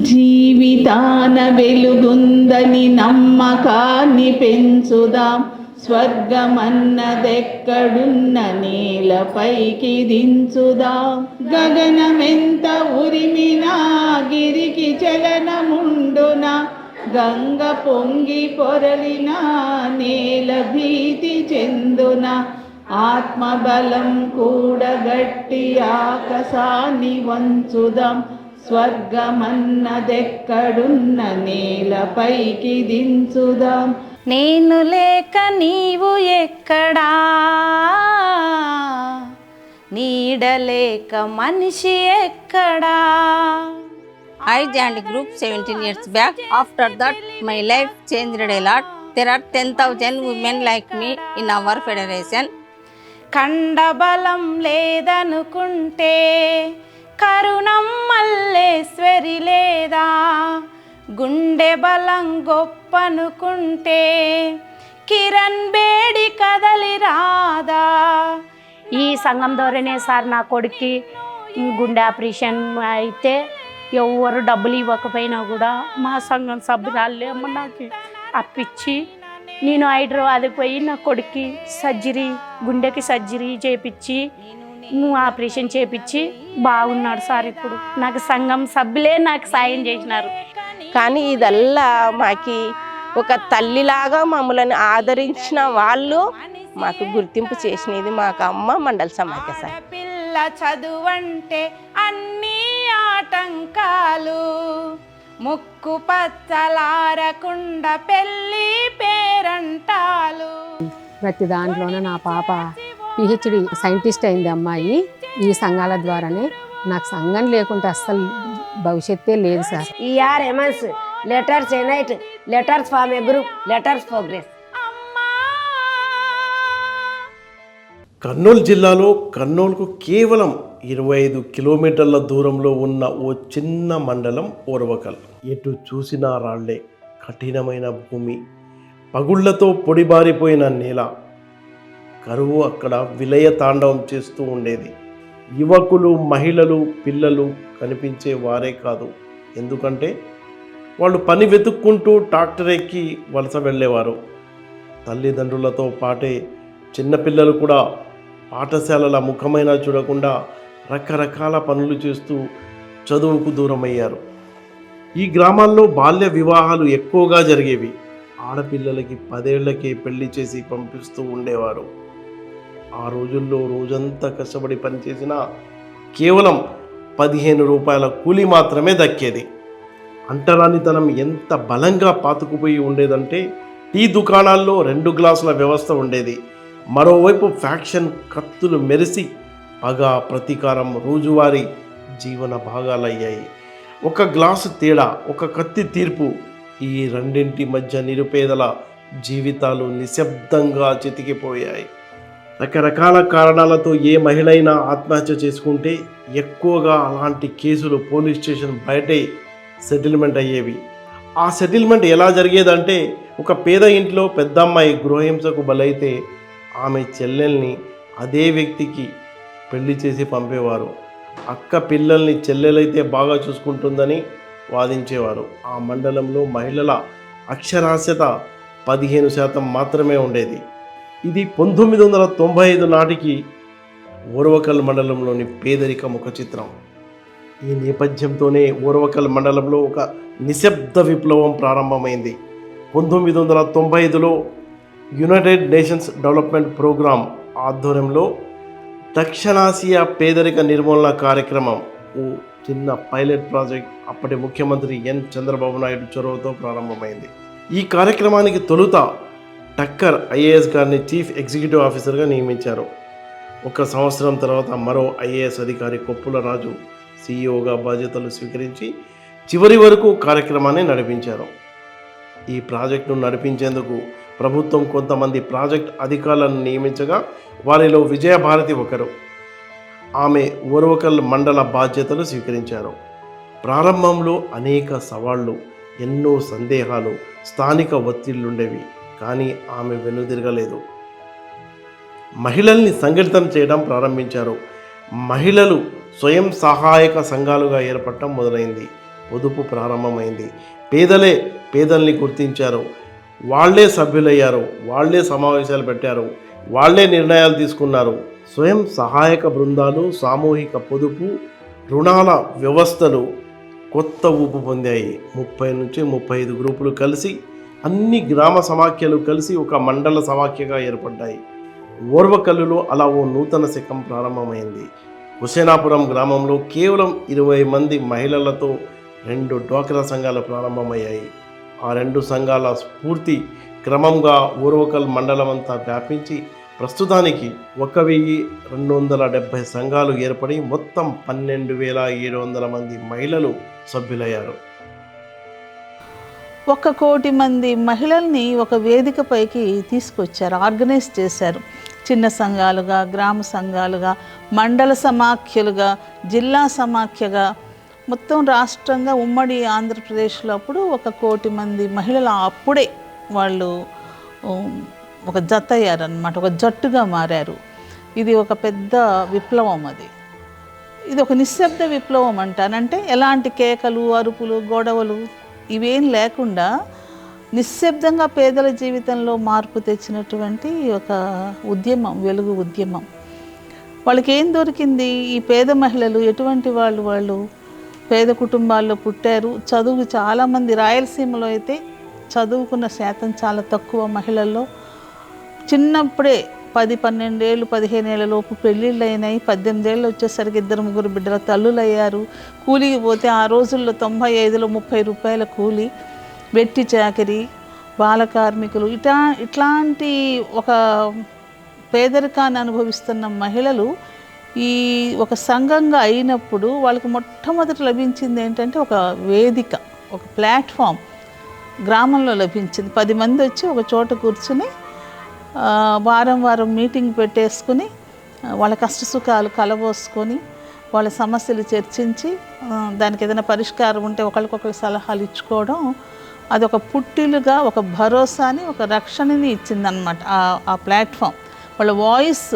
జీవితాన వెలుగుందని నమ్మకాన్ని పెంచుదాం. స్వర్గమన్నదెక్కడున్న నేలపైకి దించుదాం. గగనమెంత ఉరిమినా గిరికి చలనముండునా, గంగ పొంగి పొరలినా నేల భీతి చెందునా. ఆత్మబలం కూడగట్టి ఆకాశాన్ని వంచుదాం. స్వర్గమన్నదెక్కడున్న నేలపైకి దించుదాం. నేను లేక నీవు ఎక్కడా, నీడలేక మనిషి ఎక్కడా. I joined group 17 years back. After that, my life changed a lot. There are 10,000 women like me in our federation. కండబలం లేదనుకుంటే కరుణం మల్లేశ్వరి లేదా, గుండె బలం గొప్పనుకుంటే కిరణ్ బేడి కదలి రాదా. ఈ సంఘం ద్వారానే సార్ నా కొడుక్కి గుండె ఆపరేషన్ అయితే ఎవరు డబ్బులు ఇవ్వకపోయినా కూడా మా సంఘం సభ్యురాళ్ళే అమ్మ నాకు అప్పించి నేను హైదరాబాద్కి పోయి నా కొడుక్కి గుండెకి సర్జరీ చేయించి ఆపరేషన్ చేయించి బాగున్నాడు సార్. ఇప్పుడు నాకు సంఘం సభ్యులే నాకు సాయం చేసినారు. కానీ ఇదల్లా మాకి ఒక తల్లిలాగా మమ్మల్ని ఆదరించిన వాళ్ళు మాకు గుర్తింపు చేసినది మాకు అమ్మ మండల సమాఖ్య సార్. పిల్ల చదువంటే అన్నీ ఆటంకాలు, ముక్కు పచ్చలారకుండా పెళ్ళి పేరంటాలు. ప్రతి దాంట్లోనే నా పాప పిహెచ్డి సైంటిస్ట్ అయింది అమ్మాయి. ఈ సంఘాల ద్వారానే నాకు సంఘం లేకుంటే అస్సలు భవిష్యత్తే లేదు సార్. ERMS లెటర్స్ ఎనైట్, letters form a group, letters progress. Kurnool జిల్లాలో కర్నూలుకు కేవలం 25 కిలోమీటర్ల దూరంలో ఉన్న ఓ చిన్న మండలం ఓర్వకల్. ఎటు చూసినా రాళ్లే, కఠినమైన భూమి, పగుళ్లతో పొడిబారిపోయిన నేల. కరువు అక్కడ విలయ తాండవం చేస్తూ ఉండేది. యువకులు, మహిళలు, పిల్లలు కనిపించే వారే కాదు. ఎందుకంటే వాళ్ళు పని వెతుక్కుంటూ ట్రాక్టర్ ఎక్కి వలస వెళ్ళేవారు. తల్లిదండ్రులతో పాటే చిన్నపిల్లలు కూడా పాఠశాలల ముఖమైనా చూడకుండా రకరకాల పనులు చేస్తూ చదువుకు దూరమయ్యారు. ఈ గ్రామాల్లో బాల్య వివాహాలు ఎక్కువగా జరిగేవి. ఆడపిల్లలకి 10 ఏళ్లకే పెళ్లి చేసి పంపిస్తూ ఉండేవారు. ఆ రోజుల్లో రోజంతా కష్టపడి పనిచేసినా కేవలం 15 రూపాయల కూలి మాత్రమే దక్కేది. అంటరానితనం ఎంత బలంగా పాతుకుపోయి ఉండేదంటే టీ దుకాణాల్లో 2 గ్లాసుల వ్యవస్థ ఉండేది. మరోవైపు ఫ్యాక్షన్ కత్తులు మెరిసి పగ, ప్రతీకారం రోజువారీ జీవన భాగాలయ్యాయి. ఒక గ్లాసు తేడా, ఒక కత్తి తీర్పు, ఈ రెండింటి మధ్య నిరుపేదల జీవితాలు నిశ్శబ్దంగా చితికిపోయాయి. రకరకాల కారణాలతో ఏ మహిళ అయినా ఆత్మహత్య చేసుకుంటే ఎక్కువగా అలాంటి కేసులు పోలీస్ స్టేషన్ బయటే సెటిల్మెంట్ అయ్యేవి. ఆ సెటిల్మెంట్ ఎలా జరిగేదంటే ఒక పేద ఇంట్లో పెద్దమ్మాయి గృహహింసకు బలైతే ఆమె చెల్లెల్ని అదే వ్యక్తికి పెళ్లి చేసి పంపేవారు. అక్క పిల్లల్ని చెల్లెలైతే బాగా చూసుకుంటుందని వాదించేవారు. ఆ మండలంలో మహిళల అక్షరాస్యత 15% మాత్రమే ఉండేది. ఇది 1995 నాటికి ఓర్వకల్ మండలంలోని పేదరిక ముఖ చిత్రం. ఈ నేపథ్యంతోనే ఓర్వకల్ మండలంలో ఒక నిశ్శబ్ద విప్లవం ప్రారంభమైంది. 1995లో యునైటెడ్ నేషన్స్ డెవలప్మెంట్ ప్రోగ్రాం ఆధ్వర్యంలో దక్షిణాసియా పేదరిక నిర్మూలన కార్యక్రమం, ఓ చిన్న పైలట్ ప్రాజెక్ట్ అప్పటి ముఖ్యమంత్రి ఎన్ చంద్రబాబు నాయుడు చొరవతో ప్రారంభమైంది. ఈ కార్యక్రమానికి తొలుత టక్కర్ ఐఏఎస్ గారిని చీఫ్ ఎగ్జిక్యూటివ్ ఆఫీసర్గా నియమించారు. 1 సంవత్సరం తర్వాత మరో ఐఏఎస్ అధికారి కొప్పుల రాజు సీఈఓగా బాధ్యతలు స్వీకరించి చివరి వరకు కార్యక్రమాన్ని నడిపించారు. ఈ ప్రాజెక్టును నడిపించేందుకు ప్రభుత్వం కొంతమంది ప్రాజెక్ట్ అధికారులను నియమించగా వారిలో విజయభారతి ఒకరు. ఆమె ఓర్వకల్ మండల బాధ్యతలు స్వీకరించారు. ప్రారంభంలో అనేక సవాళ్లు, ఎన్నో సందేహాలు, స్థానిక ఒత్తిళ్లుండేవి. కానీ ఆమె వెనుదిరగలేదు. మహిళల్ని సంఘటితం చేయడం ప్రారంభించారు. మహిళలు స్వయం సహాయక సంఘాలుగా ఏర్పడటం మొదలైంది. పొదుపు ప్రారంభమైంది. పేదలే పేదల్ని గుర్తించారు, వాళ్ళే సభ్యులయ్యారు, వాళ్ళే సమావేశాలు పెట్టారు, వాళ్ళే నిర్ణయాలు తీసుకున్నారు. స్వయం సహాయక బృందాలు, సామూహిక పొదుపు, రుణాల వ్యవస్థలు కొత్త ఊపు పొందాయి. 30 నుంచి 35 గ్రూపులు కలిసి, అన్ని గ్రామ సమాఖ్యలు కలిసి ఒక మండల సమాఖ్యగా ఏర్పడ్డాయి. ఓర్వకల్లులో అలా ఓ నూతన శకం ప్రారంభమైంది. హుసేనాపురం గ్రామంలో కేవలం 20 మంది మహిళలతో 2 డ్వాక్రా సంఘాలు ప్రారంభమయ్యాయి. ఆ 2 సంఘాల స్ఫూర్తి క్రమంగా ఓర్వకల్ మండలం అంతా వ్యాపించి ప్రస్తుతానికి 1270 సంఘాలు ఏర్పడి మొత్తం 12,700 మంది మహిళలు సభ్యులయ్యారు. 1 కోటి మంది మహిళల్ని ఒక వేదికపైకి తీసుకొచ్చారు, ఆర్గనైజ్ చేశారు. చిన్న సంఘాలుగా, గ్రామ సంఘాలుగా, మండల సమాఖ్యలుగా, జిల్లా సమాఖ్యగా, మొత్తం రాష్ట్రంగా ఉమ్మడి ఆంధ్రప్రదేశ్లో అప్పుడు 1 కోటి మంది మహిళలు అప్పుడే వాళ్ళు ఒక జత అయ్యారనమాట, ఒక జట్టుగా మారారు. ఇది ఒక పెద్ద విప్లవం. ఇది ఒక నిశ్శబ్ద విప్లవం అంటానంటే ఎలాంటి కేకలు, అరుపులు, గొడవలు ఇవేం లేకుండా నిశ్శబ్దంగా పేదల జీవితంలో మార్పు తెచ్చినటువంటి ఒక ఉద్యమం, వెలుగు ఉద్యమం. వాళ్ళకి ఏం దొరికింది? ఈ పేద మహిళలు ఎటువంటి వాళ్ళు పేద కుటుంబాల్లో పుట్టారు. చదువు చాలామంది, రాయలసీమలో అయితే చదువుకున్న శాతం చాలా తక్కువ మహిళల్లో. చిన్నప్పుడే 10-12 ఏళ్ళు, 15 ఏళ్ళ లోపు పెళ్ళిళ్ళు అయినాయి. 18 ఏళ్ళు వచ్చేసరికి 2-3 బిడ్డల తల్లులయ్యారు. కూలికి పోతే ఆ రోజుల్లో 95లో 30 రూపాయల కూలి, వెట్టి చాకిరి, బాల కార్మికులు, ఇట్లాంటి ఒక పేదరికాన్ని అనుభవిస్తున్న మహిళలు ఈ ఒక సంఘంగా అయినప్పుడు వాళ్ళకి మొట్టమొదటి లభించింది ఏంటంటే ఒక వేదిక, ఒక ప్లాట్ఫామ్ గ్రామంలో లభించింది. 10 మంది వచ్చి ఒక చోట కూర్చుని వారం మీటింగ్ పెట్టేసుకుని వాళ్ళ కష్టసుఖాలు కలబోసుకొని వాళ్ళ సమస్యలు చర్చించి దానికి ఏదైనా పరిష్కారం ఉంటే ఒకరికొకరు సలహాలు ఇచ్చుకోవడం, అదొక పుట్టిలుగా ఒక భరోసాని, ఒక రక్షణని ఇచ్చిందనమాట. ఆ ప్లాట్ఫామ్ వాళ్ళ వాయిస్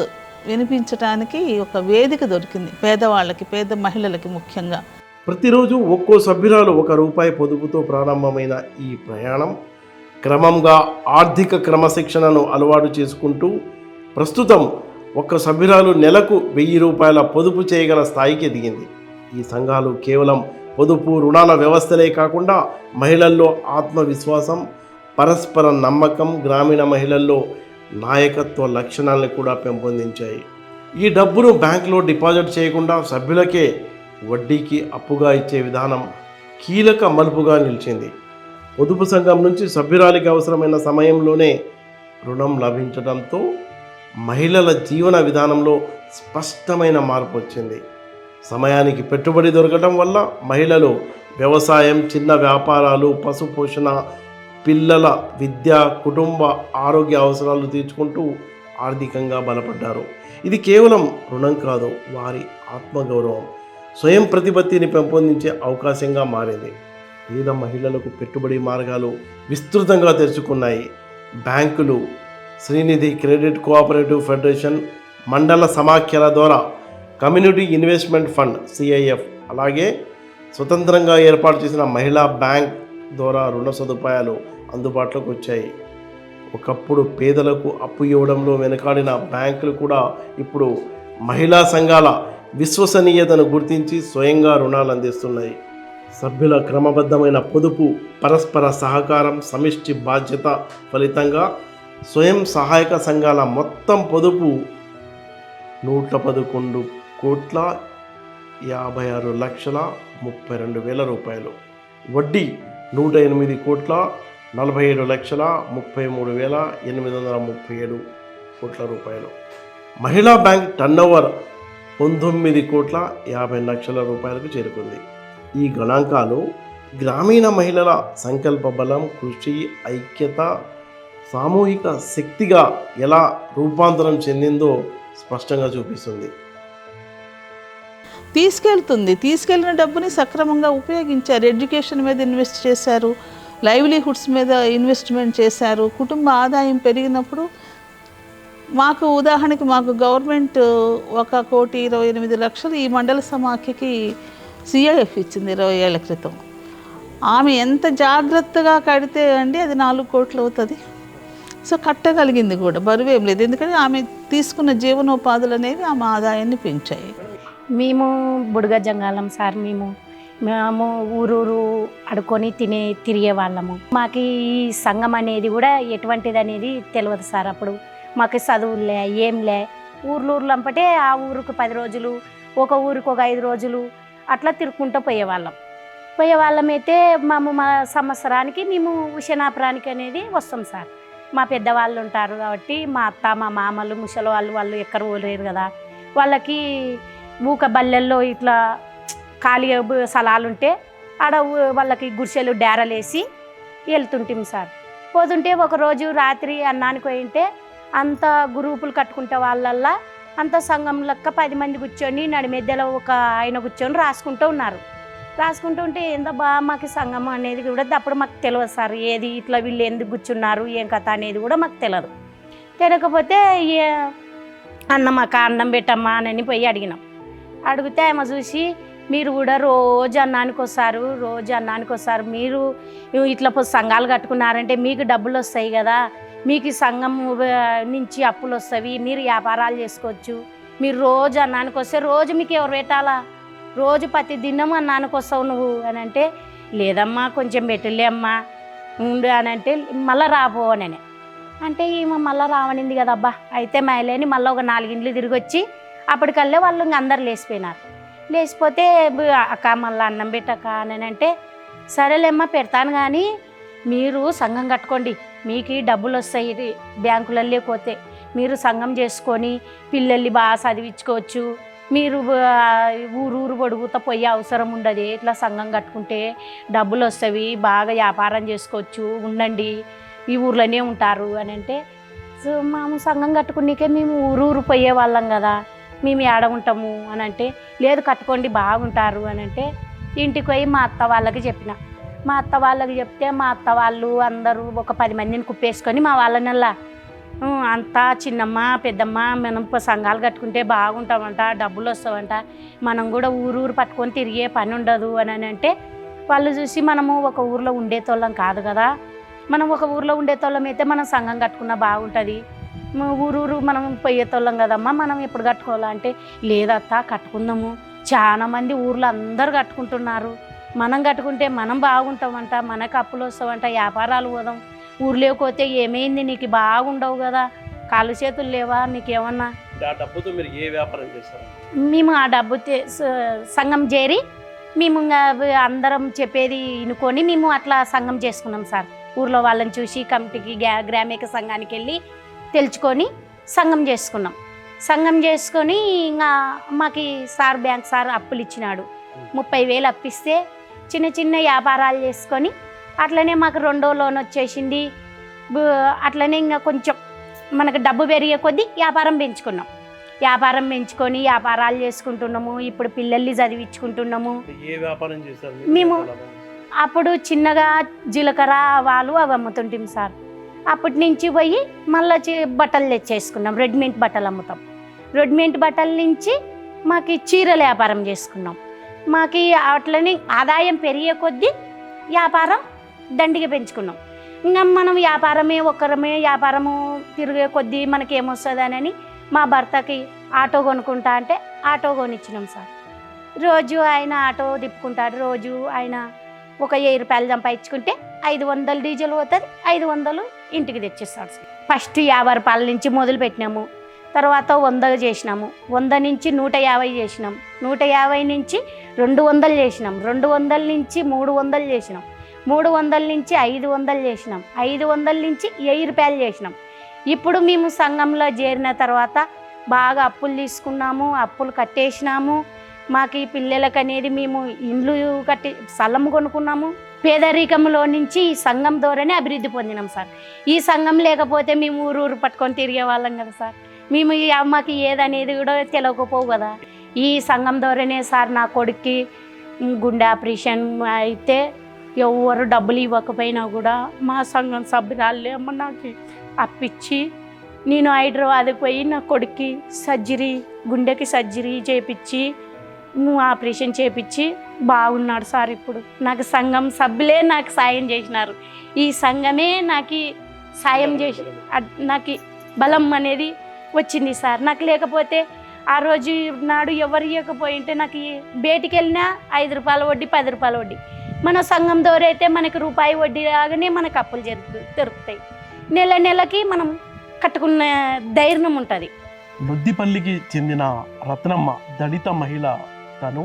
వినిపించడానికి ఒక వేదిక దొరికింది పేదవాళ్ళకి, పేద మహిళలకి ముఖ్యంగా. ప్రతిరోజు ఒక్కో సభ్యురాలు ₹1 పొదుపుతో ప్రారంభమైన ఈ ప్రయాణం క్రమంగా ఆర్థిక క్రమశిక్షణను అలవాటు చేసుకుంటూ ప్రస్తుతం 1 సభ్యురాలు నెలకు ₹1000 పొదుపు చేయగల స్థాయికి ఎదిగింది. ఈ సంఘాలు కేవలం పొదుపు, రుణాల వ్యవస్థలే కాకుండా మహిళల్లో ఆత్మవిశ్వాసం, పరస్పర నమ్మకం, గ్రామీణ మహిళల్లో నాయకత్వ లక్షణాలను కూడా పెంపొందించాయి. ఈ డబ్బును బ్యాంకులో డిపాజిట్ చేయకుండా సభ్యులకే వడ్డీకి అప్పుగా ఇచ్చే విధానం కీలక మలుపుగా నిలిచింది. పొదుపు సంఘం నుంచి సభ్యురాలికి అవసరమైన సమయంలోనే రుణం లభించడంతో మహిళల జీవన విధానంలో స్పష్టమైన మార్పు వచ్చింది. సమయానికి పెట్టుబడి దొరకడం వల్ల మహిళలు వ్యవసాయం, చిన్న వ్యాపారాలు, పశుపోషణ, పిల్లల విద్య, కుటుంబ ఆరోగ్య అవసరాలు తీర్చుకుంటూ ఆర్థికంగా బలపడ్డారు. ఇది కేవలం రుణం కాదు, వారి ఆత్మగౌరవం, స్వయం ప్రతిపత్తిని పెంపొందించే అవకాశంగా మారింది. పేద మహిళలకు పెట్టుబడి మార్గాలు విస్తృతంగా తెరుచుకున్నాయి. బ్యాంకులు, శ్రీనిధి, క్రెడిట్ కోఆపరేటివ్ ఫెడరేషన్, మండల సమాఖ్యల ద్వారా కమ్యూనిటీ ఇన్వెస్ట్మెంట్ ఫండ్ CIF, అలాగే స్వతంత్రంగా ఏర్పాటు చేసిన మహిళా బ్యాంక్ ద్వారా రుణ సదుపాయాలు అందుబాటులోకి వచ్చాయి. ఒకప్పుడు పేదలకు అప్పు ఇవ్వడంలో వెనుకాడిన బ్యాంకులు కూడా ఇప్పుడు మహిళా సంఘాల విశ్వసనీయతను గుర్తించి స్వయంగా రుణాలు అందిస్తున్నాయి. సభ్యుల క్రమబద్ధమైన పొదుపు, పరస్పర సహకారం, సమిష్టి బాధ్యత ఫలితంగా స్వయం సహాయక సంఘాల మొత్తం పొదుపు ₹111,56,32,000, వడ్డీ ₹108,47,33,837 మహిళా బ్యాంక్ టర్నోవర్ ₹19,50,00,000 చేరుకుంది. ఈ గణాంకాలు గ్రామీణ మహిళల సంకల్ప బలం, కృషి, ఐక్యత, సామూహిక శక్తిగా ఎలా రూపాంతరం చెందిందో స్పష్టంగా చూపిస్తుంది. తీసుకెళ్ళిన డబ్బుని సక్రమంగా ఉపయోగించారు. ఎడ్యుకేషన్ మీద ఇన్వెస్ట్ చేశారు, లైవ్లీహుడ్స్ మీద ఇన్వెస్ట్మెంట్ చేశారు. కుటుంబ ఆదాయం పెరిగినప్పుడు ఉదాహరణకి మాకు గవర్నమెంట్ 1,28,00,000 ఈ మండల సమాఖ్యకి CIF ఇచ్చింది 20 ఏళ్ల క్రితం. ఆమె ఎంత జాగ్రత్తగా కడితే అండి అది 4 కోట్లు అవుతుంది. సో కట్టగలిగింది కూడా, బరువు ఏం లేదు. ఎందుకంటే ఆమె తీసుకున్న జీవనోపాధులు అనేవి ఆమె ఆదాయాన్ని పెంచాయి. మేము బుడగ జంగాలం సార్. మేము ఊరూరు అడుకొని తిరిగే వాళ్ళము. మాకు ఈ సంఘం అనేది కూడా ఎటువంటిది అనేది తెలియదు సార్. అప్పుడు మాకు చదువులే ఏంలే, ఊర్లో అంపటే ఆ ఊరికి 10 రోజులు, ఒక ఊరికి ఒక 5 రోజులు అట్లా తిరుక్కుంటూ పోయేవాళ్ళమైతే మా సంవత్సరానికి మేము ఉషనాపురానికి అనేది వస్తాం సార్. మా పెద్దవాళ్ళు ఉంటారు కాబట్టి మా అత్త మా మామలు ముసలి వాళ్ళు ఎక్కడ పోలేరు కదా, వాళ్ళకి ఊక బల్లెల్లో ఇట్లా ఖాళీ స్థలాలు ఉంటే ఆడ వాళ్ళకి గుడిసెలు డేరలేసి వెళ్తుంటాం సార్. పోతుంటే ఒకరోజు రాత్రి అన్నానికి పోయింటే అంత గ్రూపులు కట్టుకుంటే వాళ్ళల్లా అంత సంఘం లెక్క 10 మంది కూర్చొని నడిమెద్దలో ఒక ఆయన కూర్చొని రాసుకుంటూ ఉన్నారు. రాసుకుంటూ ఉంటే ఏందో మాకు సంఘం అనేది కూడా అప్పుడు మాకు తెలియదు సార్. ఏది ఇట్లా వీళ్ళు ఎందుకు కూర్చున్నారు ఏం కథ అనేది కూడా మాకు తెలియకపోతే అన్నం పెట్టమ్మా అని పోయి అడిగితే ఆమె చూసి, మీరు కూడా రోజు అన్నానికి వస్తారు, మీరు ఇట్లా సంఘాలు కట్టుకున్నారంటే మీకు డబ్బులు వస్తాయి కదా, మీకు సంఘం నుంచి అప్పులు వస్తాయి, మీరు వ్యాపారాలు చేసుకోవచ్చు, మీరు రోజు అన్నానికి వస్తే రోజు మీకు ఎవరు పెట్టాలా, రోజు ప్రతి దినం అన్నానికి వస్తావు నువ్వు అని అంటే, లేదమ్మా కొంచెం పెట్టలే అమ్మా ఉండు అని అంటే, మళ్ళీ రాబో అని అంటే ఈమె మళ్ళీ రావనింది కదబ్బా, అయితే మైలేని మళ్ళీ ఒక 4 ఇండ్లు తిరిగి వచ్చి అప్పటికల్లే వాళ్ళు ఇంక అందరు లేచిపోతే అక్క మళ్ళీ అన్నం పెట్టక్క అని అంటే, సరేలేమ్మా పెడతాను కానీ మీరు సంఘం కట్టుకోండి, మీకు డబ్బులు వస్తాయి బ్యాంకులలో పోతే, మీరు సంఘం చేసుకొని పిల్లల్ని బాగా చదివించుకోవచ్చు, మీరు ఊరు పొడుగుతా పోయే అవసరం ఉండదు, ఇట్లా సంఘం కట్టుకుంటే డబ్బులు వస్తాయి, బాగా వ్యాపారం చేసుకోవచ్చు, ఉండండి ఈ ఊర్లోనే ఉంటారు అని అంటే, సో మేము సంఘం కట్టుకునేకే మేము ఊరు పోయే వాళ్ళం కదా, మేము ఏడ ఉంటాము అని అంటే, లేదు కట్టుకోండి బాగుంటారు అని అంటే, ఇంటికి పోయి మా అత్త వాళ్ళకి చెప్తే మా అత్త వాళ్ళు అందరూ ఒక 10 మందిని కుప్పేసుకొని మా వాళ్ళనల్లా, అంతా చిన్నమ్మ పెద్దమ్మ మనం సంఘాలు కట్టుకుంటే బాగుంటామంట, డబ్బులు వస్తావంట, మనం కూడా ఊరు పట్టుకొని తిరిగే పని ఉండదు అని అంటే, వాళ్ళు చూసి మనము ఒక ఊర్లో ఉండేతోళ్ళం కాదు కదా, మనం ఒక ఊర్లో ఉండేతోళ్ళం అయితే మనం సంఘం కట్టుకున్నా బాగుంటుంది, ఊరూరు మనం పోయేతోళ్ళం కదమ్మా, మనం ఎప్పుడు కట్టుకోవాలంటే, లేదత్తా కట్టుకుందాము, చాలా మంది ఊర్లో అందరు కట్టుకుంటున్నారు, మనం కట్టుకుంటే మనం బాగుంటామంట, మనకు అప్పులు వస్తామంట, వ్యాపారాలు పోదాం, ఊర్లోకి పోతే ఏమైంది నీకు బాగుండవు కదా, కాళ్ళు చేతులు లేవా నీకేమన్నా. మేము ఆ డబ్బు సంఘం చేరి మేము అందరం చెప్పేది వినుకొని మేము అట్లా సంఘం చేసుకున్నాం సార్. ఊర్లో వాళ్ళని చూసి కమిటీకి గ్రామీణ సంఘానికి వెళ్ళి తెలుసుకొని సంఘం చేసుకున్నాం. సంఘం చేసుకొని ఇంకా మాకు బ్యాంక్ సార్ అప్పులు ఇచ్చినాడు, 30,000 అప్పిస్తే చిన్న వ్యాపారాలు చేసుకొని అట్లనే మాకు 2వ లోన్ వచ్చేసింది. అట్లనే ఇంకా కొంచెం మనకు డబ్బు పెరిగే కొద్దీ వ్యాపారం పెంచుకొని వ్యాపారాలు చేసుకుంటున్నాము. ఇప్పుడు పిల్లల్ని చదివించుకుంటున్నాము. మేము అప్పుడు చిన్నగా జీలకర్ర ఆవాలు అవి అమ్ముతుంటాం సార్. అప్పటి నుంచి పోయి మళ్ళీ బట్టలు తెచ్చేసుకున్నాం, రెడీమేడ్ బట్టలు అమ్ముతాం. రెడీమేడ్ బట్టల నుంచి మాకు చీరల వ్యాపారం చేసుకున్నాం. మాకు అట్లనే ఆదాయం పెరిగే కొద్దీ వ్యాపారం దండిగా పెంచుకున్నాం. ఇంకా మనం ఒక్కరమే వ్యాపారము తిరిగే కొద్దీ మనకి ఏమొస్తుందని మా భర్తకి ఆటో కొనుక్కుంటా అంటే ఆటో కొనిచ్చినాం సార్. రోజు ఆయన ఆటో తిప్పుకుంటాడు, రోజు ఆయన ఒక 1000 రూపాయలు సంపాదించుకుంటే 500 డీజిల్ పోతుంది, 500 ఇంటికి తెచ్చిస్తాడు సార్. ఫస్ట్ 50 రూపాయల నుంచి మొదలు పెట్టినాము, తర్వాత 100 చేసినాము, 100 నుంచి 150 చేసినాం, 150 నుంచి 200 చేసినాం, 200 నుంచి 300 చేసినాం, 300 నుంచి 500 చేసినాం, 500 నుంచి 1000 రూపాయలు చేసినాం. ఇప్పుడు మేము సంఘంలో చేరిన తర్వాత బాగా అప్పులు తీసుకున్నాము, అప్పులు కట్టేసినాము. మాకు ఈ పిల్లలకు అనేది మేము ఇండ్లు కట్టి స్థలం కొనుక్కున్నాము. పేదరికంలో నుంచి ఈ సంఘం ద్వారానే అభివృద్ధి పొందినాం సార్. ఈ సంఘం లేకపోతే మేము ఊరు పట్టుకొని తిరిగే వాళ్ళం కదా సార్. మేము మాకు ఏదనేది కూడా తెలియకపోవు కదా. ఈ సంఘం ద్వారానే సార్ నా కొడుక్కి గుండె ఆపరేషన్ అయితే ఎవరు డబ్బులు ఇవ్వకపోయినా కూడా మా సంఘం సభ్యురాళ్ళే అమ్మ నాకు అప్పిచ్చి నేను హైదరాబాద్కి పోయి నా కొడుక్కి గుండెకి సర్జరీ చేయించి ఆపరేషన్ చేపించి బాగున్నాడు సార్. ఇప్పుడు నాకు సంఘం సభ్యులే నాకు సాయం చేసినారు. ఈ సంఘమే నాకు సాయం చేసి నాకు బలం అనేది వచ్చింది సార్. నాకు లేకపోతే ఆ రోజు నాడు ఎవరు ఇవ్వకపోయింటే నాకు బయటికి వెళ్ళినా 5 రూపాయల వడ్డీ 10 రూపాయల వడ్డీ. మన సంఘం ద్వారా అయితే మనకి రూపాయి వడ్డీ లాగానే మనకు అప్పులు దొరుకుతాయి. నెల నెలకి మనం కట్టుకున్న ధైర్యం ఉంటుంది. లొద్దిపల్లికి చెందిన రత్నమ్మ దళిత మహిళ. తను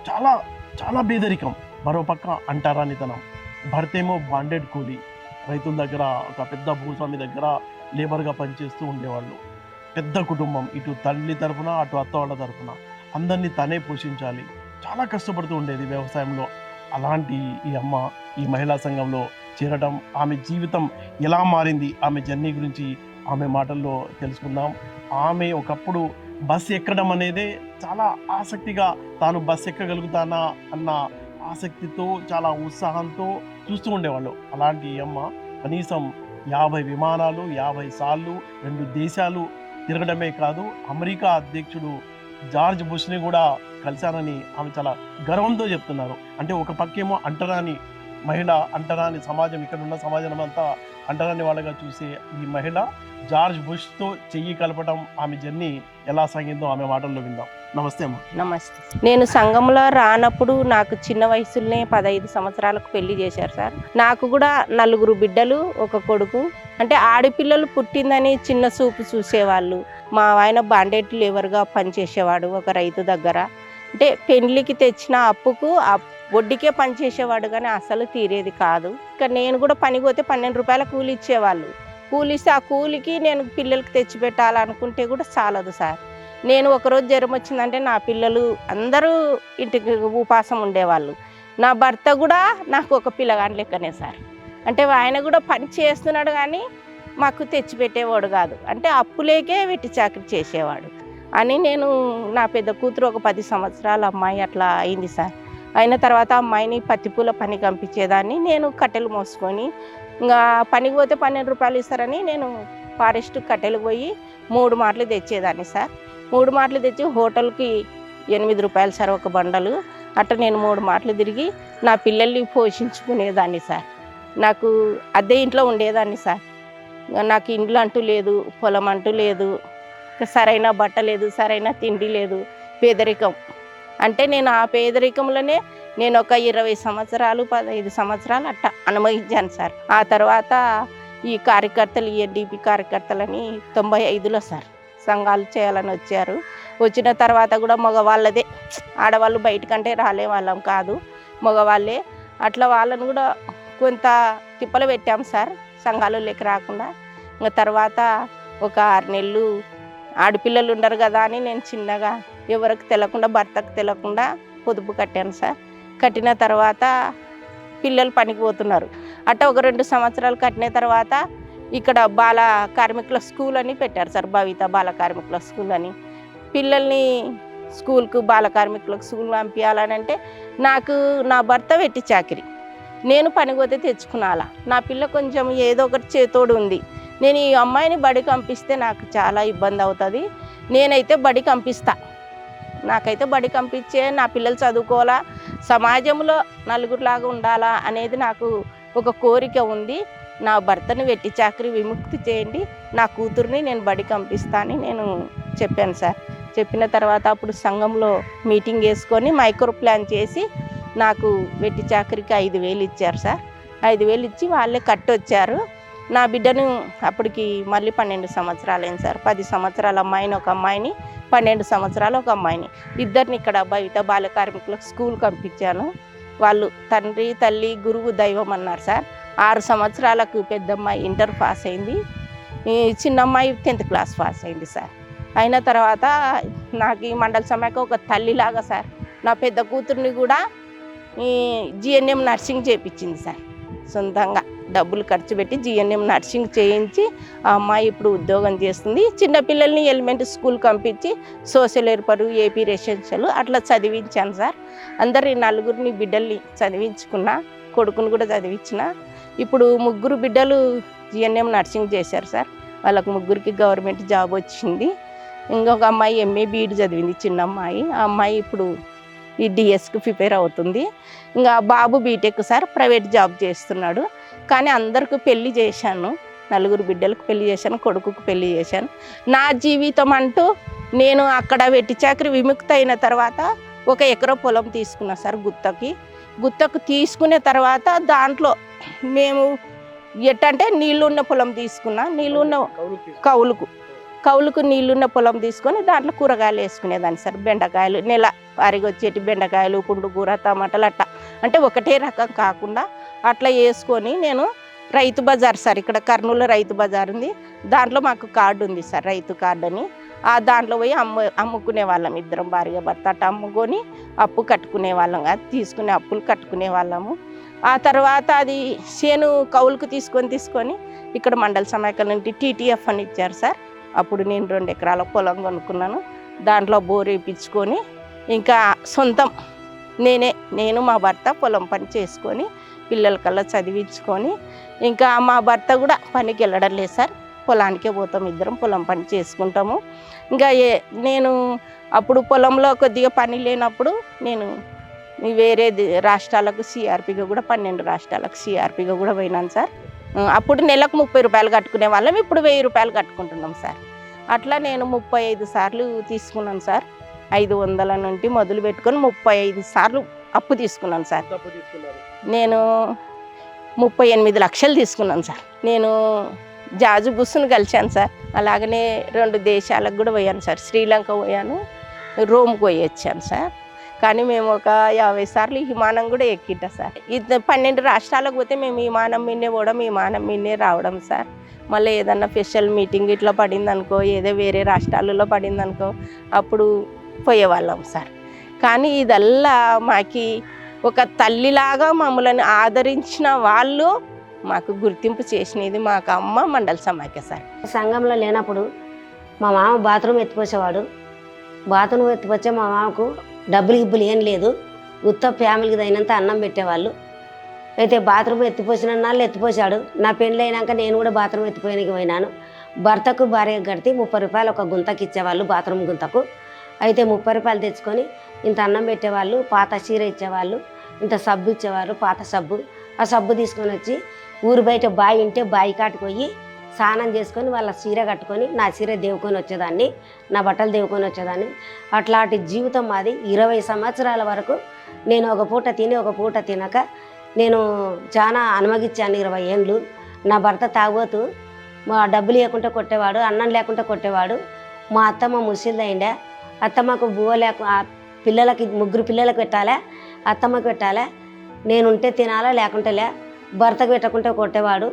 చాలా చాలా పేదరికం, మరోపక్క అంటారానితనం. భర్తేమో బాండెడ్ కూలీ, రైతుల దగ్గర ఒక పెద్ద భూస్వామి దగ్గర లేబర్గా పనిచేస్తూ ఉండేవాళ్ళు. పెద్ద కుటుంబం, ఇటు తల్లి తరపున అటు అత్త వాళ్ళ తరపున అందరినీ తనే పోషించాలి. చాలా కష్టపడుతూ ఉండేది వ్యవసాయంలో. అలాంటి ఈ అమ్మ ఈ మహిళా సంఘంలో చేరడం, ఆమె జీవితం ఎలా మారింది, ఆమె జర్నీ గురించి ఆమె మాటల్లో తెలుసుకుందాం. ఆమె ఒకప్పుడు బస్సు ఎక్కడం అనేది చాలా ఆసక్తిగా, తాను బస్సు ఎక్కగలుగుతానా అన్న ఆసక్తితో చాలా ఉత్సాహంతో చూస్తూ ఉండేవాళ్ళు. అలాంటి ఈ అమ్మ కనీసం 50 విమానాలు 50 సార్లు 2 దేశాలు తిరగడమే కాదు, అమెరికా అధ్యక్షుడు జార్జ్ బుష్ని కూడా కలిశానని ఆమె చాలా గర్వంతో చెప్తున్నారు. అంటే ఒక పక్కేమో అంటరాని మహిళ, అంటరాని సమాజం, ఇక్కడ ఉన్న సమాజం అంతా అంటరాని వాళ్ళగా చూసే ఈ మహిళ జార్జ్ బుష్తో చెయ్యి కలపడం, ఆమె జర్నీ ఎలా సాగిందో ఆమె మాటల్లో విందాం. నమస్తే అమ్మ. నమస్తే. నేను సంఘంలో రానప్పుడు నాకు చిన్న వయసులోనే 15 సంవత్సరాలకు పెళ్లి చేశారు సార్. నాకు కూడా 4 బిడ్డలు, 1 కొడుకు. అంటే ఆడపిల్లలు పుట్టిందని చిన్న చూపు చూసేవాళ్ళు. మా ఆయన బాండెడ్ లేబర్గా పనిచేసేవాడు ఒక రైతు దగ్గర. అంటే పెళ్లికి తెచ్చిన అప్పుకు వడ్డీకే పనిచేసేవాడు, కానీ అసలు తీరేది కాదు. ఇక నేను కూడా పనికి పోతే 12 రూపాయల కూలి ఇచ్చేవాళ్ళు. కూలి ఇస్తే ఆ కూలికి నేను పిల్లలకి తెచ్చిపెట్టాలనుకుంటే కూడా చాలదు సార్. నేను ఒకరోజు జ్వరం వచ్చిందంటే నా పిల్లలు అందరూ ఇంటికి ఉపాసం ఉండేవాళ్ళు. నా భర్త కూడా నాకు ఒక పిల్లగాని లెక్కనే సార్. అంటే ఆయన కూడా పని చేస్తున్నాడు కానీ మాకు తెచ్చిపెట్టేవాడు కాదు. అంటే అప్పులేకే వెట్టి చాకరీ చేసేవాడు అని నేను, నా పెద్ద కూతురు ఒక 10 సంవత్సరాల అమ్మాయి అట్లా అయింది సార్. అయిన తర్వాత అమ్మాయిని పత్తిపూల పని పంపించేదాన్ని. నేను కట్టెలు మోసుకొని ఇంకా పనికి పోతే 12 రూపాయలు ఇస్తారని నేను ఫారెస్ట్ కట్టెలు పోయి 3 మాటలు తెచ్చేదాన్ని సార్. 3 మాటలు తెచ్చి హోటల్కి 8 రూపాయలు సార్ ఒక బండలు. అట్లా నేను 3 మాటలు తిరిగి నా పిల్లల్ని పోషించుకునేదాన్ని సార్. నాకు అద్దె ఇంట్లో ఉండేదాన్ని సార్. నాకు ఇండ్లు అంటూ లేదు, పొలం అంటూ లేదు, సరైన బట్ట లేదు, సరైన తిండి లేదు, పేదరికం. అంటే నేను ఆ పేదరికంలోనే నేను ఒక 20 సంవత్సరాలు 15 సంవత్సరాలు అట్లా అనుభవించాను సార్. ఆ తర్వాత ఈ కార్యకర్తలు, ENDP కార్యకర్తలని 95లో సార్ సంఘాలు చేయాలని వచ్చారు. వచ్చిన తర్వాత కూడా మగవాళ్ళదే, ఆడవాళ్ళు బయటకంటే రాలే వాళ్ళం కాదు, మగవాళ్ళే. అట్లా వాళ్ళని కూడా కొంత తిప్పలు పెట్టాం సార్ సంఘాలు లెక్క రాకుండా. ఇంకా తర్వాత ఒక 6 నెలలు ఆడపిల్లలు ఉండరు కదా అని నేను చిన్నగా ఎవరికి తెలియకుండా, భర్తకు తెలియకుండా పొదుపు కట్టాను సార్. కట్టిన తర్వాత పిల్లలు పనికి పోతున్నారు. అట్లా ఒక 2 సంవత్సరాలు కట్టిన తర్వాత ఇక్కడ బాల కార్మికుల స్కూల్ అని పెట్టారు సార్, భవిత బాల కార్మికుల స్కూల్ అని. పిల్లల్ని స్కూల్కు బాల కార్మికుల స్కూల్ పంపించాలని అంటే నాకు నా భర్త వెట్టి చాకిరి, నేను పనికి పోతే తెచ్చుకున్నాలా. నా పిల్ల కొంచెం ఏదో ఒకటి చేతోడు ఉంది. నేను ఈ అమ్మాయిని బడికి పంపిస్తే నాకు చాలా ఇబ్బంది అవుతుంది, నేనైతే బడికి పంపిస్తా, నాకైతే బడికి పంపించే నా పిల్లలు చదువుకోవాలా, సమాజంలో నలుగురిలాగా ఉండాలా అనేది నాకు ఒక కోరిక ఉంది. నా భర్తను వెట్టి చాకరీ విముక్తి చేయండి, నా కూతుర్ని నేను బడికి పంపిస్తా అని నేను చెప్పాను సార్. చెప్పిన తర్వాత అప్పుడు సంఘంలో మీటింగ్ వేసుకొని మైక్రో ప్లాన్ చేసి నాకు వెట్టి చాకరీకి 5,000 ఇచ్చారు సార్. 5,000 ఇచ్చి వాళ్ళే కట్టొచ్చారు. నా బిడ్డను అప్పటికి మళ్ళీ 12 సంవత్సరాలు అయింది సార్. 10 సంవత్సరాల అమ్మాయిని ఒక అమ్మాయిని, 12 సంవత్సరాలు ఒక అమ్మాయిని, ఇద్దరిని ఇక్కడ భవిత బాల కార్మికులకు స్కూల్కి పంపించాను. వాళ్ళు తండ్రి తల్లి గురువు దైవం అన్నారు సార్. 6 సంవత్సరాలకు పెద్ద అమ్మాయి ఇంటర్ పాస్ అయింది, చిన్న అమ్మాయి 10th క్లాస్ పాస్ అయింది సార్. అయిన తర్వాత నాకు ఈ మండల సమాఖ్య ఒక తల్లిలాగా సార్. నా పెద్ద కూతుర్ని కూడా GNM నర్సింగ్ చేయించింది సార్. సొంతంగా డబ్బులు ఖర్చు పెట్టి GNM నర్సింగ్ చేయించి ఆ అమ్మాయి ఇప్పుడు ఉద్యోగం చేస్తుంది. చిన్నపిల్లల్ని ఎలిమెంటరీ స్కూల్కి పంపించి సోషల్ ఏర్పాటు, AP రెసిడెన్షియల్ అట్లా చదివించాను సార్. అందరి 4 బిడ్డల్ని చదివించుకున్నా, కొడుకుని కూడా చదివించిన. ఇప్పుడు 3 బిడ్డలు GNM నర్సింగ్ చేశారు సార్. వాళ్ళకు 3కి గవర్నమెంట్ జాబ్ వచ్చింది. ఇంకొక అమ్మాయి MA BEd చదివింది, చిన్న అమ్మాయి. ఆ అమ్మాయి ఇప్పుడు ఈ డిఎస్కి ప్రిపేర్ అవుతుంది. ఇంకా బాబు బీటెక్ సార్, ప్రైవేట్ జాబ్ చేస్తున్నాడు. కానీ అందరికి పెళ్లి చేశాను, 4 బిడ్డలకు పెళ్లి చేశాను, కొడుకుకు పెళ్లి చేశాను. నా జీవితం అంటూ నేను అక్కడ వెట్టి చాకరీ విముక్తి అయిన తర్వాత 1 ఎకరా పొలం తీసుకున్నా సార్ గుత్తకు తీసుకునే తర్వాత దాంట్లో మేము ఎట్టంటే నీళ్ళున్న పొలం తీసుకున్నా, నీళ్ళున్న కౌలుకు నీళ్ళున్న పొలం తీసుకొని దాంట్లో కూరగాయలు వేసుకునేదాన్ని సార్. బెండకాయలు, నెల వారికి వచ్చేటి బెండకాయలు, పుండుకూర, టమాటాలు అట్లా, అంటే ఒకటే రకం కాకుండా అట్లా వేసుకొని నేను రైతు బజార్ సార్, ఇక్కడ కర్నూలు రైతు బజార్ ఉంది, దాంట్లో మాకు కార్డు ఉంది సార్, రైతు కార్డు అని. ఆ దాంట్లో పోయి అమ్ముకునే వాళ్ళం, ఇద్దరం భార్య భర్త. అట్లా అమ్ముకొని అప్పు కట్టుకునే వాళ్ళం కాదు, తీసుకునే అప్పులు కట్టుకునే వాళ్ళము. ఆ తర్వాత అది చేను కౌలుకు తీసుకొని ఇక్కడ మండల సమాఖ్యల నుండి టీటీఎఫ్ అని ఇచ్చారు సార్. అప్పుడు నేను 2 ఎకరాల పొలం కొనుక్కున్నాను, దాంట్లో బోర్ వేయించుకొని ఇంకా సొంతం నేను మా భర్త పొలం పని చేసుకొని పిల్లలకల్లా చదివించుకొని, ఇంకా మా భర్త కూడా పనికి వెళ్ళడం లేదు సార్, పొలానికే పోతాం, ఇద్దరం పొలం పని చేసుకుంటాము. ఇంకా నేను అప్పుడు పొలంలో కొద్దిగా పని లేనప్పుడు నేను వేరే రాష్ట్రాలకు సిఆర్పిగా కూడా 12 రాష్ట్రాలకు సిఆర్పిగా కూడా పోయినాను సార్. అప్పుడు నెలకు 30 రూపాయలు కట్టుకునే వాళ్ళం, ఇప్పుడు 1000 రూపాయలు కట్టుకుంటున్నాం సార్. అట్లా నేను 35 సార్లు తీసుకున్నాను సార్. 500 నుండి మొదలు పెట్టుకొని 35 సార్లు అప్పు తీసుకున్నాను సార్. నేను 38 లక్షలు తీసుకున్నాను సార్. నేను జాజు బుస్సును కలిశాను సార్. అలాగనే 2 దేశాలకు కూడా పోయాను సార్. శ్రీలంక పోయాను, రోమ్కి పోయి వచ్చాను సార్. కానీ మేము ఒక 50 సార్లు విమానం కూడా ఎక్కిట సార్. 12 రాష్ట్రాలకు పోతే మేము విమానం మీదే పోవడం, విమానం మీదే రావడం సార్. మళ్ళీ ఏదన్నా స్పెషల్ మీటింగ్ ఇట్లా పడిందనుకో, ఏదో వేరే రాష్ట్రాలలో పడిందనుకో, అప్పుడు పోయేవాళ్ళం సార్. కానీ ఇదల్లా మాకి ఒక తల్లిలాగా మమ్మల్ని ఆదరించిన వాళ్ళు, మాకు గుర్తింపు చేసినది మాకు అమ్మ మండల సమాఖ్య సార్. సంఘంలో లేనప్పుడు మా మామ బాత్రూమ్ ఎత్తిపోసేవాడు. బాత్రూమ్ ఎత్తిపోతే మా మామకు డబ్బులు గిబ్బులు ఏం లేదు, ఉత్త ఫ్యామిలీకి తగినంత అన్నం పెట్టేవాళ్ళు. అయితే బాత్రూమ్ ఎత్తిపోసిన నాళ్ళు ఎత్తిపోసాడు. నా పెళ్ళి అయినాక నేను కూడా బాత్రూమ్ ఎత్తిపోయానికి పోయినాను. భర్తకు భార్యకు కడితే 30 రూపాయలు ఒక గుంతకి ఇచ్చేవాళ్ళు, బాత్రూమ్ గుంతకు. అయితే 30 రూపాయలు తెచ్చుకొని ఇంత అన్నం పెట్టేవాళ్ళు, పాత చీర ఇచ్చేవాళ్ళు, ఇంత సబ్బు ఇచ్చేవారు, పాత సబ్బు. ఆ సబ్బు తీసుకొని వచ్చి ఊరు బయట బావి ఉంటే బావి కాటికి పోయి స్నానం చేసుకొని వాళ్ళ చీర కట్టుకొని నా చీర దేవుకొని వచ్చేదాన్ని, నా బట్టలు దేవుకొని వచ్చేదాన్ని. అట్లాంటి జీవితం మాది 20 సంవత్సరాల వరకు. నేను ఒక పూట తిని ఒక పూట తినక నేను చాలా అనుమగించాను 20 ఏళ్ళు. నా భర్త తాగోతూ, మా డబ్బులు లేకుంటే కొట్టేవాడు, అన్నం లేకుంటే కొట్టేవాడు. మా అత్తమ్మ ముసిలిదైండే, అత్తమ్మకు బువ్వ పిల్లలకి 3 పిల్లలకు పెట్టాలా, అత్తమ్మకు పెట్టాలా, నేనుంటే తినాలా లేకుంటే లే. భర్తకు పెట్టకుంటే కొట్టేవాడు.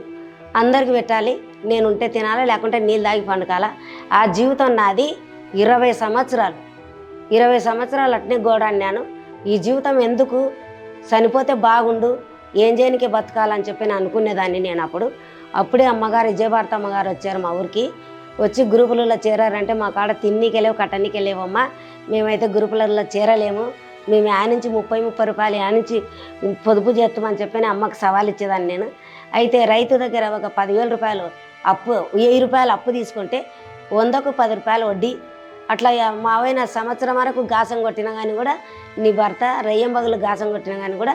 అందరికి పెట్టాలి, నేనుంటే తినాలా లేకుంటే నీళ్ళు తాగి పండుకాలా. ఆ జీవితం నాది 20 సంవత్సరాలు. 20 సంవత్సరాలు అట్నే గోడాన్నాను. ఈ జీవితం ఎందుకు, చనిపోతే బాగుండు, ఏం చేయనికే బతకాలని చెప్పి నేను అనుకునేదాన్ని. నేను అప్పుడే అమ్మగారు విజయభారత అమ్మగారు వచ్చారు మా ఊరికి. వచ్చి గ్రూపులలో చేరారంటే మా కాడ తిన్నీకెళ్ళేవు కట్టనీకెళ్ళేవమ్మా, మేమైతే గ్రూపులలో చేరలేము, మేము ఆ నుంచి 30 రూపాయలు ఆ నుంచి పొదుపు చేస్తామని చెప్పి అమ్మకు సవాల్ ఇచ్చేదాన్ని నేను. అయితే రైతు దగ్గర ఒక 10,000 రూపాయలు అప్పు, 1000 రూపాయలు అప్పు తీసుకుంటే 100కు 10 రూపాయలు వడ్డీ. అట్లా మావైన సంవత్సరం వరకు గాసం కొట్టినా కానీ కూడా, నీ భర్త రయ్యం బగులు గాసం కొట్టినా కానీ కూడా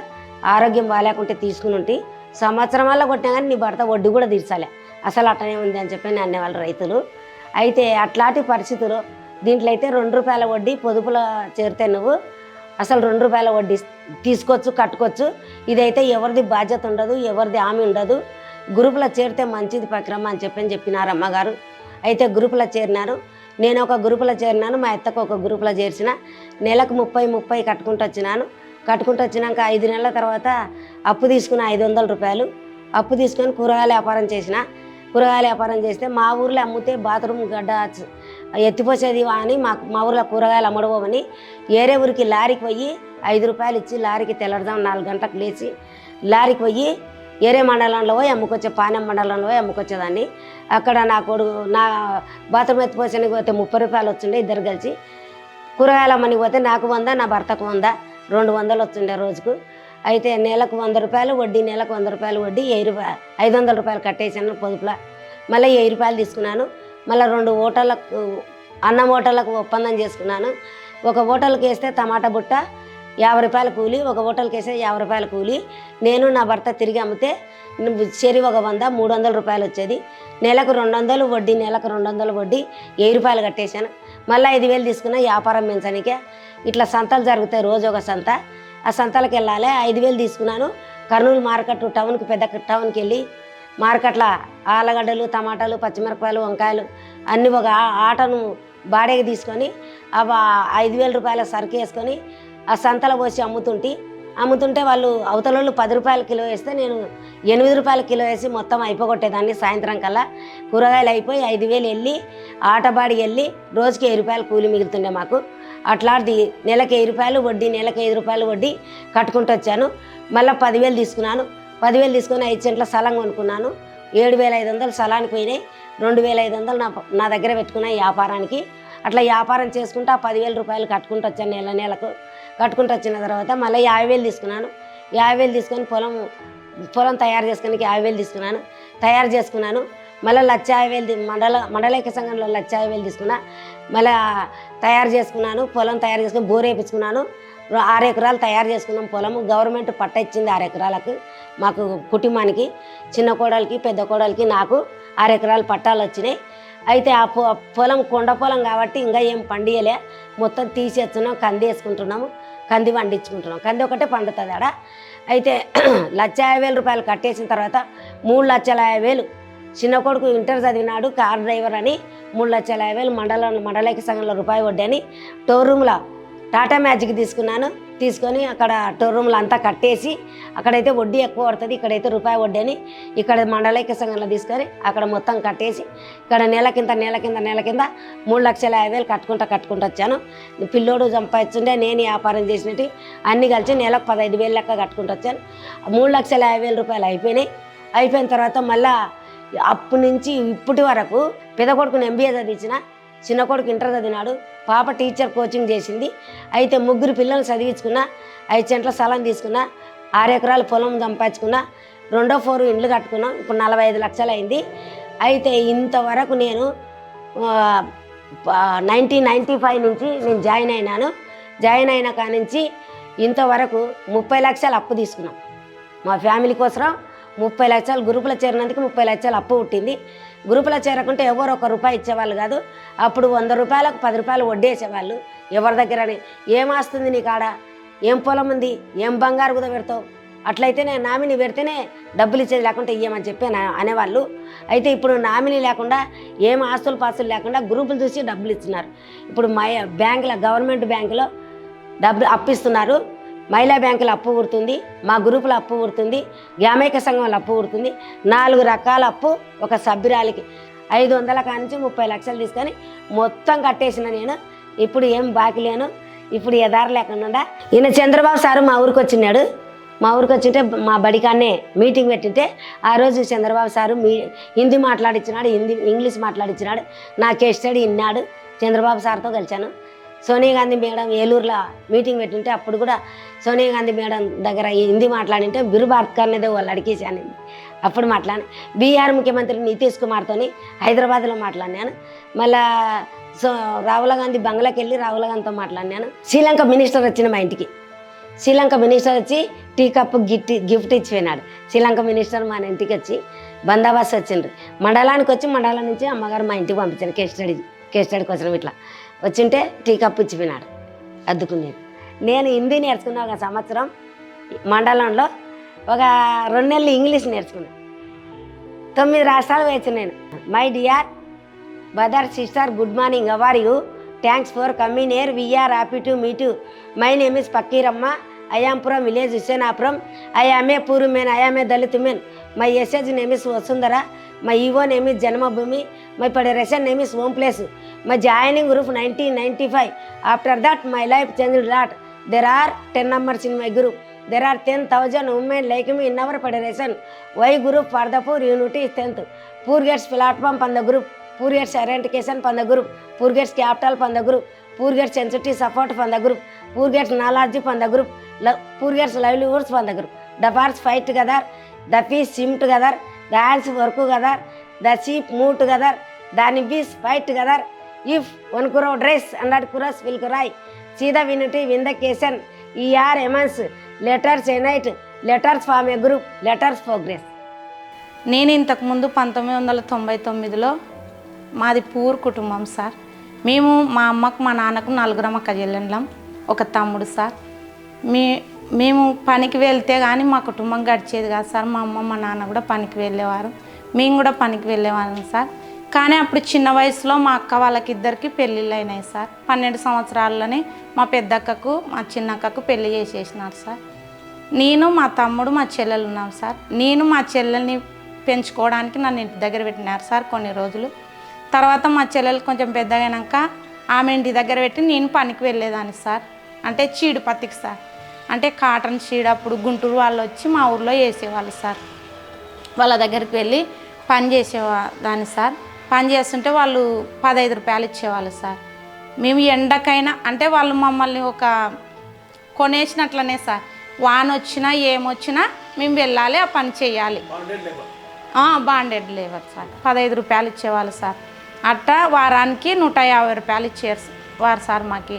ఆరోగ్యం బాగాలేకుంటే తీసుకుని ఉంటే, సంవత్సరం వల్ల కొట్టినా కానీ నీ భర్త వడ్డీ కూడా తీర్చాలి, అసలు అట్టనే ఉంది అని చెప్పి అనేవాళ్ళు రైతులు. అయితే అట్లాంటి పరిస్థితులు దీంట్లో అయితే 2 రూపాయల వడ్డీ పొదుపులో చేరితే నువ్వు అసలు 2 రూపాయల వడ్డీ తీసుకోవచ్చు, కట్టుకోవచ్చు. ఇదైతే ఎవరిది బాధ్యత ఉండదు, ఎవరిది హామీ ఉండదు. గ్రూపులో చేరితే మంచిది పక్రమ అని చెప్పినారు అమ్మగారు. అయితే గ్రూపులో చేరినారు. నేను ఒక గ్రూపులో చేరినాను, మా అత్తకు ఒక గ్రూపులో చేర్చిన. నెలకు 30 కట్టుకుంటూ వచ్చినాక 5 నెలల తర్వాత అప్పు తీసుకున్న 500 రూపాయలు అప్పు తీసుకొని కూరగాయల వ్యాపారం చేసిన. కూరగాయల వ్యాపారం చేస్తే మా ఊర్లో అమ్మితే బాత్రూమ్ గడ్డ ఎత్తిపోసేది అని మా ఊర్లో కూరగాయలు అమ్మడబోమని వేరే ఊరికి లారీకి పోయి 5 రూపాయలు ఇచ్చి లారీకి తెల్లడదాం 4 గంటలకు లేచి లారీకి పోయి వేరే మండలంలో పోయి అమ్ముకొచ్చే, పానెం మండలంలో పోయి అమ్ముకొచ్చేదాన్ని. అక్కడ నా బాత్రూమ్ ఎత్తిపోసేనికి పోతే 30 రూపాయలు వచ్చిండే, ఇద్దరు కలిసి. కూరగాయలు అమ్మనికి పోతే నాకు 100, నా భర్తకు 100, 200 వచ్చిండే రోజుకు. అయితే నెలకు 100 రూపాయలు వడ్డీ, నెలకు 100 రూపాయలు వడ్డీ, 500 రూపాయలు కట్టేసాను పొదుపులా. మళ్ళీ 1000 రూపాయలు తీసుకున్నాను. మళ్ళీ 2 హోటళ్ళకు, అన్నం హోటళ్ళకు ఒప్పందం చేసుకున్నాను. ఒక హోటల్కి వేస్తే టమాటా బుట్ట, 50 రూపాయల కూలి, ఒక హోటల్కి వేస్తే 50 రూపాయల కూలి. నేను నా భర్త తిరిగి అమ్మితే చెరి ఒక 100, 300 రూపాయలు వచ్చేది. నెలకు 200 వడ్డీ, నెలకు 200 వడ్డీ, 1000 రూపాయలు కట్టేశాను. మళ్ళీ 5000 తీసుకున్న వ్యాపారం పెంచడానికే. ఇట్లా సంతలు జరుగుతాయి, రోజు ఒక సంత. ఆ సంతలకు వెళ్ళాలి. 5000 తీసుకున్నాను. కర్నూలు మార్కెట్ టౌన్కి, పెద్ద టౌన్కి వెళ్ళి మార్కెట్లో ఆలుగడ్డలు, టమాటాలు, పచ్చిమిరపకాయలు, వంకాయలు అన్నీ ఒక ఆటను బాడీకి తీసుకొని 5000 రూపాయల సరుకు వేసుకొని ఆ సంతలో పోసి అమ్ముతుంటే వాళ్ళు అవతల వాళ్ళు 10 రూపాయల కిలో వేస్తే నేను 8 రూపాయల కిలో వేసి మొత్తం అయిపోగొట్టేదాన్ని. సాయంత్రం కల్లా కూరగాయలు అయిపోయి 5000 వెళ్ళి ఆటబాడికి వెళ్ళి రోజుకి 1000 రూపాయలు కూలి మిగులుతుండే మాకు. అట్లాంటిది నెలకు 1000 రూపాయలు వడ్డీ, నెలకు 5 రూపాయలు వడ్డీ కట్టుకుంటూ వచ్చాను. మళ్ళీ 10,000 తీసుకున్నాను. 10,000 తీసుకొని 5 సెంట్ల స్థలం కొనుక్కున్నాను. 7,500 స్థలానికి పోయినాయి. 2,500 నా దగ్గర పెట్టుకున్నాయి వ్యాపారానికి. అట్లా వ్యాపారం చేసుకుంటూ ఆ 10,000 రూపాయలు కట్టుకుంటూ వచ్చాను. నెలకు కట్టుకుంటూ వచ్చిన తర్వాత మళ్ళీ 50,000 తీసుకున్నాను. 50,000 తీసుకొని పొలం తయారు చేసుకోనికి 50,000 తయారు చేసుకున్నాను. మళ్ళీ 1,50,000 మండలైక్య సంఘంలో 1,50,000 తీసుకున్నా. మళ్ళీ తయారు చేసుకున్నాను. పొలం తయారు చేసుకుని బోర్ వేయించుకున్నాను. 6 ఎకరాలు తయారు చేసుకున్నాం పొలము. గవర్నమెంట్ పట్ట ఇచ్చింది 6 ఎకరాలకు మాకు కుటుంబానికి. చిన్న కోడలికి, పెద్ద కోడలికి, నాకు 6 ఎకరాలు పట్టాలు వచ్చినాయి. అయితే ఆ పొలం కొండ పొలం కాబట్టి ఇంకా ఏం పండియలే. మొత్తం తీసేస్తున్నాం, కంది వేసుకుంటున్నాము, కంది పండించుకుంటున్నాం. కంది ఒకటే పండుతుంది ఆడ. అయితే 1,50,000 రూపాయలు కట్టేసిన తర్వాత 3,50,000 చిన్న కొడుకు ఇంటర్ చదివినాడు, కార్ డ్రైవర్ అని 3,50,000 మండలైక్య సంఘంలో రూపాయి వడ్డీ అని టోర్ రూమ్లో టాటా మ్యాజిక్ తీసుకొని అక్కడ టోర్ రూమ్లో అంతా కట్టేసి, అక్కడైతే వడ్డీ ఎక్కువ పడుతుంది, ఇక్కడైతే రూపాయి వడ్డీ అని ఇక్కడ మండలైక్య సంఘంలో తీసుకొని అక్కడ మొత్తం కట్టేసి ఇక్కడ నెల కింద 3,50,000 కట్టుకుంటూ వచ్చాను. పిల్లోడు సంపాదించుండే, నేను వ్యాపారం చేసినట్టు అన్నీ కలిసి నెలకు 15,000 లెక్క కట్టుకుంటూ వచ్చాను. 3,50,000 రూపాయలు అయిపోయిన తర్వాత మళ్ళీ అప్పటి నుంచి ఇప్పటి వరకు పెద్ద కొడుకుని MBA చదివించిన, చిన్న కొడుకు ఇంటర్ చదివినాడు, పాప టీచర్ కోచింగ్ చేసింది. అయితే 3 పిల్లలు చదివించుకున్నా, 5 సెంట్ల స్థలం తీసుకున్నా, 6 ఎకరాల పొలం సంపాదించుకున్నా, 2వ ఫ్లోర్ ఇండ్లు కట్టుకున్నాం. ఇప్పుడు 45 లక్షలు అయింది. అయితే ఇంతవరకు నేను 1995 నుంచి నేను జాయిన్ అయినాను. జాయిన్ అయిన కానించి ఇంతవరకు 30 లక్షలు అప్పు తీసుకున్నాం మా ఫ్యామిలీ కోసం. 30 లక్షలు గ్రూపులో చేరినందుకు 30 లక్షలు అప్పు పుట్టింది. గ్రూపులో చేరకుంటే ఎవరు ₹1 ఇచ్చేవాళ్ళు కాదు. అప్పుడు 100 రూపాయలకు 10 రూపాయలు వడ్డీ వేసేవాళ్ళు ఎవరి దగ్గరని. ఏం ఆస్తుంది నీ కాడ, ఏం పొలం ఉంది, ఏం బంగారు కుద పెడతావు, అట్లయితేనే నామినీ పెడితేనే డబ్బులు ఇచ్చేది, లేకుంటే ఇవ్వమని చెప్పి అనేవాళ్ళు. అయితే ఇప్పుడు నామినీ లేకుండా, ఏం ఆస్తులు పాస్తులు లేకుండా గ్రూపులు చూసి డబ్బులు ఇస్తున్నారు. ఇప్పుడు బ్యాంకులో, గవర్నమెంట్ బ్యాంకులో డబ్బులు అప్పిస్తున్నారు. మహిళా బ్యాంకులో అప్పు పుడుతుంది, మా గ్రూపులో అప్పు పుడుతుంది, గ్రామైక్య సంఘంలో అప్పు పుడుతుంది. 4 రకాల అప్పు ఒక సభ్యురాలికి 500 కానించి 30 లక్షలు తీసుకొని మొత్తం కట్టేసిన నేను. ఇప్పుడు ఏం బాకీ లేను. ఇప్పుడు ఎదారు లేకుండా ఈయన చంద్రబాబు సారు మా ఊరికి వచ్చినాడు. మా ఊరికి వచ్చింటే మా బడికాన్నే మీటింగ్ పెట్టింటే ఆ రోజు చంద్రబాబు సారు హిందీ మాట్లాడించినాడు, ఇంగ్లీష్ మాట్లాడించినాడు. నా కేస్ స్టడీ విన్నాడు. చంద్రబాబు సార్తో కలిశాను. సోనియా గాంధీ మేడం ఏలూరులో మీటింగ్ పెట్టింటే అప్పుడు కూడా సోనియా గాంధీ మేడం దగ్గర హిందీ మాట్లాడింటే బిరు భారత్ కర్నేదే వాళ్ళు అడిగేసాను. అప్పుడు మాట్లాడి బీహార్ ముఖ్యమంత్రి నితీష్ కుమార్తో హైదరాబాద్లో మాట్లాడినాను. మళ్ళా రాహుల్ గాంధీ బంగ్లాకి వెళ్ళి రాహుల్ గాంధీతో మాట్లాడినాను. శ్రీలంక మినిస్టర్ వచ్చిన మా ఇంటికి. శ్రీలంక మినిస్టర్ వచ్చి టీ కప్పు గిఫ్ట్ ఇచ్చిపోయినాడు. శ్రీలంక మినిస్టర్ మా ఇంటికి వచ్చి బందోబస్తు వచ్చిండ్రు. మండలానికి వచ్చి మండలం నుంచి అమ్మగారు మా ఇంటికి పంపించాను. కేస్ స్టడీ కోసం ఇట్లా వచ్చింటే టీ కప్పు ఇచ్చిపోయినాడు అద్దుకునేది. నేను హిందీ నేర్చుకున్నా 1 సంవత్సరం. మండలంలో ఒక 2 నెలలు ఇంగ్లీష్ నేర్చుకున్నాను. 9 రాష్ట్రాలు వేసి నేను. My dear brother, sister, good morning, how are you? Thanks for coming here, we are happy to meet you. My name is Pakkiramma. I am from village Husseinapuram. I am a poor man. I am a Dalit man. My SH name is Vasundhara. My EO name is Janmabhoomi. My federation name is Home Place. My joining group 1995. After that, my life changed a lot. There are 10 numbers in my group. There are 10,000 women like me in our federation. Why group for the poor unity strength? Poor gets platform on the group. Poor gets orientation on the group. Poor gets capital on the group. Poor gets sensitive support on the group. Poor gets knowledge on the group. Poor gets livelihoods on the group. The birds fight together. The fish swim together. The ants work together. The sheep move together. The bees fight together. If one crow dries, 100 crows will cry. See the unity, win the occasion. ER Emans, letters unite, letters form a group, letters progress. నేను ఇంతకుముందు 1999లో మాది poor కుటుంబం sir. మేము మా అమ్మకు మా నాన్నకు 4 అక్క చెల్లెళ్ళం, ఒక తమ్ముడు సార్. మేము పనికి వెళ్తే కానీ మా కుటుంబం గడిచేది కాదు సార్. మా అమ్మ మా నాన్న కూడా పనికి వెళ్ళేవారు, మేము కూడా పనికి వెళ్ళేవాళ్ళం సార్. కానీ అప్పుడు చిన్న వయసులో మా అక్క వాళ్ళకి ఇద్దరికి పెళ్ళిళ్ళు అయినాయి సార్. 12 సంవత్సరాల్లోనే మా పెద్దక్కకు మా చిన్నక్కకు పెళ్ళి చేసేసినారు సార్. నేను మా తమ్ముడు మా చెల్లెలు ఉన్నాం సార్. నేను మా చెల్లెల్ని పెంచుకోవడానికి నన్ను ఇంటి దగ్గర పెట్టినారు సార్ కొన్ని రోజులు. తర్వాత మా చెల్లెలు కొంచెం పెద్దగా అయినాక ఆమె ఇంటి దగ్గర పెట్టి నేను పనికి వెళ్ళేదాన్ని సార్. అంటే చీడు పత్తికి సార్, అంటే కాటన్ చీడ. అప్పుడు గుంటూరు వాళ్ళు వచ్చి మా ఊర్లో వేసేవాళ్ళు సార్. వాళ్ళ దగ్గరికి వెళ్ళి పని చేసేదాన్ని సార్. పని చేస్తుంటే వాళ్ళు 15 రూపాయలు ఇచ్చేవాళ్ళు సార్. మేము ఎండకైనా అంటే వాళ్ళు మమ్మల్ని ఒక కొనేసినట్లనే సార్. వాన వచ్చినా ఏమొచ్చినా మేము వెళ్ళాలి, ఆ పని చేయాలి. Bonded labour sir. 15 రూపాయలు ఇచ్చేవాళ్ళు సార్. అట్లా వారానికి 150 రూపాయలు ఇచ్చేవారు సార్ మాకు.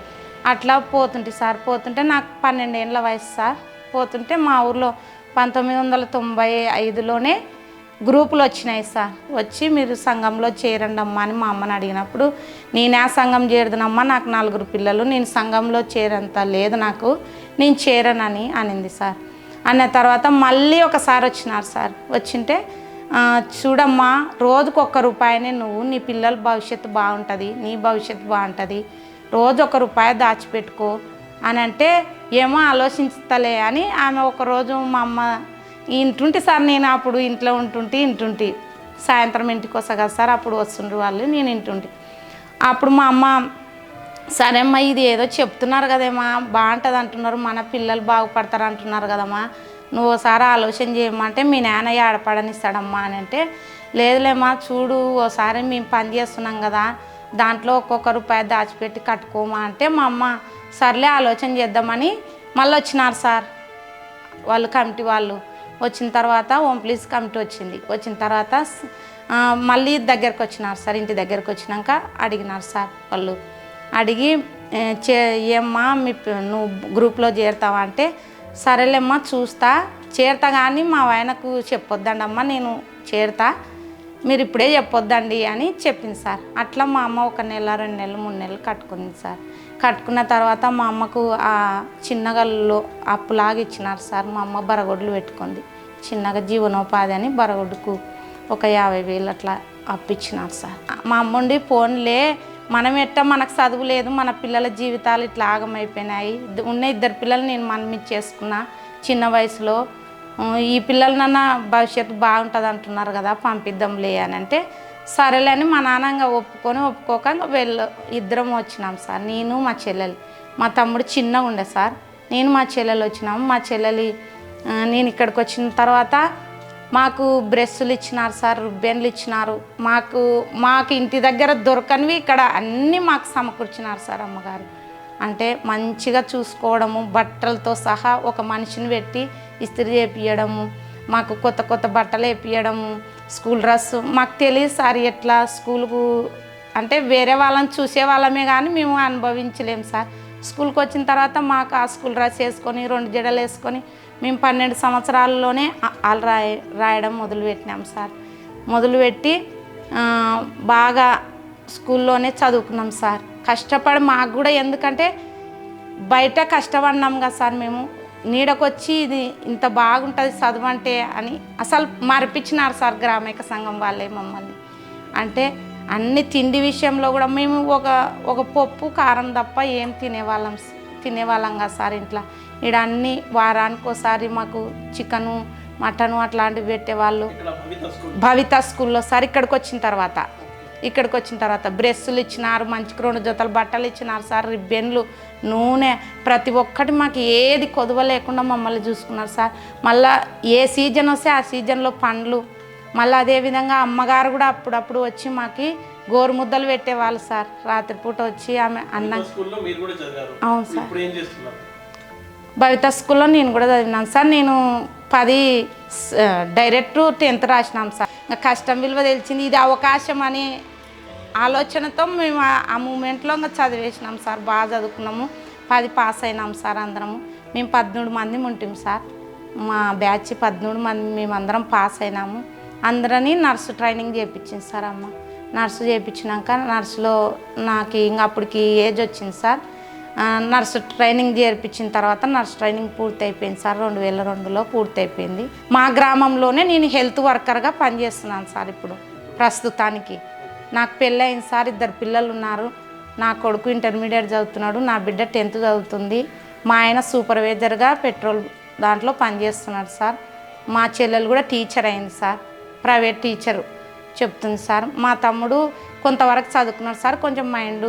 అట్లా పోతుంటే సార్, పోతుంటే నాకు 12 ఏళ్ళ వయసు సార్. పోతుంటే మా ఊర్లో 1995లోనే గ్రూపులు వచ్చినాయి సార్. వచ్చి మీరు సంఘంలో చేరండి అమ్మా అని మా అమ్మని అడిగినప్పుడు, నేను ఆ సంఘం చేరదనమ్మా, నాకు 4 పిల్లలు, నేను సంఘంలో చేరంత లేదు నాకు, నేను చేరనని అనింది సార్. అన్న తర్వాత మళ్ళీ ఒకసారి వచ్చినారు సార్. వచ్చింటే చూడమ్మా, రోజుకు ₹1 నువ్వు, నీ పిల్లల భవిష్యత్తు బాగుంటుంది, నీ భవిష్యత్తు బాగుంటుంది, రోజు ₹1 దాచిపెట్టుకో అని అంటే, ఏమో ఆలోచించలే అని ఆమె ఒకరోజు మా అమ్మ ఇంటుంటే సార్. నేను అప్పుడు ఇంట్లో ఇంటుంటే సాయంత్రం ఇంటికి వస్తా కదా సార్, అప్పుడు వస్తుండ్రు వాళ్ళు, నేను ఇంటుంటే. అప్పుడు మా అమ్మ, సరే అమ్మా, ఇది ఏదో చెప్తున్నారు కదేమ్మా, బాగుంటుంది అంటున్నారు, మన పిల్లలు బాగుపడతారు అంటున్నారు కదమ్మా, నువ్వు ఒకసారి ఆలోచన చేయమంటే మీ నాన్న ఆడపడనిస్తాడమ్మా అని అంటే, లేదులేమ్మా చూడు, ఓసారి మేము పని చేస్తున్నాం కదా, దాంట్లో ₹1 దాచిపెట్టి కట్టుకోమా అంటే, మా అమ్మ సర్లే ఆలోచన చేద్దామని మళ్ళీ వచ్చినారు సార్ వాళ్ళు, కమిటీ వాళ్ళు. వచ్చిన తర్వాత హోమ్ ప్లీజ్ కమిటీ వచ్చింది. వచ్చిన తర్వాత మళ్ళీ దగ్గరకు వచ్చినారు సార్. ఇంటి దగ్గరకు వచ్చినాక అడిగినారు సార్ వాళ్ళు. అడిగి ఏమ్మా నువ్వు గ్రూప్లో చేరుతావా అంటే, సరేలేమ్మా చూస్తా, చేరుతా కానీ మా ఆయనకు చెప్పొద్దండి అమ్మ, నేను చేరుతా, మీరు ఇప్పుడే చెప్పొద్దండి అని చెప్పింది సార్. అట్లా మా అమ్మ 1 నెల 2 నెలలు 3 నెలలు కట్టుకుంది సార్. కట్టుకున్న తర్వాత మా అమ్మకు ఆ చిన్నగల్లో అప్పులాగా ఇచ్చినారు సార్. మా అమ్మ బరగొడ్లు పెట్టుకుంది, చిన్నగా జీవనోపాధి అని బరగొడ్డుకు ఒక 50,000 అట్లా అప్పిచ్చినారు సార్. మా అమ్ముండి పోన్లే, మనం మనకు చదువు లేదు, మన పిల్లల జీవితాలు ఇట్లా ఆగమైపోయినాయి, ఉన్న 2 పిల్లలు నేను మనమిచ్చేసుకున్నా చిన్న వయసులో, ఈ పిల్లలనన్నా భవిష్యత్తు బాగుంటుంది అంటున్నారు కదా, పంపిద్దాంలే అని అంటే, సరేలే అని మా నాన్నంగా ఒప్పుకోక ఇద్దరం వచ్చినాం సార్. నేను మా చెల్లెలు, మా తమ్ముడు చిన్నగా ఉండే సార్, నేను మా చెల్లెలు వచ్చినాము. మా చెల్లెలి నేను ఇక్కడికి వచ్చిన తర్వాత మాకు బ్రష్లు ఇచ్చినారు సార్, రుబ్బెన్లు ఇచ్చినారు. మాకు ఇంటి దగ్గర దొరకనివి ఇక్కడ అన్నీ మాకు సమకూర్చినారు సార్ అమ్మగారు. అంటే మంచిగా చూసుకోవడము, బట్టలతో సహా ఒక మనిషిని పెట్టి ఇస్త్రీ చేపియడము, మాకు కొత్త బట్టలు వేపియడము, స్కూల్ డ్రెస్ మాకు తెలియదు సార్ ఎట్లా స్కూల్కు అంటే వేరే వాళ్ళని చూసే వాళ్ళమే కానీ మేము అనుభవించలేము సార్. స్కూల్కి వచ్చిన తర్వాత మాకు ఆ స్కూల్ డ్రెస్ వేసుకొని 2 జడలు వేసుకొని మేము 12 సంవత్సరాల్లోనే రాయడం మొదలుపెట్టినాం సార్. మొదలుపెట్టి బాగా స్కూల్లోనే చదువుకున్నాం సార్. కష్టపడి మాకు కూడా, ఎందుకంటే బయట కష్టపడినాం కదా సార్, మేము నీడకొచ్చి ఇది ఇంత బాగుంటుంది చదువు అంటే అని అసలు మరిపించినారు సార్ గ్రామీణ సంఘం వాళ్ళే మమ్మల్ని. అంటే అన్ని తిండి విషయంలో కూడా మేము ఒక పప్పు కారం తప్ప ఏం తినేవాళ్ళం కదా సార్ ఇంట్లో. ఇక్కడ అన్ని వారానికి ఒకసారి మాకు చికెను మటను అట్లాంటివి పెట్టేవాళ్ళు భవిత స్కూల్లో సార్. ఇక్కడికి వచ్చిన తర్వాత బ్రెస్సులు ఇచ్చినారు, మంచికి 2 జతల బట్టలు ఇచ్చినారు సార్, రిబ్బెన్లు, నూనె, ప్రతి ఒక్కటి మాకు ఏది కొదువ లేకుండా మమ్మల్ని చూసుకున్నారు సార్. మళ్ళీ ఏ సీజన్ వస్తే ఆ సీజన్లో పండ్లు, మళ్ళీ అదేవిధంగా అమ్మగారు కూడా అప్పుడప్పుడు వచ్చి మాకు గోరుముద్దలు పెట్టేవాళ్ళు సార్. రాత్రిపూట వచ్చి ఆమె అన్నం. అవును సార్, భవిత స్కూల్లో నేను కూడా చదివినాను సార్. నేను 10 డైరెక్ట్ 10th రాసినాం సార్. ఇంకా కష్టం విలువ తెలిసింది, ఇది అవకాశం అనే ఆలోచనతో మేము ఆ మూమెంట్లో ఇంకా చదివేసినాం సార్. బాగా చదువుకున్నాము, 10 పాస్ అయినాం సార్ అందరము. మేము 13 మంది ఉంటాం సార్. మా బ్యాచ్ 13 మంది మేమందరం పాస్ అయినాము. అందరినీ నర్సు ట్రైనింగ్ చేయించింది సార్ అమ్మ. నర్సు చేయించినాక నర్సులో నాకు ఇంకా అప్పటికి ఏజ్ వచ్చింది సార్. నర్సు ట్రైనింగ్ చేర్పించిన తర్వాత నర్సు ట్రైనింగ్ పూర్తి అయిపోయింది సార్. 2002లో పూర్తి అయిపోయింది. మా గ్రామంలోనే నేను హెల్త్ వర్కర్గా పనిచేస్తున్నాను సార్. ఇప్పుడు ప్రస్తుతానికి నాకు పెళ్ళయింది సార్. 2 పిల్లలు ఉన్నారు. నా కొడుకు ఇంటర్మీడియట్ చదువుతున్నాడు, నా బిడ్డ 10th చదువుతుంది. మా ఆయన సూపర్వైజర్గా పెట్రోల్ దాంట్లో పనిచేస్తున్నాడు సార్. మా చెల్లెలు కూడా టీచర్ అయింది సార్, ప్రైవేట్ టీచరు చెప్తుంది సార్. మా తమ్ముడు కొంతవరకు చదువుకున్నాడు సార్. కొంచెం మైండ్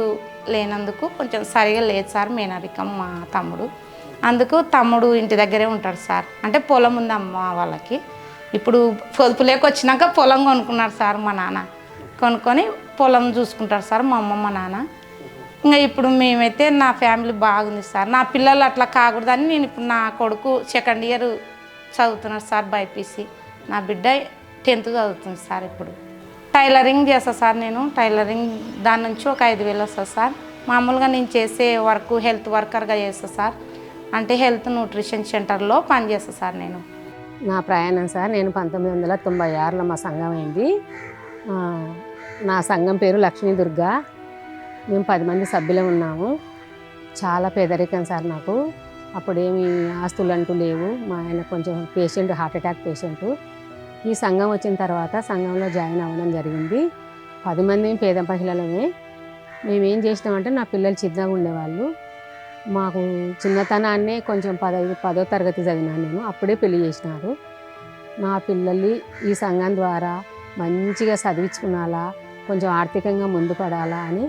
లేనందుకు కొంచెం సరిగా లేదు సార్, మేనరికం మా తమ్ముడు. అందుకు తమ్ముడు ఇంటి దగ్గరే ఉంటాడు సార్. అంటే పొలం ఉంది అమ్మ వాళ్ళకి. ఇప్పుడు పొదుపులేక వచ్చినాక పొలం కొనుక్కున్నారు సార్ మా నాన్న. కొనుక్కొని పొలం చూసుకుంటారు సార్ మా అమ్మ మా నాన్న. ఇంకా ఇప్పుడు మేమైతే నా ఫ్యామిలీ బాగుంది సార్. నా పిల్లలు అట్లా కాకూడదని నేను ఇప్పుడు నా కొడుకు 2nd ఇయర్ చదువుతున్నాడు సార్ బైపీసీ. నా బిడ్డ 10th చదువుతుంది సార్. ఇప్పుడు టైలరింగ్ చేస్తా సార్. నేను టైలరింగ్ దాని నుంచి ఒక 5,000 వస్తుంది సార్. మామూలుగా నేను చేసే వర్క్ హెల్త్ వర్కర్గా చేస్తా సార్. అంటే హెల్త్ న్యూట్రిషన్ సెంటర్లో పనిచేస్తా సార్ నేను. నా ప్రయాణం సార్, నేను 1996లో మా సంఘం అయింది. నా సంఘం పేరు లక్ష్మీ దుర్గా. మేము 10 మంది సభ్యులం ఉన్నాము. చాలా పేదరికం సార్ నాకు. అప్పుడేమి ఆస్తులు అంటూ లేవు. మా ఆయన కొంచెం పేషెంట్, హార్ట్ అటాక్ పేషెంటు. ఈ సంఘం వచ్చిన తర్వాత సంఘంలో జాయిన్ అవ్వడం జరిగింది. 10 మంది పేద మహిళలమే. మేమేం చేసినామంటే, నా పిల్లలు చిన్నగా ఉండేవాళ్ళు. మాకు చిన్నతనాన్నే కొంచెం 10వ తరగతి చదివినాను నేను. అప్పుడే పెళ్లి చేసినారు. నా పిల్లల్ని ఈ సంఘం ద్వారా మంచిగా చదివించుకున్నాలా, కొంచెం ఆర్థికంగా ముందు పడాలా అని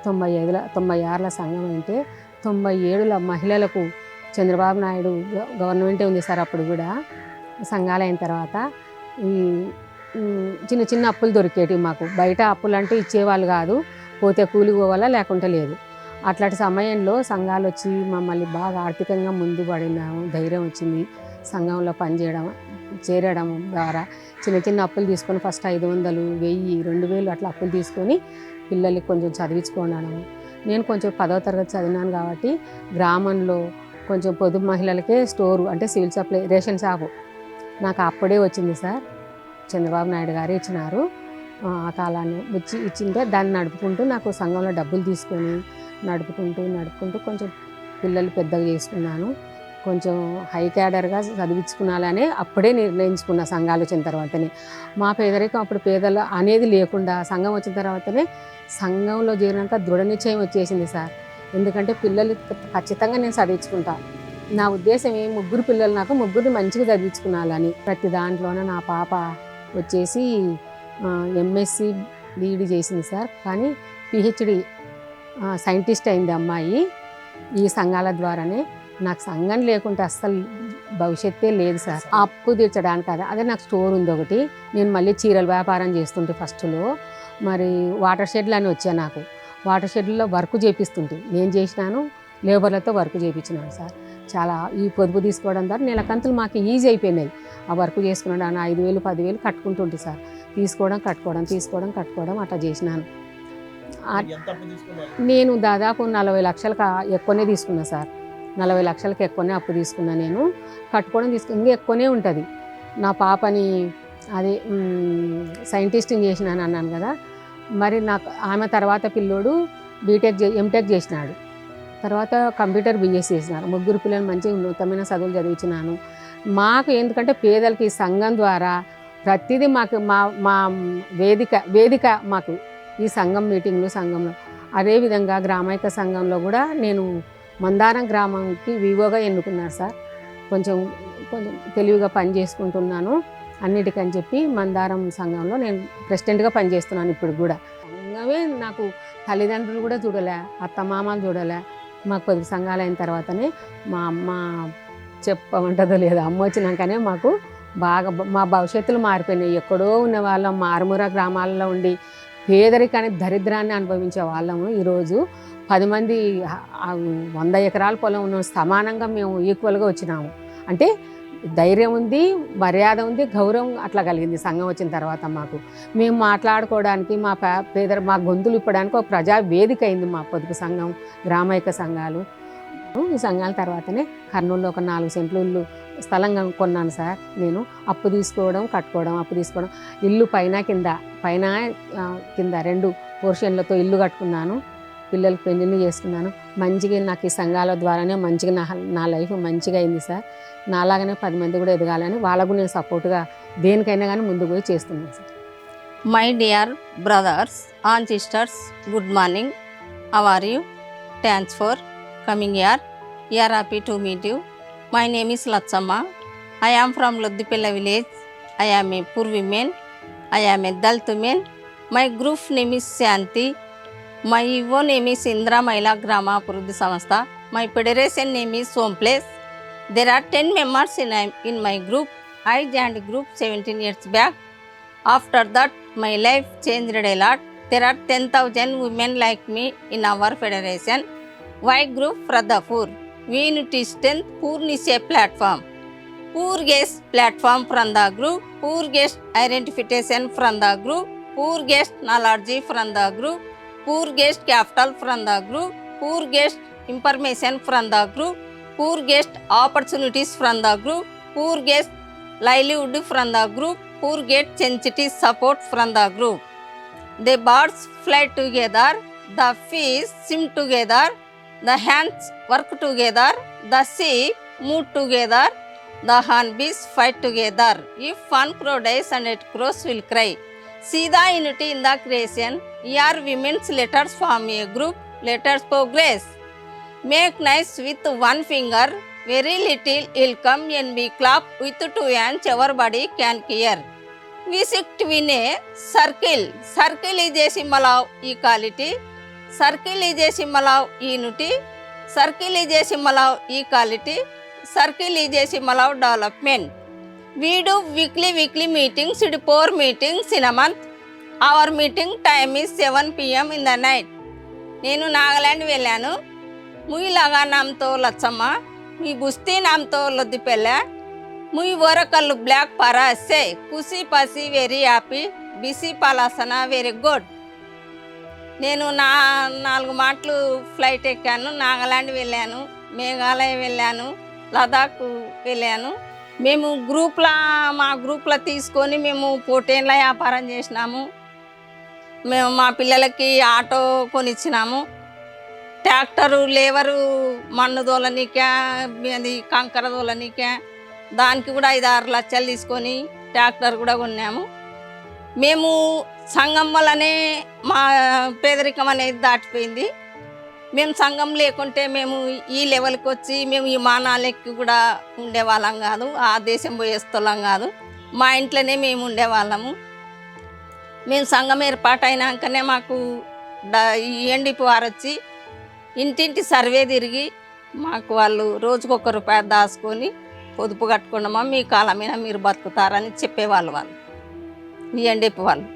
96లో సంఘం అంటే 97లో మహిళలకు చంద్రబాబు నాయుడు గవర్నమెంటే ఉంది సార్. అప్పుడు కూడా సంఘాలు అయిన తర్వాత ఈ చిన్న చిన్న అప్పులు దొరికేటివి మాకు. బయట అప్పులు అంటే ఇచ్చేవాళ్ళు కాదు, పోతే కూలికి పోవాలా లేకుంటే లేదు. అట్లాంటి సమయంలో సంఘాలు వచ్చి మమ్మల్ని బాగా ఆర్థికంగా ముందు పడినాము. ధైర్యం వచ్చింది సంఘంలో చేరడం ద్వారా. చిన్న చిన్న అప్పులు తీసుకొని ఫస్ట్ 500, 1000, 2000 అట్లా అప్పులు తీసుకొని పిల్లలకి కొంచెం చదివించుకోవడం. నేను కొంచెం 10వ తరగతి చదివినాను కాబట్టి గ్రామంలో కొంచెం పొదుపు మహిళలకే స్టోరు అంటే సివిల్ సప్లై రేషన్ షాపు నాకు అప్పుడే వచ్చింది సార్. చంద్రబాబు నాయుడు గారు ఇచ్చినారు. ఆ కాలాన్ని ఇచ్చింటే దాన్ని నడుపుకుంటూ నాకు సంఘంలో డబ్బులు తీసుకొని నడుపుకుంటూ కొంచెం పిల్లలు పెద్దగా చేసుకున్నాను. కొంచెం హై క్యాడర్గా చదివించుకున్నాలని అప్పుడే నిర్ణయించుకున్న సంఘాలు వచ్చిన తర్వాతనే. మా పేదరికం అప్పుడు పేదలు అనేది లేకుండా సంఘం వచ్చిన తర్వాతనే సంఘంలో చేరినాక దృఢ నిశ్చయం వచ్చేసింది సార్. ఎందుకంటే పిల్లలు ఖచ్చితంగా నేను చదివించుకుంటా. నా ఉద్దేశం ముగ్గురు పిల్లలు, నాకు ముగ్గురిని మంచిగా చదివించుకున్నాలని. ప్రతి దాంట్లోనే నా పాప వచ్చేసి ఎంఎస్సి బీఈడి చేసింది సార్. కానీ పిహెచ్డి సైంటిస్ట్ అయింది అమ్మాయి. ఈ సంఘాల ద్వారానే. నాకు సంఘం లేకుంటే అస్సలు భవిష్యత్తే లేదు సార్. అప్పు తీర్చడానికి అదే నాకు స్టోర్ ఉంది ఒకటి. నేను మళ్ళీ చీరల వ్యాపారం చేస్తుంటే ఫస్ట్లో మరి వాటర్ షెడ్లు అని వచ్చాయి నాకు. వాటర్ షెడ్లలో వర్క్ చేపిస్తుంటే నేను చేసినాను, లేబర్లతో వర్క్ చేయించినాను సార్. చాలా ఈ పొదుపు తీసుకోవడం ద్వారా నెలకంతులు మాకు ఈజీ అయిపోయినాయి. ఆ వర్క్ చేసుకున్నాను 5,000, 10,000 కట్టుకుంటుంటే సార్. కట్టుకోవడం అట్లా చేసినాను. నేను దాదాపు 40 లక్షలకు ఎక్కువనే తీసుకున్నా సార్. 40 లక్షలకు ఎక్కువనే అప్పు తీసుకున్నా నేను. కట్టుకోవడం ఇంకా ఎక్కువనే ఉంటుంది. నా పాపని అదే సైంటిస్ట్ని చేసినాను అన్నాను కదా. మరి నాకు ఆమె తర్వాత పిల్లోడు ఎంటెక్ చేసినాడు. తర్వాత కంప్యూటర్ BSc చేసినారు. ముగ్గురు పిల్లలు మంచిగా ఉన్నతమైన చదువులు చదివించినాను. మాకు ఎందుకంటే పేదలకి ఈ సంఘం ద్వారా ప్రతిదీ మాకు మా వేదిక మాకు ఈ సంఘం మీటింగ్లు సంఘంలో. అదేవిధంగా గ్రామైక సంఘంలో కూడా నేను మందారం గ్రామంకి వివోగా ఎన్నుకున్నారు సార్. కొంచెం తెలివిగా పని చేసుకుంటున్నాను అన్నిటికని చెప్పి మందారం సంఘంలో నేను ప్రెసిడెంట్గా పనిచేస్తున్నాను ఇప్పుడు కూడా. సంఘమే నాకు తల్లిదండ్రులు కూడా చూడలే, అత్తమామలు చూడలే. మాకు పొదుపు సంఘాలు అయిన తర్వాతనే మా అమ్మ చెప్పమంటదో లేదో, అమ్మ వచ్చినాకనే మాకు బాగా మా భవిష్యత్తులు మారిపోయినాయి. ఎక్కడో ఉన్న వాళ్ళం మారుమూర గ్రామాల్లో ఉండి పేదరికాన్ని దరిద్రాన్ని అనుభవించే వాళ్ళము ఈరోజు 10 మంది 100 ఎకరాల పొలం ఉన్న సమానంగా మేము ఈక్వల్గా వచ్చినాము. అంటే ధైర్యం ఉంది, మర్యాద ఉంది, గౌరవం అట్లా కలిగింది సంఘం వచ్చిన తర్వాత. మాకు మేము మాట్లాడుకోవడానికి మా గొంతులు ఇప్పడానికి ఒక ప్రజా వేదిక అయింది మా పొదుపు సంఘం, గ్రామైక సంఘాలు. ఈ సంఘాల తర్వాతనే కర్నూలులో ఒక 4 సెంట్లు ఇల్లు స్థలం కొన్నాను సార్. నేను అప్పు తీసుకోవడం కట్టుకోవడం, అప్పు తీసుకోవడం, ఇల్లు పైన కింద 2 పోర్షన్లతో ఇల్లు కట్టుకున్నాను. పిల్లలకి పెళ్ళిళ్ళు చేసుకున్నాను. మంచిగా నాకు ఈ సంఘాల ద్వారానే మంచిగా నా లైఫ్ మంచిగా అయింది సార్. నాలాగానే 10 మంది కూడా ఎదగాలని వాళ్ళకు నేను సపోర్ట్గా దేనికైనా కానీ ముందుకు పోయి చేస్తున్నాను sir. My dear brothers and sisters, good morning. How are you? Thanks for coming here. We are happy to meet you. My name is Latsamma. I am from Loddipella village. I am a poor woman. I am a Dalit woman. My group name is Shanti. My EO name is Indra Mahila Grama Abhiruddhi Samastha. My federation name is Home Place. There are 10 members in my group. I joined group 17 years back. After that, my life changed a lot. There are 10,000 women like me in our federation. Y group for the poor. We need to strengthen poor niche platform. Poor guest platform from the group. Poor guest identification from the group. Poor guest knowledge from the group. Poor guest capital from the group. Poor guest information from the group. Poor guest opportunities from the group. Poor guest livelihood from the group. Poor get sensitive support from the group. The birds fly together, the fish swim together, the hands work together, the sheep move together, the honeybees fight together. If one crow dies, 100 crows will cry. See the unity in the creation. Here women's letters form a group, letters progress. Make nice with one finger. Very little will come and we clap with 2 hands, everybody can hear. We sit in a circle. Circle is a symbol of equality. Circle is a symbol of unity. Circle is a symbol of equality. Circle is a symbol of development. We do weekly meetings, 4 meetings in a month. Our meeting time is 7 PM in the night. నేను నాగాలాండ్ వెళ్ళాను. ముయి లగా నామ్తో లచ్చమ్మ, మీ బుస్తీ నామ్తో లొద్దిపెల్ల, ముయి Orakallu black పరాసే, కుసి పసి very happy, బిసి పలాసన very good. నేను 4 మాటలు flight ఎక్కాను. నాగాలాండ్ వెళ్ళాను, మేఘాలయ వెళ్ళాను, లదాఖ్ వెళ్ళాను. మేము మా గ్రూప్లో తీసుకొని మేము పోటేన్ల వ్యాపారం చేసినాము. మేము మా పిల్లలకి ఆటో కొనిచ్చినాము. ట్రాక్టరు లేవరు మన్ను దోలనికా, అది కంకర దోలనికా, దానికి కూడా 5-6 లక్షలు తీసుకొని ట్రాక్టర్ కూడా కొన్నాము. మేము సంఘం వల్లనే మా పేదరికం అనేది దాటిపోయింది. మేము సంఘం లేకుంటే మేము ఈ లెవెల్కి వచ్చి మేము ఈ మానాలెక్కి కూడా ఉండేవాళ్ళం కాదు, ఆ దేశం పోయేస్తోళ్ళం కాదు. మా ఇంట్లోనే మేము ఉండేవాళ్ళము. మేము సంఘం ఏర్పాటైనాకనే మాకు ఈ ఎన్డీపీ వారు వచ్చి ఇంటింటి సర్వే తిరిగి మాకు వాళ్ళు రోజుకు ₹1 దాచుకొని పొదుపు కట్టుకున్నామా, మీ కాలం మీద మీరు బతుకుతారని చెప్పేవాళ్ళు. వాళ్ళు ఈ ఎన్డీపీ వాళ్ళు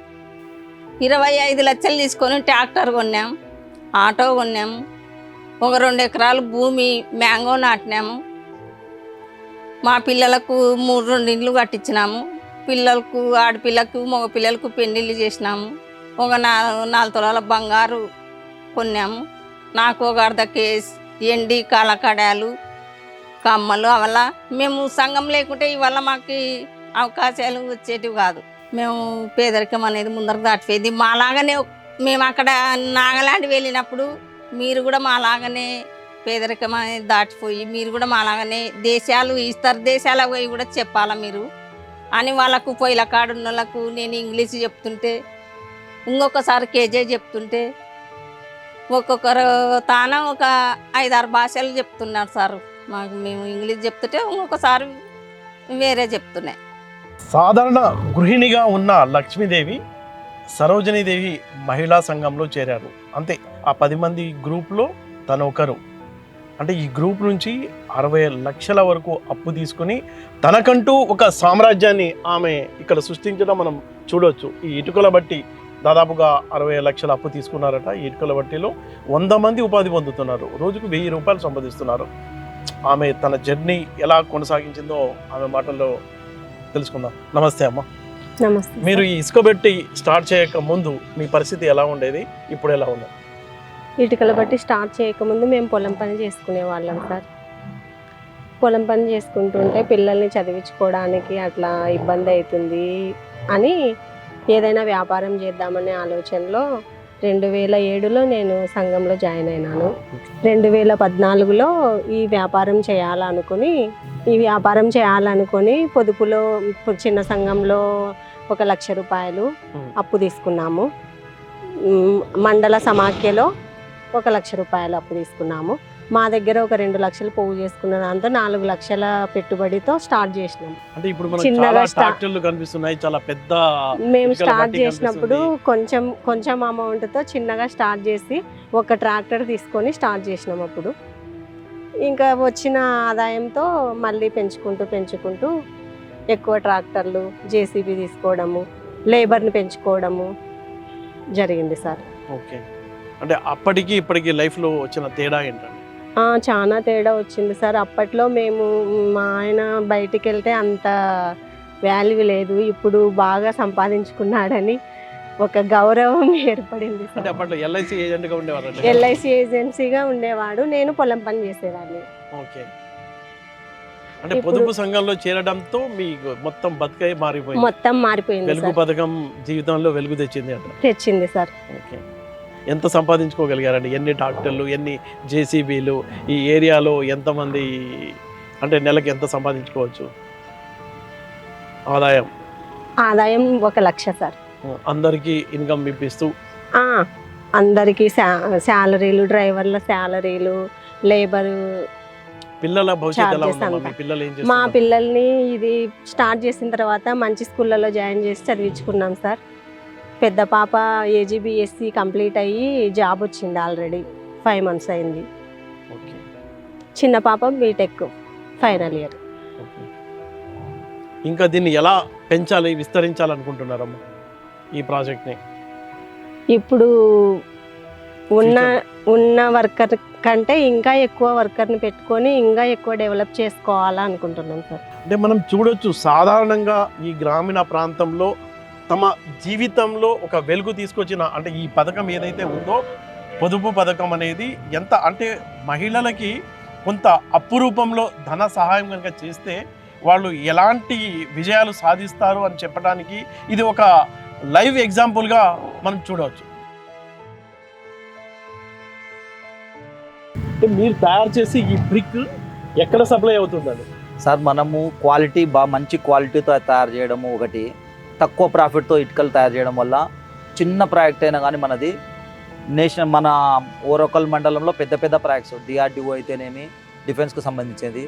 25 లక్షలు తీసుకొని ట్రాక్టర్ కొన్నాము, ఆటో కొన్నాము, ఒక 2 ఎకరాలు భూమి మ్యాంగో నాటినాము. మా పిల్లలకు 2 ఇండ్లు కట్టించినాము. పిల్లలకు, ఆడపిల్లకు, మగ పిల్లలకు పెళ్ళిళ్ళు చేసినాము. ఒక 4 తులాల బంగారు కొన్నాము. నాకు ఒక అర్ధ కేజీ ఎండి కళకడాలు, కమ్మలు. అవల్ల మేము సంఘం లేకుంటే ఇవల్ల మాకు అవకాశాలు వచ్చేటివి కాదు. మేము పేదరికం అనేది ముందరకు దాటిపోయింది. మాలాగానే మేము అక్కడ నాగాలాండ్ వెళ్ళినప్పుడు మీరు కూడా మాలాగానే పేదరికం అనేది దాటిపోయి మీరు కూడా మాలాగానే ఇతర దేశాలకు పోయి కూడా చెప్పాలా మీరు అని వాళ్ళకు పొయ్యిల కాడున్న వాళ్ళకు నేను ఇంగ్లీష్ చెప్తుంటే, ఇంకొకసారి కేజీ చెప్తుంటే, ఒక్కొక్కరు తాన ఒక 5-6 భాషలు చెప్తున్నారు సార్ మాకు. మేము ఇంగ్లీష్ చెప్తుంటే ఇంకొకసారి వేరే చెప్తున్నాయి. సాధారణ గృహిణిగా ఉన్న లక్ష్మీదేవి సరోజినీదేవి మహిళా సంఘంలో చేరారు. అంతే, ఆ 10 మంది గ్రూప్లో తను ఒకరు. అంటే ఈ గ్రూప్ నుంచి 60 లక్షల వరకు అప్పు తీసుకుని తనకంటూ ఒక సామ్రాజ్యాన్ని ఆమె ఇక్కడ సృష్టించడం మనం చూడవచ్చు. ఈ ఇటుకల బట్టి దాదాపుగా 60 లక్షల అప్పు తీసుకున్నారట. ఈ ఇటుకల బట్టిలో 100 మంది ఉపాధి పొందుతున్నారు. రోజుకు ₹1000 సంపాదిస్తున్నారు. ఆమె తన జర్నీ ఎలా కొనసాగించిందో ఆమె మాటల్లో తెలుసుకుందాం. నమస్తే అమ్మ. నమస్తే. మీరు ఈ ఇసుక పెట్టి స్టార్ట్ చేయక ముందు మీ పరిస్థితి ఎలా ఉండేది, ఇప్పుడు ఎలా ఉంది? ఇటుకల బట్టి స్టార్ట్ చేయకముందు మేము పొలం పని చేసుకునే వాళ్ళం సార్. పొలం పని చేసుకుంటుంటే పిల్లల్ని చదివించుకోవడానికి అట్లా ఇబ్బంది అవుతుంది అని ఏదైనా వ్యాపారం చేద్దామనే ఆలోచనలో 2007లో నేను సంఘంలో జాయిన్ అయినాను. 2014లో ఈ వ్యాపారం చేయాలనుకొని పొదుపులో చిన్న సంఘంలో 1 లక్ష రూపాయలు అప్పు తీసుకున్నాము. మండల సమాఖ్యలో 1 లక్ష రూపాయలు అప్పు తీసుకున్నాము. మా దగ్గర ఒక 2 లక్షలు పోగు చేసుకున్న దాంతో 4 లక్షల పెట్టుబడితో స్టార్ట్ చేసినాం. అంటే ఇప్పుడు మనకి చాలా ట్రాక్టర్లు కనిపిస్తున్నాయి, చాలా పెద్ద. మేము స్టార్ట్ చేసినప్పుడు కొంచెం అమౌంట్తో చిన్నగా స్టార్ట్ చేసి ఒక ట్రాక్టర్ తీసుకొని స్టార్ట్ చేసినాం. అప్పుడు ఇంకా వచ్చిన ఆదాయంతో మళ్ళీ పెంచుకుంటూ ఎక్కువ ట్రాక్టర్లు, జేసీబీ తీసుకోవడము, లేబర్ని పెంచుకోవడము జరిగింది సార్. ఓకే, అంటే అప్పటికి ఇప్పటికి లైఫ్లో వచ్చిన తేడా ఏంటంటే? చాలా తేడా వచ్చింది సార్. అప్పట్లో మా ఆయన బయటికి వెళ్తే అంత వాల్యూ లేదు, ఇప్పుడు బాగా సంపాదించుకున్నాడని ఒక గౌరవం ఏర్పడింది సార్. అంటే అప్పట్లో ఎల్ఐసి ఏజెంట్గా ఉండేవారు? ఎల్ఐసి ఏజెన్సీగా ఉండేవాడు, నేను పొలం పని చేసేవాడిని. ఓకే, అంటే పొదుపు సంఘంలో చేరడంతో మీకు మొత్తం బతుకై మారిపోయింది. మొత్తం మారిపోయింది. వెలుగు పథకం జీవితంలో వెలుగు తెచ్చింది సార్. ఓకే, ఎంత సంపాదించుకోగలిగారండి? ఎన్ని ట్రాక్టర్లు, ఎన్ని జేసీబీలు, ఈ ఏరియాలో ఎంతమంది, అంటే నెలకి ఎంత సంపాదించుకోవచ్చు ఆదాయం? 1 లక్ష సార్. అందరికీ ఇన్కమ్ ఇప్పిస్తూ అందరికీ శాలరీలు, డ్రైవర్ల శాలరీలు, లేబరు. పిల్లల భవిష్యత్తు ఎలా ఉంది? పిల్లలు ఏం చేస్తారు? మా పిల్లల్ని ఇది స్టార్ట్ చేసిన తర్వాత మంచి స్కూళ్ళలో జాయిన్ చేసి చదివించుకున్నాం సార్. పెద్ద పాప AGBSC కంప్లీట్ అయ్యి జాబ్ వచ్చింది, ఆల్రెడీ 5 మంత్స్ అయింది. చిన్న పాప బీటెక్ ఫైనల్ ఇయర్. ఇంకా దీన్ని ఎలా పెంచాలి, విస్తరించాలనుకుంటున్నారమ్మా ఈ ప్రాజెక్ట్ని? ఇప్పుడు ఉన్న వర్కర్ కంటే ఇంకా ఎక్కువ వర్కర్ని పెట్టుకొని ఇంకా ఎక్కువ డెవలప్ చేసుకోవాలనుకుంటున్నాం సార్. అంటే మనం చూడొచ్చు, సాధారణంగా ఈ గ్రామీణ ప్రాంతంలో తమ జీవితంలో ఒక వెలుగు తీసుకొచ్చిన, అంటే ఈ పథకం ఏదైతే ఉందో పొదుపు పథకం అనేది ఎంత అంటే మహిళలకి కొంత అప్పు రూపంలో ధన సహాయం కనుక చేస్తే వాళ్ళు ఎలాంటి విజయాలు సాధిస్తారు అని చెప్పడానికి ఇది ఒక లైవ్ ఎగ్జాంపుల్గా మనం చూడవచ్చు. మీరు తయారు చేసి ఈ బ్రిక్ ఎక్కడ సప్లై అవుతుందండి? సార్, మనము క్వాలిటీ మంచి క్వాలిటీతో తయారు చేయడము ఒకటి, తక్కువ ప్రాఫిట్తో ఇటుకలు తయారు చేయడం వల్ల చిన్న ప్రాజెక్ట్ అయినా కానీ మనది మన ఓరకల్ మండలంలో పెద్ద పెద్ద ప్రాజెక్ట్స్, DRDO అయితేనేమి, డిఫెన్స్కి సంబంధించింది,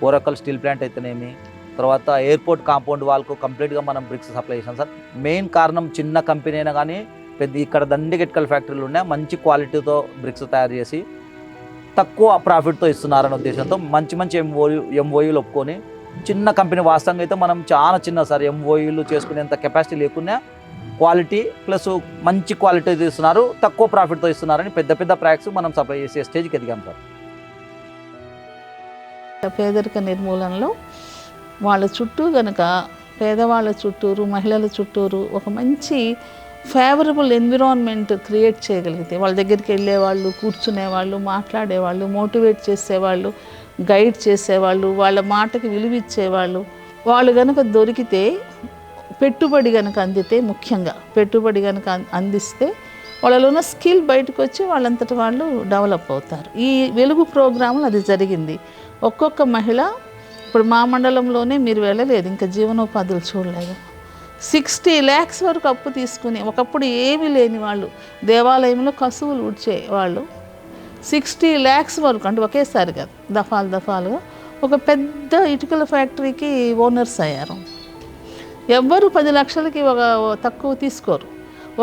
ఓరకల్ స్టీల్ ప్లాంట్ అయితేనేమి, తర్వాత ఎయిర్పోర్ట్ కాంపౌండ్ వాళ్ళకు కంప్లీట్గా మనం బ్రిక్స్ సప్లై చేసాం సార్. మెయిన్ కారణం చిన్న కంపెనీ అయినా కానీ ఇక్కడ దండిగా ఇటుకల ఫ్యాక్టరీలు ఉన్నాయి, మంచి క్వాలిటీతో బ్రిక్స్ తయారు చేసి తక్కువ ప్రాఫిట్తో ఇస్తున్నారనే ఉద్దేశంతో మంచి ఎంఓయూలు ఒప్పుకొని, చిన్న కంపెనీ వాస్తవంగా అయితే మనం చాలా చిన్న సార్, ఎంఓయూలు చేసుకునేంత కెపాసిటీ లేకున్నా క్వాలిటీ ప్లస్ మంచి క్వాలిటీ ఇస్తున్నారు, తక్కువ ప్రాఫిట్తో ఇస్తున్నారని పెద్ద పెద్ద ప్రాజెక్ట్స్ మనం సప్లై చేసే స్టేజ్కి ఎదిగాం సార్. పేదరిక నిర్మూలనలో వాళ్ళ చుట్టూ కనుక పేదవాళ్ళ చుట్టూరు, మహిళల చుట్టూరు ఒక మంచి ఫేవరబుల్ ఎన్విరాన్మెంట్ క్రియేట్ చేయగలిగితే, వాళ్ళ దగ్గరికి వెళ్ళేవాళ్ళు, కూర్చునేవాళ్ళు, మాట్లాడేవాళ్ళు, మోటివేట్ చేసేవాళ్ళు, గైడ్ చేసేవాళ్ళు, వాళ్ళ మాటకి విలువిచ్చేవాళ్ళు వాళ్ళు కనుక దొరికితే, పెట్టుబడి కనుక అందితే, ముఖ్యంగా పెట్టుబడి కనుక అందిస్తే వాళ్ళలో ఉన్న స్కిల్ బయటకు వచ్చి వాళ్ళంతటి వాళ్ళు డెవలప్ అవుతారు. ఈ వెలుగు ప్రోగ్రాంలో అది జరిగింది. ఒక్కొక్క మహిళ, ఇప్పుడు మా మండలంలోనే మీరు వెళ్ళలేదు, ఇంకా జీవనోపాధులు చూడలేదు, 60 lakhs వరకు అప్పు తీసుకుని, ఒకప్పుడు ఏమీ లేని వాళ్ళు, దేవాలయంలో కసువులు ఊడ్చేవాళ్ళు, 60 lakhs వరకు, అంటే ఒకేసారి కాదు, దఫాలుగా ఒక పెద్ద ఇటుకల ఫ్యాక్టరీకి ఓనర్స్ అయ్యారు. ఎవ్వరు 10 లక్షలకి ఒక తక్కువ తీసుకోరు.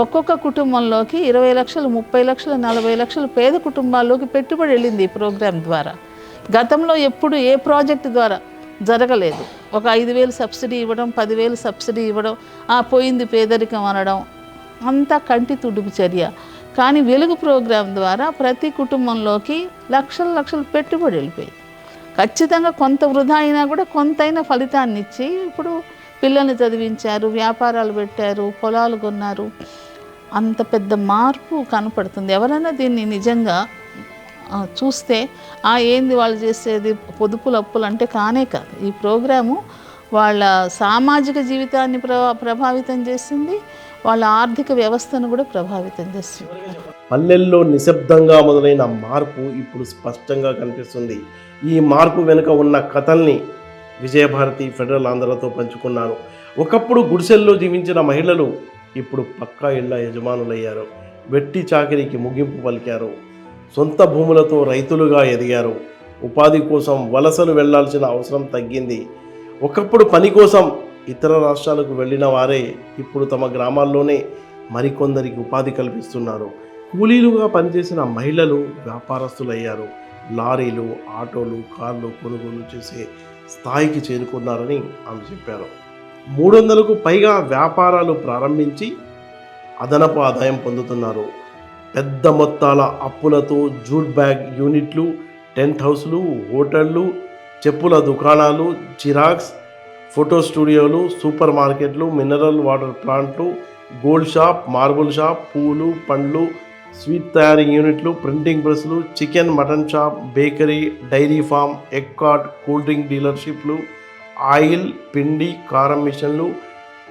ఒక్కొక్క కుటుంబంలోకి 20 లక్షలు, 30 లక్షలు, 40 లక్షలు పేద కుటుంబాల్లోకి పెట్టుబడి వెళ్ళింది ఈ ప్రోగ్రాం ద్వారా. గతంలో ఎప్పుడు ఏ ప్రాజెక్టు ద్వారా జరగలేదు. ఒక 5,000 సబ్సిడీ ఇవ్వడం, 10,000 సబ్సిడీ ఇవ్వడం, పోయింది పేదరికం అనడం, అంతా కంటి తుడుపు చర్య. కానీ వెలుగు ప్రోగ్రాం ద్వారా ప్రతి కుటుంబంలోకి లక్షలు పెట్టుబడి వెళ్ళిపోయింది. ఖచ్చితంగా కొంత వృధా అయినా కూడా కొంతైనా ఫలితాన్ని ఇచ్చి ఇప్పుడు పిల్లల్ని చదివించారు, వ్యాపారాలు పెట్టారు, పొలాలు కొన్నారు. అంత పెద్ద మార్పు కనపడుతుంది. ఎవరైనా దీన్ని నిజంగా చూస్తే ఏంది వాళ్ళు చేసేది పొదుపులు అప్పులు అంటే కానే కాదు. ఈ ప్రోగ్రాము వాళ్ళ సామాజిక జీవితాన్ని ప్రభావితం చేసింది, వాళ్ళ ఆర్థిక వ్యవస్థను కూడా ప్రభావితం చేస్తుంది. పల్లెల్లో నిశ్శబ్దంగా మొదలైన మార్పు ఇప్పుడు స్పష్టంగా కనిపిస్తుంది. ఈ మార్పు వెనుక ఉన్న కథల్ని విజయభారతి ఫెడరల్ ఆంధ్రతో పంచుకున్నారు. ఒకప్పుడు గుడిసెల్లో జీవించిన మహిళలు ఇప్పుడు పక్కా ఇళ్ల యజమానులయ్యారు. వెట్టి చాకిరికి ముగింపు పలికారు. సొంత భూములతో రైతులుగా ఎదిగారు. ఉపాధి కోసం వలసలు వెళ్లాల్సిన అవసరం తగ్గింది. ఒకప్పుడు పని కోసం ఇతర రాష్ట్రాలకు వెళ్ళిన వారే ఇప్పుడు తమ గ్రామాల్లోనే మరికొందరికి ఉపాధి కల్పిస్తున్నారు. కూలీలుగా పనిచేసిన మహిళలు వ్యాపారస్తులయ్యారు. లారీలు, ఆటోలు, కార్లు కొనుగోలు చేసే స్థాయికి చేరుకున్నారని ఆమె చెప్పారు. 300కు పైగా వ్యాపారాలు ప్రారంభించి అదనపు ఆదాయం పొందుతున్నారు. పెద్ద మొత్తాల అప్పులతో జూట్ బ్యాగ్ యూనిట్లు, టెంట్ హౌస్లు, హోటళ్ళు, చెప్పుల దుకాణాలు, జిరాక్స్, ఫోటో స్టూడియోలు, సూపర్ మార్కెట్లు, మినరల్ వాటర్ ప్లాంట్లు, గోల్డ్ షాప్, మార్బుల్ షాప్, పూలు, పండ్లు, స్వీట్ తయారీ యూనిట్లు, ప్రింటింగ్ ప్రెస్లు, chicken mutton shop, bakery, dairy farm, egg cart, cool drink డీలర్షిప్లు, ఆయిల్, పిండి, కారం మిషన్లు,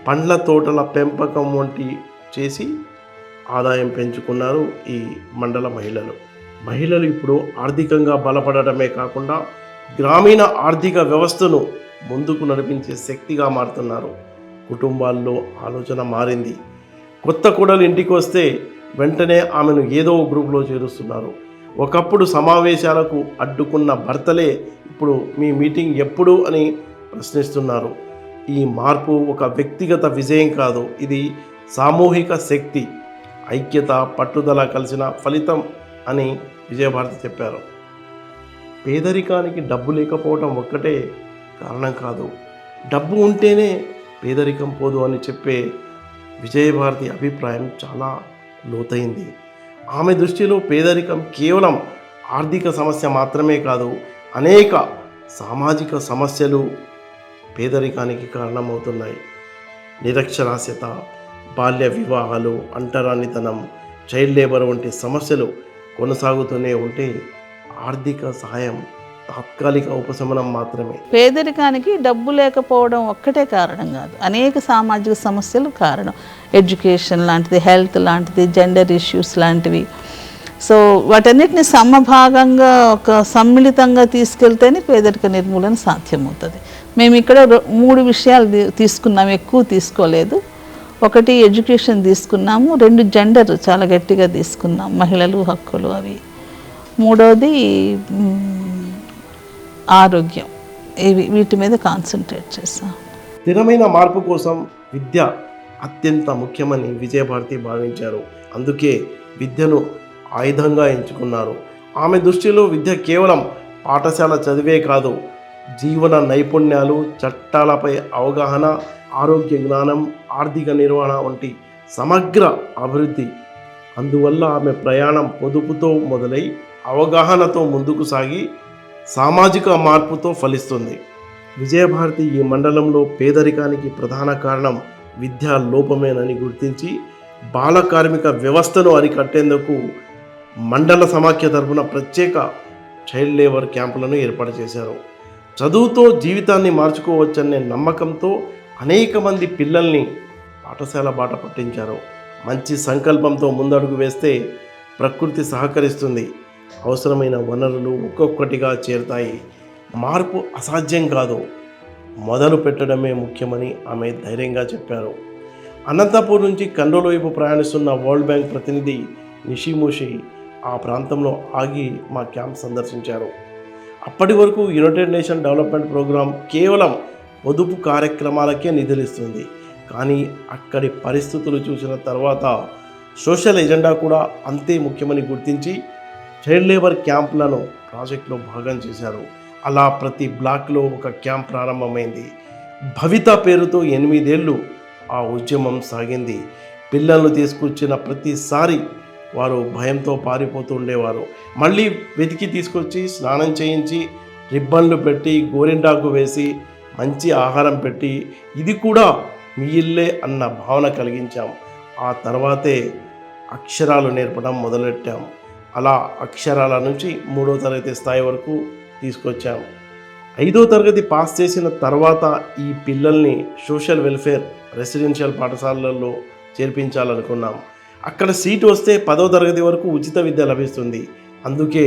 పండ్ల తోటల పెంపకం వంటి చేసి ఆదాయం పెంచుకున్నారు ఈ మండల మహిళలు ఇప్పుడు ఆర్థికంగా బలపడటమే కాకుండా గ్రామీణ ఆర్థిక వ్యవస్థను ముందుకు నడిపించే శక్తిగా మారుతున్నారు. కుటుంబాల్లో ఆలోచన మారింది. కొత్త కోడలు ఇంటికి వస్తే వెంటనే ఆమెను ఏదో గ్రూప్లో చేరుస్తున్నారు. ఒకప్పుడు సమావేశాలకు అడ్డుకున్న భర్తలే ఇప్పుడు మీ మీటింగ్ ఎప్పుడు అని ప్రశ్నిస్తున్నారు. ఈ మార్పు ఒక వ్యక్తిగత విజయం కాదు, ఇది సామూహిక శక్తి, ఐక్యత, పట్టుదల కలిసిన ఫలితం అని విజయభారతి చెప్పారు. పేదరికానికి డబ్బు లేకపోవడం ఒక్కటే కారణం కాదు, డబ్బు ఉంటేనే పేదరికం పోదు అని చెప్పే విజయభారతి అభిప్రాయం చాలా లోతైంది. ఆమె దృష్టిలో పేదరికం కేవలం ఆర్థిక సమస్య మాత్రమే కాదు, అనేక సామాజిక సమస్యలు పేదరికానికి కారణమవుతున్నాయి. నిరక్షరాస్యత, బాల్య వివాహాలు, అంటరానితనం, చైల్డ్ లేబర్ వంటి సమస్యలు కొనసాగుతూనే ఉంటే ఆర్థిక సహాయం తాత్కాలిక ఉపశమనం మాత్రమే. పేదరికానికి డబ్బు లేకపోవడం ఒక్కటే కారణం కాదు, అనేక సామాజిక సమస్యలు కారణం. ఎడ్యుకేషన్ లాంటిది, హెల్త్ లాంటిది, జెండర్ ఇష్యూస్ లాంటివి. సో వాటన్నిటిని సమభాగంగా ఒక సమ్మిళితంగా తీసుకెళ్తేనే పేదరిక నిర్మూలన సాధ్యమవుతుంది. మేము ఇక్కడ 3 విషయాలు తీసుకున్నాము, ఎక్కువ తీసుకోలేదు. 1 ఎడ్యుకేషన్ తీసుకున్నాము, 2 జెండర్ చాలా గట్టిగా తీసుకున్నాం, మహిళలు హక్కులు అవి. 3వది ఆరోగ్యం. వీటి మీద కాన్సన్ట్రేట్ చేస్తాం. స్థిరమైన మార్పు కోసం విద్య అత్యంత ముఖ్యమని విజయభారతి భావించారు. అందుకే విద్యను ఆయుధంగా ఎంచుకున్నారు. ఆమె దృష్టిలో విద్య కేవలం పాఠశాల చదివే కాదు, జీవన నైపుణ్యాలు, చట్టాలపై అవగాహన, ఆరోగ్య జ్ఞానం, ఆర్థిక నిర్వహణ వంటి సమగ్ర అభివృద్ధి. అందువల్ల ఆమె ప్రయాణం పొదుపుతో మొదలై అవగాహనతో ముందుకు సాగి సామాజిక మార్పుతో ఫలిస్తుంది. విజయభారతి ఈ మండలంలో పేదరికానికి ప్రధాన కారణం విద్యా లోపమేనని గుర్తించి బాల కార్మిక వ్యవస్థను అరికట్టేందుకు మండల సమాఖ్య తరపున ప్రత్యేక చైల్డ్ లేబర్ క్యాంపులను ఏర్పాటు చేశారు. చదువుతో జీవితాన్ని మార్చుకోవచ్చనే నమ్మకంతో అనేక మంది పిల్లల్ని పాఠశాల బాట పట్టించారు. మంచి సంకల్పంతో ముందడుగు వేస్తే ప్రకృతి సహకరిస్తుంది. అవసరమైన వనరులు ఒక్కొక్కటిగా చేరుతాయి. మార్పు అసాధ్యం కాదు, మొదలు పెట్టడమే ముఖ్యమని ఆమె ధైర్యంగా చెప్పారు. అనంతపూర్ నుంచి కండోలు వైపు ప్రయాణిస్తున్న వరల్డ్ బ్యాంక్ ప్రతినిధి నిషిమోషి ఆ ప్రాంతంలో ఆగి మా క్యాంప్ సందర్శించారు. అప్పటి వరకు యునైటెడ్ నేషన్ డెవలప్మెంట్ ప్రోగ్రాం కేవలం పొదుపు కార్యక్రమాలకే నిధులిస్తుంది. కానీ అక్కడి పరిస్థితులు చూసిన తర్వాత సోషల్ ఎజెండా కూడా అంతే ముఖ్యమని గుర్తించి చైల్డ్ లేబర్ క్యాంపులను ప్రాజెక్టులో భాగం చేశారు. అలా ప్రతి బ్లాక్లో ఒక క్యాంప్ ప్రారంభమైంది. భవిత పేరుతో 8 ఏళ్ళు ఆ ఉద్యమం సాగింది. పిల్లలను తీసుకొచ్చిన ప్రతిసారి వారు భయంతో పారిపోతూ ఉండేవారు. మళ్ళీ వెతికి తీసుకొచ్చి స్నానం చేయించి, రిబ్బన్లు పెట్టి, గోరింటాకు వేసి, మంచి ఆహారం పెట్టి, ఇది కూడా మీ ఇల్లే అన్న భావన కలిగించాం. ఆ తర్వాతే అక్షరాలు నేర్పడం మొదలెట్టాం. అలా అక్షరాల నుంచి 3వ తరగతి స్థాయి వరకు తీసుకొచ్చాం. 5వ తరగతి పాస్ చేసిన తర్వాత ఈ పిల్లల్ని సోషల్ వెల్ఫేర్ రెసిడెన్షియల్ పాఠశాలల్లో చేర్పించాలనుకున్నాం. అక్కడ సీటు వస్తే 10వ తరగతి వరకు ఉచిత విద్య లభిస్తుంది. అందుకే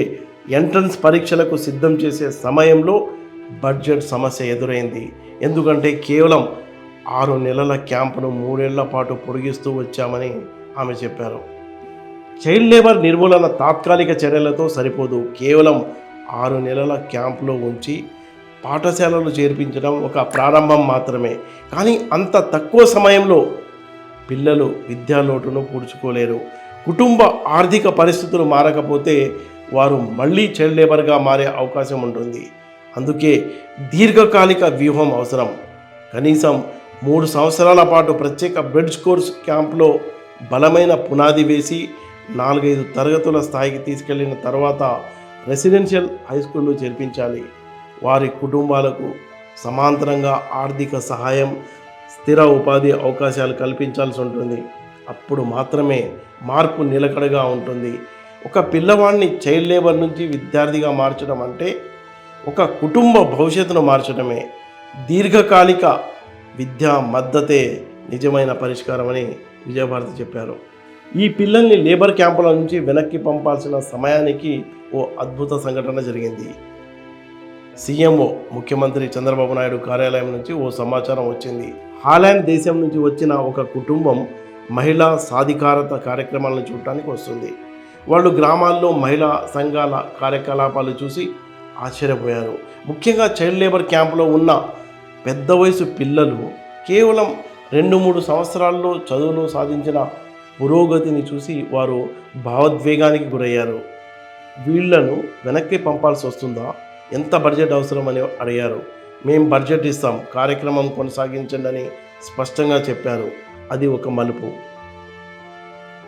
ఎంట్రన్స్ పరీక్షలకు సిద్ధం చేసే సమయంలో బడ్జెట్ సమస్య ఎదురైంది. ఎందుకంటే కేవలం 6 నెలల క్యాంపును 3 ఏళ్ల పాటు పొడిగిస్తూ వచ్చామని ఆమె చెప్పారు. చైల్డ్ లేబర్ నిర్మూలన తాత్కాలిక చర్యలతో సరిపోదు. కేవలం 6 నెలల క్యాంపులో ఉంచి పాఠశాలలు చేర్పించడం ఒక ప్రారంభం మాత్రమే. కానీ అంత తక్కువ సమయంలో పిల్లలు విద్యాలోటును పూడ్చుకోలేరు. కుటుంబ ఆర్థిక పరిస్థితులు మారకపోతే వారు మళ్ళీ చైల్డ్ లేబర్గా మారే అవకాశం ఉంటుంది. అందుకే దీర్ఘకాలిక వ్యూహం అవసరం. కనీసం 3 సంవత్సరాల పాటు ప్రత్యేక బ్రిడ్జ్ కోర్స్ క్యాంప్లో బలమైన పునాది వేసి 4-5 తరగతుల స్థాయికి తీసుకెళ్లిన తర్వాత రెసిడెన్షియల్ హై స్కూల్లో చేర్పించాలి. వారి కుటుంబాలకు సమాంతరంగా ఆర్థిక సహాయం, స్థిర ఉపాధి అవకాశాలు కల్పించాల్సి ఉంటుంది. అప్పుడు మాత్రమే మార్పు నిలకడగా ఉంటుంది. ఒక పిల్లవాడిని చైల్డ్ లేబర్ నుంచి విద్యార్థిగా మార్చడం అంటే ఒక కుటుంబ భవిష్యత్తును మార్చడమే. దీర్ఘకాలిక విద్యా మద్దతే నిజమైన పరిష్కారం అని విజయభారతి చెప్పారు. ఈ పిల్లల్ని లేబర్ క్యాంపుల నుంచి వెనక్కి పంపాల్సిన సమయానికి ఓ అద్భుత సంఘటన జరిగింది. సీఎంఓ ముఖ్యమంత్రి చంద్రబాబు నాయుడు కార్యాలయం నుంచి ఓ సమాచారం వచ్చింది. హాలాండ్ దేశం నుంచి వచ్చిన ఒక కుటుంబం మహిళా సాధికారత కార్యక్రమాలను చూడటానికి వస్తుంది. వాళ్ళు గ్రామాల్లో మహిళా సంఘాల కార్యకలాపాలు చూసి ఆశ్చర్యపోయారు. ముఖ్యంగా చైల్డ్ లేబర్ క్యాంపులో ఉన్న పెద్ద వయసు పిల్లలు కేవలం 2-3 సంవత్సరాల్లో చదువులో సాధించిన పురోగతిని చూసి వారు భావోద్వేగానికి గురయ్యారు. వీళ్లను వెనక్కి పంపాల్సి వస్తుందా, ఎంత బడ్జెట్ అవసరమని అడిగారు. మేం బడ్జెట్ ఇస్తాం, కార్యక్రమం కొనసాగించండి అని స్పష్టంగా చెప్పారు. అది ఒక మలుపు.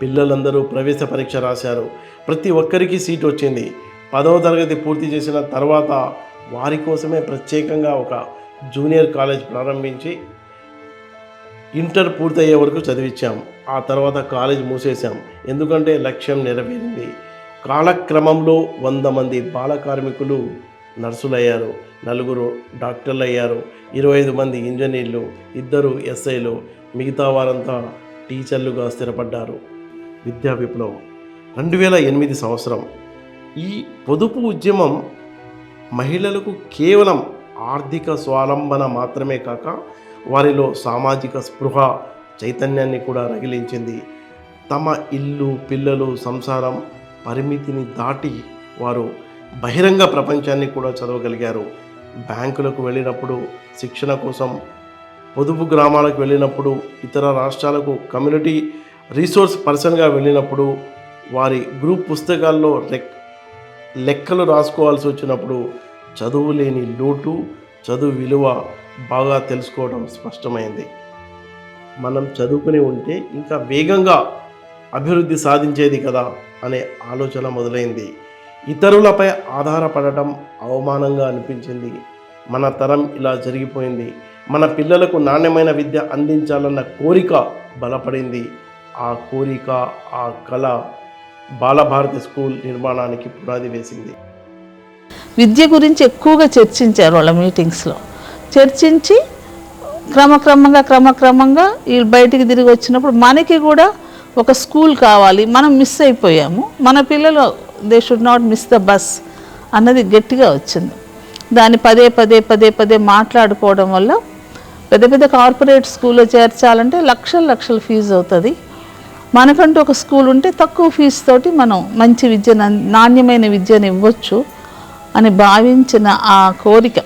పిల్లలందరూ ప్రవేశ పరీక్ష రాశారు. ప్రతి ఒక్కరికి సీట్ వచ్చింది. 10వ తరగతి పూర్తి చేసిన తర్వాత వారి కోసమే ప్రత్యేకంగా ఒక జూనియర్ కాలేజ్ ప్రారంభించి ఇంటర్ పూర్తయ్యే వరకు చదివించాం. ఆ తర్వాత కాలేజ్ మూసేశాం. ఎందుకంటే లక్ష్యం నెరవేరింది. కాలక్రమంలో 100 మంది బాల కార్మికులు నర్సులయ్యారు, 4 డాక్టర్లు అయ్యారు, 25 మంది ఇంజనీర్లు, 2 ఎస్ఐలు, మిగతా వారంతా టీచర్లుగా స్థిరపడ్డారు. విద్యా విప్లవం 2008 సంవత్సరం. ఈ పొదుపు ఉద్యమం మహిళలకు కేవలం ఆర్థిక స్వావలంబన మాత్రమే కాక వారిలో సామాజిక స్పృహ చైతన్యాన్ని కూడా రగిలించింది. తమ ఇల్లు, పిల్లలు, సంసారం పరిమితిని దాటి వారు బహిరంగ ప్రపంచాన్ని కూడా చదవగలిగారు. బ్యాంకులకు వెళ్ళినప్పుడు, శిక్షణ కోసం పొదుపు గ్రామాలకు వెళ్ళినప్పుడు, ఇతర రాష్ట్రాలకు కమ్యూనిటీ రీసోర్స్ పర్సన్గా వెళ్ళినప్పుడు, వారి గ్రూప్ పుస్తకాల్లో లెక్కలు రాసుకోవాల్సి వచ్చినప్పుడు చదువు లేని లోటు, చదువు విలువ బాగా తెలుసుకోవడం స్పష్టమైంది. మనం చదువుకుని ఉంటే ఇంకా వేగంగా అభివృద్ధి సాధించేది కదా అనే ఆలోచన మొదలైంది. ఇతరులపై ఆధారపడటం అవమానంగా అనిపించింది. మన తరం ఇలా జరిగిపోయింది. మన పిల్లలకు నాణ్యమైన విద్య అందించాలన్న కోరిక బలపడింది. ఆ కోరిక, ఆ కళ బాలభారతి స్కూల్ నిర్మాణానికి పునాది వేసింది. విద్య గురించి ఎక్కువగా చర్చించారు వాళ్ళ మీటింగ్స్లో. చర్చించి క్రమక్రమంగా వీళ్ళు బయటికి తిరిగి వచ్చినప్పుడు మనకి కూడా ఒక స్కూల్ కావాలి, మనం మిస్ అయిపోయాము, మన పిల్లలు they should not miss the bus అన్నది గట్టిగా వచ్చింది. దాన్ని పదే మాట్లాడుకోవడం వల్ల పెద్ద కార్పొరేట్ స్కూల్లో చేర్చాలంటే లక్షల ఫీజు అవుతుంది. మనకంటూ ఒక స్కూల్ ఉంటే తక్కువ ఫీజు తోటి మనం మంచి విద్య, నాణ్యమైన విద్యను ఇవ్వచ్చు అని భావించిన ఆ కోరిక,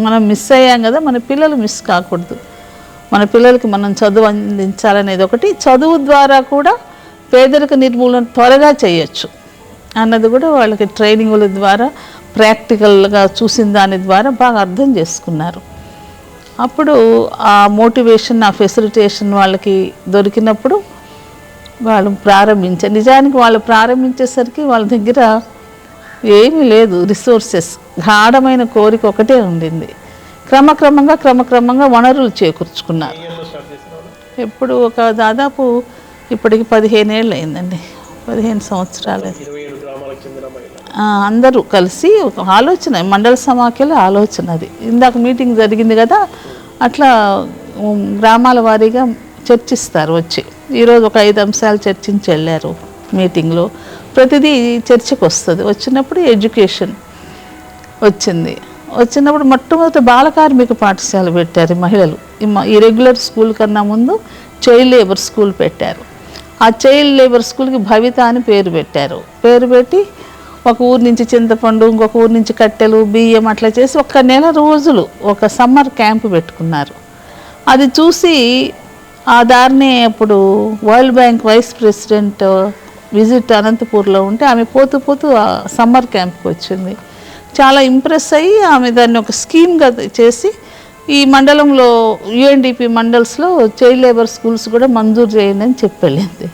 మనం మిస్ అయ్యాం కదా, మన పిల్లలు మిస్ కాకూడదు, మన పిల్లలకి మనం చదువు అందించాలనేది ఒకటి. చదువు ద్వారా కూడా పేదరిక నిర్మూలన త్వరగా చేయొచ్చు అన్నది కూడా వాళ్ళకి ట్రైనింగుల ద్వారా, ప్రాక్టికల్గా చూసిన దాని ద్వారా బాగా అర్థం చేసుకున్నారు. అప్పుడు ఆ మోటివేషన్, ఆ ఫెసిలిటేషన్ వాళ్ళకి దొరికినప్పుడు వాళ్ళు ప్రారంభించారు. నిజానికి వాళ్ళు ప్రారంభించేసరికి వాళ్ళ దగ్గర ఏమీ లేదు, రిసోర్సెస్, గాఢమైన కోరిక ఒకటే ఉండింది. క్రమక్రమంగా వనరులు చేకూర్చుకున్నారు. ఎప్పుడు ఒక దాదాపు ఇప్పటికి 15 ఏళ్ళు అయిందండి, 15 సంవత్సరాలు. 27 గ్రామాలకు చెందిన మహిళ. అందరూ కలిసి ఒక ఆలోచన, మండల సమాఖ్యలో ఆలోచన అది. ఇందాక మీటింగ్ జరిగింది కదా, అట్లా గ్రామాల వారీగా చర్చిస్తారు వచ్చి. ఈరోజు ఒక 5 అంశాలు చర్చించి వెళ్ళారు మీటింగ్లో. ప్రతిదీ చర్చకు వస్తుంది. వచ్చినప్పుడు ఎడ్యుకేషన్ వచ్చినప్పుడు మొట్టమొదటి బాల కార్మిక పాఠశాల పెట్టారు మహిళలు. ఈ రెగ్యులర్ స్కూల్ కన్నా ముందు చైల్డ్ లేబర్ స్కూల్ పెట్టారు. ఆ చైల్డ్ లేబర్ స్కూల్కి భవిత అని పేరు పెట్టారు. పేరు పెట్టి ఒక ఊరు నుంచి చింతపండు, ఇంకొక ఊరు నుంచి కట్టెలు, బియ్యం అట్లా చేసి 1 నెల రోజులు ఒక సమ్మర్ క్యాంప్ పెట్టుకున్నారు. అది చూసి ఆ దారిని అప్పుడు World Bank vice president visit అనంతపూర్లో ఉంటే ఆమె పోతూ ఆ సమ్మర్ క్యాంప్కి వచ్చింది. చాలా ఇంప్రెస్ అయ్యి ఆమె దాన్ని ఒక స్కీమ్గా చేసి ఈ మండలంలో UNDP మండల్స్లో చైల్డ్ లేబర్ స్కూల్స్ కూడా మంజూరు చేయండి అని చెప్పి వెళ్ళింది.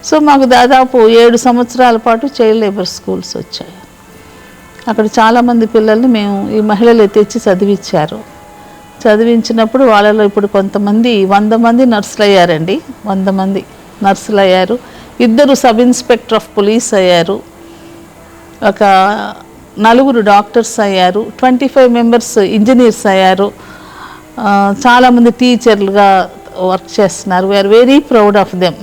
సో మాకు దాదాపు 7 సంవత్సరాల పాటు చైల్డ్ లేబర్ స్కూల్స్ వచ్చాయి. అక్కడ చాలామంది పిల్లల్ని మేము ఈ మహిళలు తెచ్చి చదివించినప్పుడు వాళ్ళలో ఇప్పుడు కొంతమంది 100 మంది నర్సులు అయ్యారండి. 100 మంది నర్సులు అయ్యారు. 2 సబ్ ఇన్స్పెక్టర్ ఆఫ్ పోలీస్ అయ్యారు. ఒక 4 డాక్టర్స్ అయ్యారు. 25 మెంబర్స్ ఇంజనీర్స్ అయ్యారు. చాలామంది టీచర్లుగా వర్క్ చేస్తున్నారు. We are very proud of them.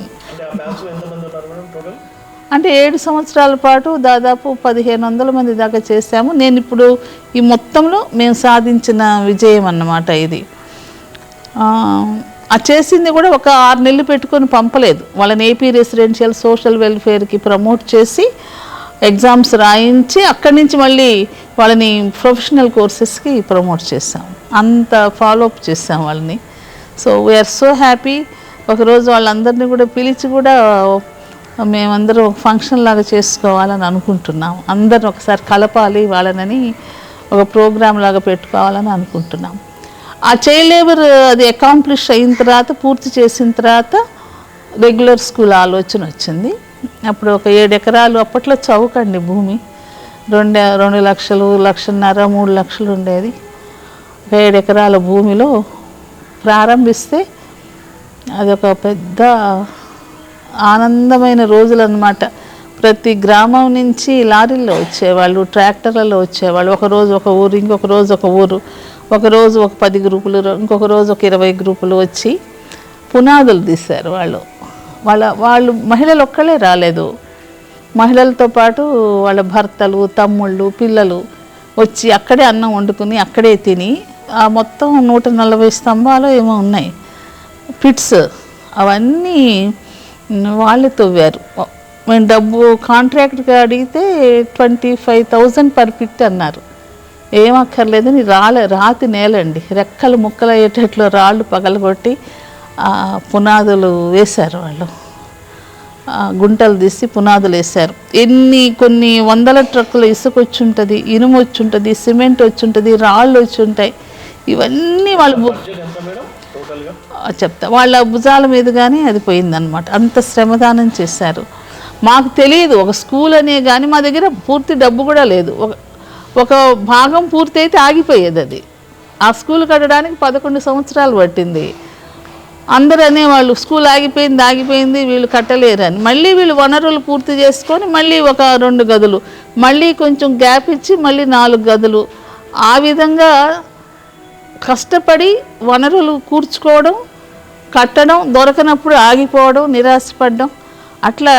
అంటే 7 సంవత్సరాల పాటు దాదాపు 1500 మంది దాకా చేశాము. నేను ఇప్పుడు ఈ మొత్తంలో మేము సాధించిన విజయం అన్నమాట ఇది. ఆ చేసింది కూడా ఒక 6 నెలలు పెట్టుకొని పంపలేదు. వాళ్ళని AP రెసిడెన్షియల్ సోషల్ వెల్ఫేర్కి ప్రమోట్ చేసి ఎగ్జామ్స్ రాయించి అక్కడి నుంచి మళ్ళీ వాళ్ళని ప్రొఫెషనల్ కోర్సెస్కి ప్రమోట్ చేసాం. అంత ఫాలోఅప్ చేసాం వాళ్ళని. So we are so happy. ఒకరోజు వాళ్ళందరినీ కూడా పిలిచి కూడా మేమందరం ఒక ఫంక్షన్ లాగా చేసుకోవాలని అనుకుంటున్నాం. అందరం ఒకసారి కలపాలి వాళ్ళని, ఒక ప్రోగ్రామ్ లాగా పెట్టుకోవాలని అనుకుంటున్నాం. ఆ చైల్డ్ లేబర్ అది అకాంప్లిష్ అయిన తర్వాత, పూర్తి చేసిన తర్వాత రెగ్యులర్ స్కూల్ ఆలోచన వచ్చింది. అప్పుడు ఒక 7 ఎకరాలు, అప్పట్లో చౌకండి భూమి, 2 లక్షలు, 1.5 3 లక్షలు ఉండేది. 7 ఎకరాల భూమిలో ప్రారంభిస్తే అదొక పెద్ద ఆనందమైన రోజులు అన్నమాట. ప్రతి గ్రామం నుంచి లారీల్లో వచ్చేవాళ్ళు, ట్రాక్టర్లలో వచ్చేవాళ్ళు. ఒకరోజు ఒక ఊరు, ఇంకొక రోజు ఒక ఊరు, ఒకరోజు ఒక 10 గ్రూపులు, ఇంకొక రోజు ఒక 20 గ్రూపులు వచ్చి పునాదులు తీశారు. వాళ్ళు మహిళలు ఒక్కళ్ళే రాలేదు. మహిళలతో పాటు వాళ్ళ భర్తలు, తమ్ముళ్ళు, పిల్లలు వచ్చి అక్కడే అన్నం వండుకుని అక్కడే తిని, ఆ మొత్తం 140 స్తంభాలు ఏమో ఉన్నాయి పిట్స్, అవన్నీ వాళ్ళే తవ్వారు. మేము డబ్బు కాంట్రాక్ట్గా అడిగితే 25,000 పర్ పిట్ అన్నారు. ఏమక్కర్లేదని రాతి నేలండి, రెక్కలు ముక్కలు అయ్యేటట్లు రాళ్ళు పగలగొట్టి పునాదులు వేశారు. వాళ్ళు గుంటలు తీసి పునాదులు వేశారు. కొన్ని వందల ట్రక్కులు ఇసుక వచ్చి ఉంటుంది, ఇనుము వచ్చి ఉంటుంది, సిమెంట్ వచ్చి ఉంటుంది, రాళ్ళు వచ్చి ఉంటాయి. ఇవన్నీ వాళ్ళు చెప్తా వాళ్ళ భుజాల మీదుగానే అది పోయిందనమాట. అంత శ్రమదానం చేశారు. మాకు తెలియదు ఒక స్కూల్ అనే, కానీ మా దగ్గర పూర్తి డబ్బు కూడా లేదు. ఒక భాగం పూర్తి అయితే ఆగిపోయేది. అది ఆ స్కూల్ కట్టడానికి 11 సంవత్సరాలు పట్టింది. అందరూ అనేవాళ్ళు స్కూల్ ఆగిపోయింది, వీళ్ళు కట్టలేరని. మళ్ళీ వీళ్ళు వనరులు పూర్తి చేసుకొని మళ్ళీ ఒక 2 గదులు, మళ్ళీ కొంచెం గ్యాప్ ఇచ్చి మళ్ళీ 4 గదులు, ఆ విధంగా కష్టపడి వనరులు కూర్చుకోవడం, కట్టడం, దొరకనప్పుడు ఆగిపోవడం, నిరాశపడడం. అట్లా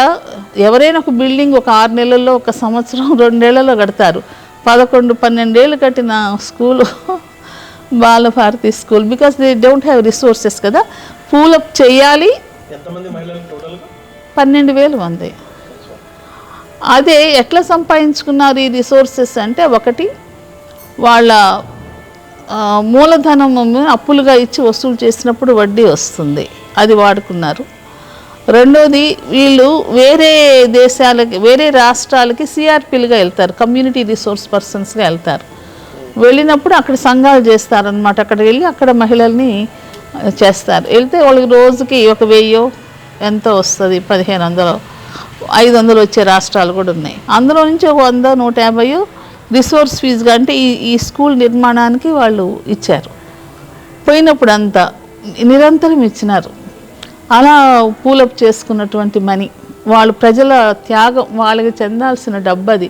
ఎవరైనా ఒక బిల్డింగ్ ఒక 6 నెలల్లో, 1 సంవత్సరం, 2 నెలల్లో కడతారు. 11-12 ఏళ్ళు కట్టిన school Balabharati school, because they don't have resources కదా. పూలప్ చేయాలి. 12,000 మంది. అదే ఎట్లా సంపాదించుకున్నారు ఈ రిసోర్సెస్ అంటే, ఒకటి వాళ్ళ మూలధనం అప్పులుగా ఇచ్చి వసూలు చేసినప్పుడు వడ్డీ వస్తుంది, అది వాడుకున్నారు. రెండోది, వీళ్ళు వేరే దేశాలకి, వేరే రాష్ట్రాలకి CRPలుగా వెళ్తారు, కమ్యూనిటీ రిసోర్స్ పర్సన్స్గా వెళ్తారు. వెళ్ళినప్పుడు అక్కడ సంఘాలు చేస్తారనమాట. అక్కడ వెళ్ళి అక్కడ మహిళల్ని చేస్తారు. వెళ్తే వాళ్ళకి రోజుకి 1,000 ఎంతో వస్తుంది, 1,500, 500 వచ్చే రాష్ట్రాలు కూడా ఉన్నాయి. అందులో నుంచి 100, 150 రిసోర్స్ ఫీజుగా, అంటే ఈ స్కూల్ నిర్మాణానికి వాళ్ళు ఇచ్చారు. పోయినప్పుడు అంతా నిరంతరం ఇచ్చినారు. అలా పూలప్ చేసుకున్నటువంటి మనీ, వాళ్ళు ప్రజల త్యాగం, వాళ్ళకి చెందాల్సిన డబ్బు అది.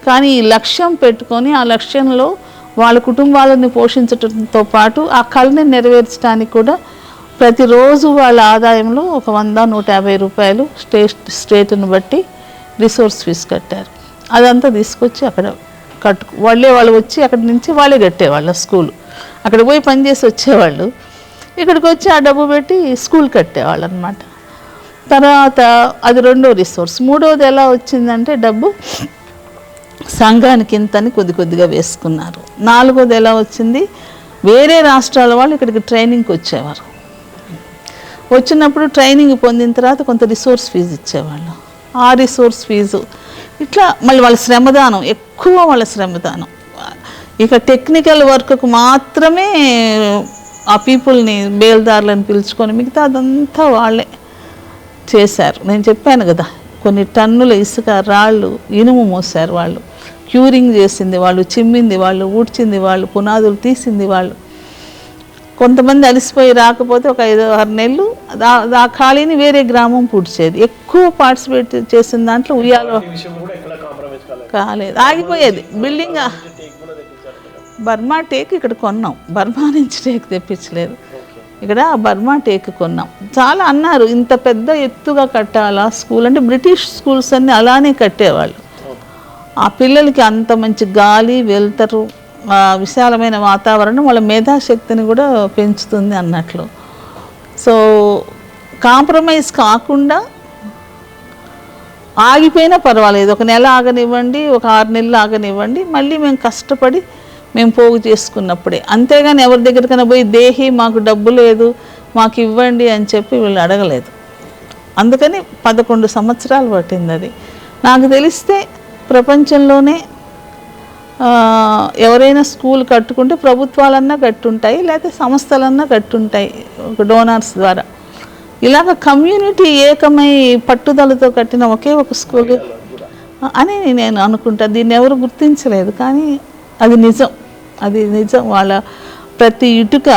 కానీ ఈ లక్ష్యం పెట్టుకొని ఆ లక్ష్యంలో వాళ్ళ కుటుంబాలను పోషించడంతో పాటు ఆ కళని నెరవేర్చడానికి కూడా ప్రతిరోజు వాళ్ళ ఆదాయంలో ఒక 100-150 రూపాయలు స్టేట్ని బట్టి రిసోర్స్ ఫీజు కట్టారు. అదంతా తీసుకొచ్చి అక్కడ వాళ్ళు వచ్చి అక్కడి నుంచి వాళ్ళే కట్టేవాళ్ళు స్కూలు. అక్కడ పోయి పనిచేసి వచ్చేవాళ్ళు, ఇక్కడికి వచ్చి ఆ డబ్బు పెట్టి స్కూల్ కట్టేవాళ్ళు అనమాట. తర్వాత అది రెండో రిసోర్స్. మూడవది ఎలా వచ్చిందంటే డబ్బు సంఘానికి ఇంతని కొద్దిగా వేసుకున్నారు. నాలుగోది ఎలా వచ్చింది, వేరే రాష్ట్రాల వాళ్ళు ఇక్కడికి ట్రైనింగ్కి వచ్చేవారు. వచ్చినప్పుడు ట్రైనింగ్ పొందిన తర్వాత కొంత రిసోర్స్ ఫీజు ఇచ్చేవాళ్ళు. ఆ రిసోర్స్ ఫీజు ఇట్లా మళ్ళీ వాళ్ళ శ్రమదానం, ఎక్కువ వాళ్ళ శ్రమదానం. ఇక టెక్నికల్ వర్క్కు మాత్రమే ఆ పీపుల్ని, బేల్దారులను పిలుచుకొని మిగతా అదంతా వాళ్ళే చేశారు. నేను చెప్పాను కదా, కొన్ని టన్నుల ఇసుక, రాళ్ళు, ఇనుము మోసారు వాళ్ళు. క్యూరింగ్ చేసింది వాళ్ళు, చిమ్మింది వాళ్ళు, ఊడ్చింది వాళ్ళు, పునాదులు తీసింది వాళ్ళు. కొంతమంది అలసిపోయి రాకపోతే ఒక 5-6 నెలలు ఆ ఖాళీని వేరే గ్రామం పూడ్చేది. ఎక్కువ పార్టిసిపేట్ చేసిన దాంట్లో ఉయ్యాలో కాలేదు, ఆగిపోయేది. బిల్డింగ్ బర్మా టేక్ ఇక్కడ కొన్నాం, బర్మా నుంచి టేక్ తెప్పించలేదు, ఇక్కడ బర్మా టేక్ కొన్నాం. చాలా అన్నారు ఇంత పెద్ద ఎత్తుగా కట్టాలా స్కూల్ అంటే. బ్రిటిష్ స్కూల్స్ అన్నీ అలానే కట్టేవాళ్ళు. ఆ పిల్లలకి అంత మంచి గాలి, వెళ్తారు, విశాలమైన వాతావరణం వాళ్ళ మేధాశక్తిని కూడా పెంచుతుంది అన్నట్లు. సో కాంప్రమైజ్ కాకుండా ఆగిపోయినా పర్వాలేదు, ఒక నెల ఆగనివ్వండి, ఒక 6 నెలలు ఆగనివ్వండి, మళ్ళీ మేము కష్టపడి మేము పోగు చేసుకున్నప్పుడే. అంతేగాని ఎవరి దగ్గరికైనా పోయి దేహి మాకు డబ్బు లేదు మాకు ఇవ్వండి అని చెప్పి వీళ్ళు అడగలేదు. అందుకని 11 సంవత్సరాలు పట్టింది అది. నాకు తెలిస్తే ప్రపంచంలోనే ఎవరైనా స్కూల్ కట్టుకుంటే ప్రభుత్వాలన్నా కట్టుంటాయి, లేకపోతే సంస్థలన్నా కట్టుంటాయి ఒక డోనార్స్ ద్వారా. ఇలాగ కమ్యూనిటీ ఏకమై పట్టుదలతో కట్టిన ఒకే ఒక స్కూల్ అని నేను అనుకుంటా. దీన్ని ఎవరు గుర్తించలేదు, కానీ అది నిజం, అది నిజం. వాళ్ళ ప్రతి ఇటుక,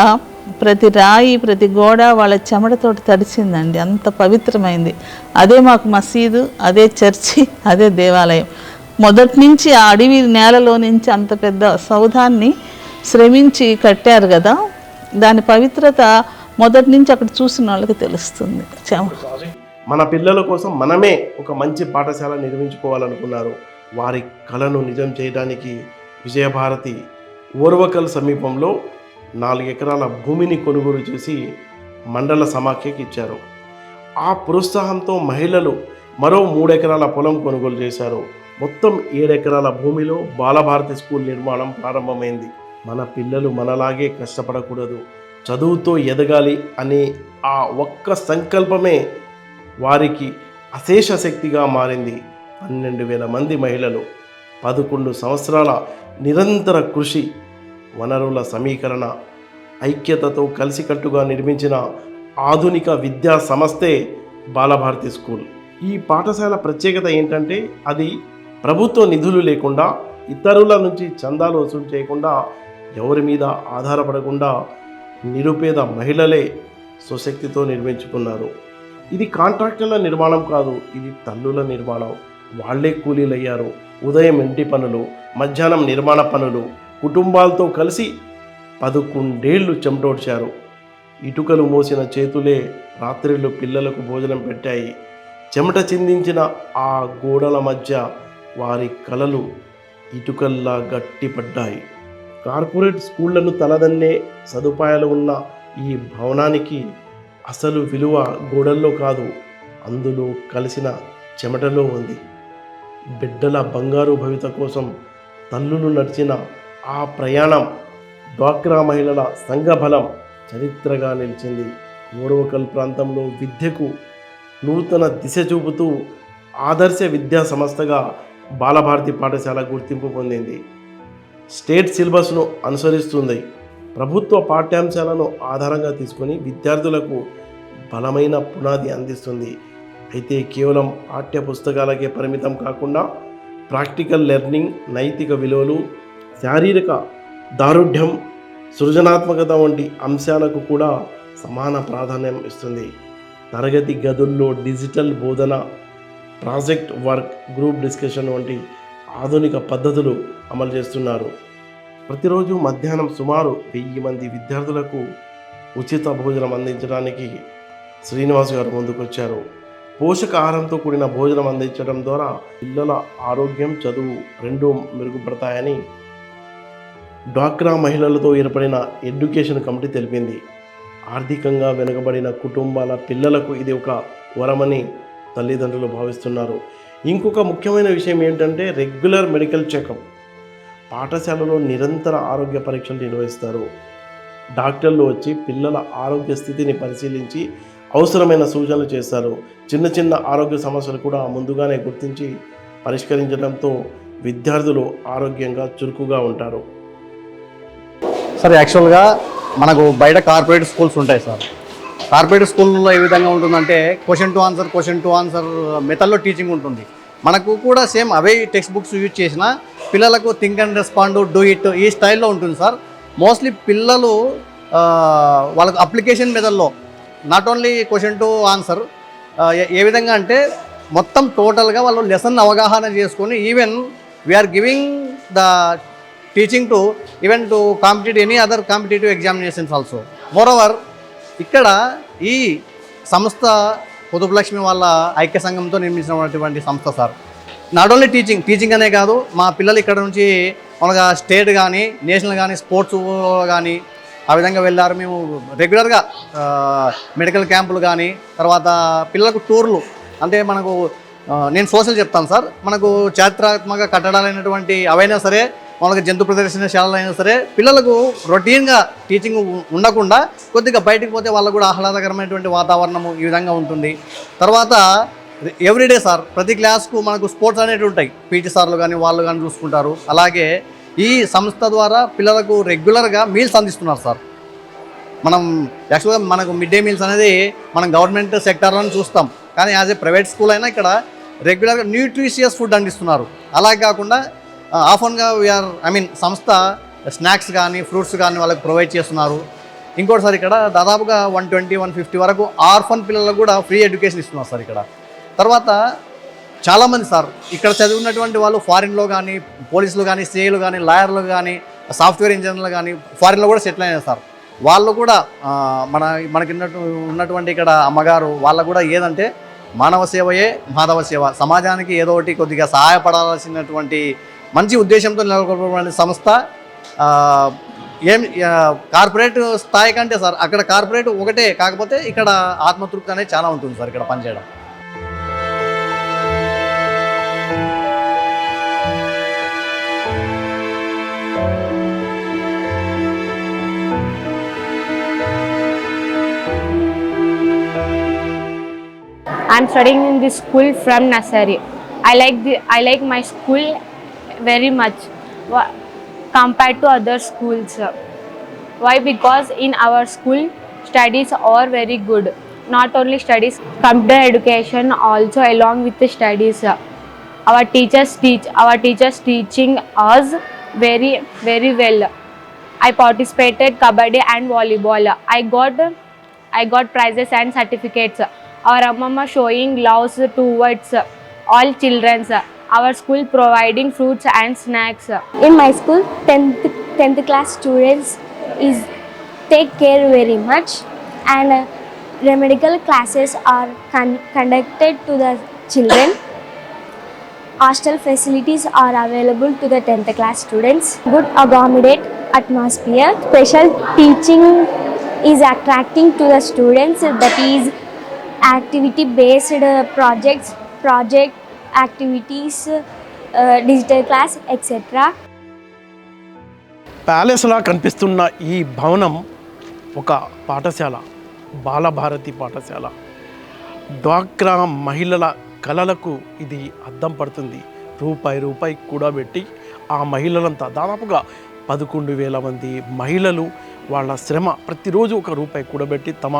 ప్రతి రాయి, ప్రతి గోడ వాళ్ళ చెమటతోటి తడిచిందండి, అంత పవిత్రమైంది. అదే మాకు మసీదు, అదే చర్చి, అదే దేవాలయం. మొదటి నుంచి ఆ అడవి నేలలో నుంచి అంత పెద్ద సౌధాన్ని శ్రమించి కట్టారు కదా, దాని పవిత్రత మొదటి నుంచి అక్కడ చూసిన వాళ్ళకి తెలుస్తుంది. మన పిల్లల కోసం మనమే ఒక మంచి పాఠశాల నిర్మించుకోవాలనుకున్నారు. వారి కళను నిజం చేయడానికి విజయభారతి ఓర్వకల్ సమీపంలో 4 ఎకరాల భూమిని కొనుగోలు చేసి మండల సమాఖ్యకి ఇచ్చారు. ఆ ప్రోత్సాహంతో మహిళలు మరో 3 ఎకరాల పొలం కొనుగోలు చేశారు. మొత్తం 7 ఎకరాల భూమిలో బాలభారతి స్కూల్ నిర్మాణం ప్రారంభమైంది. మన పిల్లలు మనలాగే కష్టపడకూడదు, చదువుతో ఎదగాలి అనే ఆ ఒక్క సంకల్పమే వారికి అశేష శక్తిగా మారింది. 12,000 మంది మహిళలు, 11 సంవత్సరాల నిరంతర కృషి, వనరుల సమీకరణ, ఐక్యతతో కలిసికట్టుగా నిర్మించిన ఆధునిక విద్యా సంస్థే బాలభారతి స్కూల్. ఈ పాఠశాల ప్రత్యేకత ఏంటంటే అది ప్రభుత్వ నిధులు లేకుండా, ఇతరుల నుంచి చందాలు వసూలు చేయకుండా, ఎవరి మీద ఆధారపడకుండా నిరుపేద మహిళలే స్వశక్తితో నిర్మించుకున్నారు. ఇది కాంట్రాక్టర్ల నిర్మాణం కాదు, ఇది తల్లుల నిర్మాణం. వాళ్లే కూలీలయ్యారు. ఉదయం ఇంటి పనులు, మధ్యాహ్నం నిర్మాణ పనులు, కుటుంబాలతో కలిసి 11 ఏళ్ళు చెమటోడ్చారు. ఇటుకలు మోసిన చేతులే రాత్రిళ్ళు పిల్లలకు భోజనం పెట్టాయి. చెమట చిందించిన ఆ గోడల మధ్య వారి కలలు ఇటుకల్లా గట్టిపడ్డాయి. కార్పొరేట్ స్కూళ్లను తలదన్నే సదుపాయాలు ఉన్న ఈ భవనానికి అసలు విలువ గోడల్లో కాదు, అందులో కలిసిన చెమటలో ఉంది. బిడ్డల బంగారు భవిత కోసం తల్లులు నడిచిన ఆ ప్రయాణం డ్వాక్రా మహిళల సంఘబలం చరిత్రగా నిలిచింది. ఓర్వకల్ ప్రాంతంలో విద్యకు నూతన దిశ చూపుతూ ఆదర్శ విద్యా సంస్థగా బాలభారతి పాఠశాల గుర్తింపు పొందింది. స్టేట్ సిలబస్ను అనుసరిస్తుంది. ప్రభుత్వ పాఠ్యాంశాలను ఆధారంగా తీసుకొని విద్యార్థులకు బలమైన పునాది అందిస్తుంది. అయితే కేవలం పాఠ్య పుస్తకాలకే పరిమితం కాకుండా ప్రాక్టికల్ లెర్నింగ్, నైతిక విలువలు, శారీరక దారుఢ్యం, సృజనాత్మకత వంటి అంశాలకు కూడా సమాన ప్రాధాన్యం ఇస్తుంది. తరగతి గదుల్లో డిజిటల్ బోధన, ప్రాజెక్ట్ వర్క్, గ్రూప్ డిస్కషన్ వంటి ఆధునిక పద్ధతులు అమలు చేస్తున్నారు. ప్రతిరోజు మధ్యాహ్నం సుమారు 1000 మంది విద్యార్థులకు ఉచిత భోజనం అందించడానికి శ్రీనివాస్ గారు ముందుకొచ్చారు. పోషకాహారంతో కూడిన భోజనం అందించడం ద్వారా పిల్లల ఆరోగ్యం, చదువు రెండూ మెరుగుపడతాయని డ్వాక్రా మహిళలతో ఏర్పడిన ఎడ్యుకేషన్ కమిటీ తెలిపింది. ఆర్థికంగా వెనుకబడిన కుటుంబాల పిల్లలకు ఇది ఒక వరమని తల్లిదండ్రులు భావిస్తున్నారు. ఇంకొక ముఖ్యమైన విషయం ఏంటంటే రెగ్యులర్ మెడికల్ చెకప్. పాఠశాలలో నిరంతర ఆరోగ్య పరీక్షలు నిర్వహిస్తారు. డాక్టర్లు వచ్చి పిల్లల ఆరోగ్య స్థితిని పరిశీలించి అవసరమైన సూచనలు చేస్తారు. చిన్న చిన్న ఆరోగ్య సమస్యలు కూడా ముందుగానే గుర్తించి పరిష్కరించడంతో విద్యార్థులు ఆరోగ్యంగా చురుకుగా ఉంటారు. సార్, యాక్చువల్గా మనకు బయట కార్పొరేట్ స్కూల్స్ ఉంటాయి సార్. కార్పొరేట్ స్కూల్లో ఏ విధంగా ఉంటుందంటే క్వశ్చన్ టు ఆన్సర్ మెథడ్లో టీచింగ్ ఉంటుంది. మనకు కూడా సేమ్ అవే టెక్స్ట్ బుక్స్ యూజ్ చేసిన పిల్లలకు think and respond, do it ఈ స్టైల్లో ఉంటుంది సార్. మోస్ట్లీ పిల్లలు వాళ్ళకు అప్లికేషన్ మెథడ్లో not only question to answer ఏ విధంగా అంటే మొత్తం టోటల్గా వాళ్ళు లెసన్ అవగాహన చేసుకొని even we are giving the teaching to even to competitive any other competitive examinations also. Moreover ఇక్కడ ఈ సంస్థ పొదుపులక్ష్మి వాళ్ళ ఐక్య సంఘంతో నిర్మించినటువంటి సంస్థ సార్. నాట్ ఓన్లీ టీచింగ్ అనే కాదు, మా పిల్లలు ఇక్కడ నుంచి మనగా స్టేట్ కానీ నేషనల్ కానీ స్పోర్ట్స్ కానీ ఆ విధంగా వెళ్ళారు. మేము రెగ్యులర్గా మెడికల్ క్యాంపులు కానీ తర్వాత పిల్లలకు టూర్లు అంటే మనకు నేను సోషల్ చెప్తాను సార్. మనకు చారిత్రాత్మక కట్టడాలైనటువంటి అవైనా సరే, మనకు జంతు ప్రదర్శనశాలలు అయినా సరే పిల్లలకు రొటీన్గా టీచింగ్ ఉండకుండా కొద్దిగా బయటకు పోతే వాళ్ళకు కూడా ఆహ్లాదకరమైనటువంటి వాతావరణము ఈ విధంగా ఉంటుంది. తర్వాత ఎవ్రీడే సార్ ప్రతి క్లాస్కు మనకు స్పోర్ట్స్ అనేవి ఉంటాయి. పీటీ సార్లు కానీ వాళ్ళు కానీ చూసుకుంటారు. అలాగే ఈ సంస్థ ద్వారా పిల్లలకు రెగ్యులర్గా మీల్స్ అందిస్తున్నారు సార్. మనం యాక్చువల్గా మనకు మిడ్ డే మీల్స్ అనేది మనం గవర్నమెంట్ సెక్టార్లో చూస్తాం, కానీ యాజ్ ఏ ప్రైవేట్ స్కూల్ అయినా ఇక్కడ రెగ్యులర్గా న్యూట్రిషియస్ ఫుడ్ అందిస్తున్నారు. అలాగే కాకుండా ఆఫన్గా సంస్థ స్నాక్స్ కానీ ఫ్రూట్స్ కానీ వాళ్ళకి ప్రొవైడ్ చేస్తున్నారు. ఇంకోటి సార్ ఇక్కడ దాదాపుగా 120-150 వరకు ఆర్ఫన్ పిల్లలకు కూడా ఫ్రీ ఎడ్యుకేషన్ ఇస్తున్నారు సార్ ఇక్కడ. తర్వాత చాలామంది సార్ ఇక్కడ చదివినటువంటి వాళ్ళు ఫారిన్లో కానీ పోలీసులు కానీ సిఐలు కానీ లాయర్లు కానీ సాఫ్ట్వేర్ ఇంజనీర్లు కానీ ఫారిన్లో కూడా సెటిల్ అయినారు సార్. వాళ్ళు కూడా మనకి ఉన్నటువంటి ఇక్కడ అమ్మగారు వాళ్ళకు కూడా ఏదంటే మానవ సేవయే మాధవ సేవ, సమాజానికి ఏదో ఒకటి కొద్దిగా సహాయపడాల్సినటువంటి మంచి ఉద్దేశంతో నెలకొల్పబడిన సంస్థ. కార్పొరేట్ స్థాయి కంటే సార్ అక్కడ కార్పొరేట్ ఒకటే, కాకపోతే ఇక్కడ ఆత్మతృప్తి అనేది చాలా ఉంటుంది సార్ ఇక్కడ పనిచేయడం. I'm studying in this school from nursery. I like my school very much compared to other schools. Why? Because in our school studies are very good. Not only studies, computer education also along with the studies. Our teachers teaching us very very well. I participated kabaddi and volleyball. I got prizes and certificates. Our Amma showing love towards all children. Our school providing fruits and snacks. In my school, 10th class students take care very much, and remedial classes are conducted to the children. Hostel facilities are available to the 10th class students. Good accommodated atmosphere. Special teaching is attracting to the students. That is activity based project activities, digital class, etc. ప్యాలెస్లా కనిపిస్తున్న ఈ భవనం ఒక పాఠశాల, బాలభారతి పాఠశాల. డ్వాక్రా మహిళల కళలకు ఇది అద్దం పడుతుంది. రూపాయి కూడబెట్టి ఆ మహిళలంతా దాదాపుగా 11,000 మంది మహిళలు వాళ్ళ శ్రమ ప్రతిరోజు ₹1 కూడబెట్టి తమ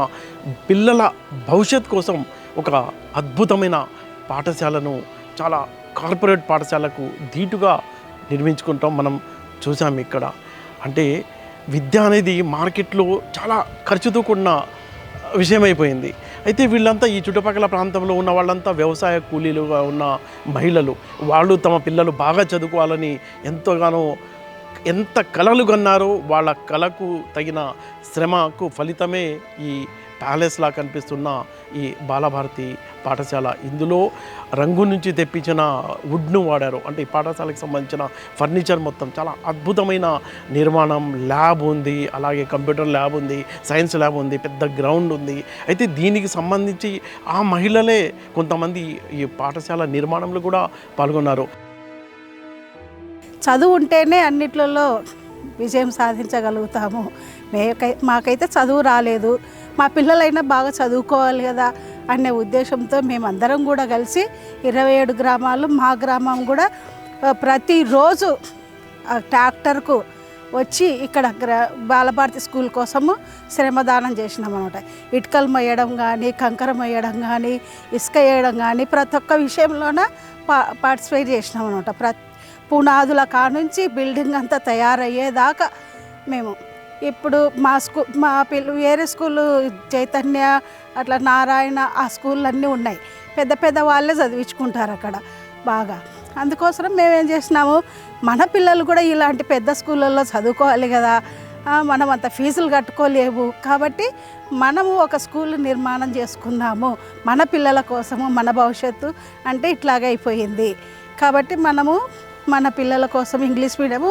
పిల్లల భవిష్యత్ కోసం ఒక అద్భుతమైన పాఠశాలను చాలా కార్పొరేట్ పాఠశాలకు ధీటుగా నిర్మించుకుంటాం మనం చూసాం ఇక్కడ. అంటే విద్య అనేది మార్కెట్లో చాలా ఖర్చుతో కూడిన విషయం అయిపోయింది. అయితే వీళ్ళంతా ఈ చుట్టుపక్కల ప్రాంతంలో ఉన్న వాళ్ళంతా వ్యవసాయ కూలీలుగా ఉన్న మహిళలు. వాళ్ళు తమ పిల్లలు బాగా చదువుకోవాలని ఎంతగానో ఎంత కలలు కన్నారో వాళ్ళ కళకు తగిన శ్రమకు ఫలితమే ఈ ప్యాలెస్లా కనిపిస్తున్న ఈ బాలభారతి పాఠశాల. ఇందులో రంగు నుంచి తెప్పించిన వుడ్ను వాడారు. అంటే ఈ పాఠశాలకు సంబంధించిన ఫర్నిచర్ మొత్తం చాలా అద్భుతమైన నిర్మాణం. ల్యాబ్ ఉంది, అలాగే కంప్యూటర్ ల్యాబ్ ఉంది, సైన్స్ ల్యాబ్ ఉంది, పెద్ద గ్రౌండ్ ఉంది. అయితే దీనికి సంబంధించి ఆ మహిళలే కొంతమంది ఈ పాఠశాల నిర్మాణంలో కూడా పాల్గొన్నారు. చదువు ఉంటేనే అన్నిట్లలో విజయం సాధించగలుగుతాము. మాకైతే చదువు రాలేదు, మా పిల్లలైనా బాగా చదువుకోవాలి కదా అనే ఉద్దేశంతో మేమందరం కూడా కలిసి 27 గ్రామాలు, మా గ్రామం కూడా ప్రతిరోజు ట్రాక్టర్కు వచ్చి ఇక్కడ బాలభారతి స్కూల్ కోసము శ్రమదానం చేసినామన్నమాట. ఇటుకలు మొయ్యడం కానీ, కంకర మొయ్యడం కానీ, ఇసుక వేయడం కానీ ప్రతి ఒక్క విషయంలోన పార్టిసిపేట్ చేసినాం అనమాట. పునాదుల కానుంచి బిల్డింగ్ అంతా తయారయ్యేదాకా మేము ఇప్పుడు మా వేరే స్కూలు చైతన్య, అట్లా నారాయణ, ఆ స్కూళ్ళు అన్నీ ఉన్నాయి. పెద్ద పెద్ద వాళ్ళే చదివించుకుంటారు అక్కడ బాగా. అందుకోసం మేమేం చేసినాము, మన పిల్లలు కూడా ఇలాంటి పెద్ద స్కూళ్ళల్లో చదువుకోవాలి కదా, మనం అంత ఫీజులు కట్టుకోలేము కాబట్టి మనము ఒక స్కూల్ నిర్మాణం చేసుకుందాము మన పిల్లల కోసము. మన భవిష్యత్తు అంటే ఇట్లాగే అయిపోయింది కాబట్టి మనము మన పిల్లల కోసం ఇంగ్లీష్ మీడియము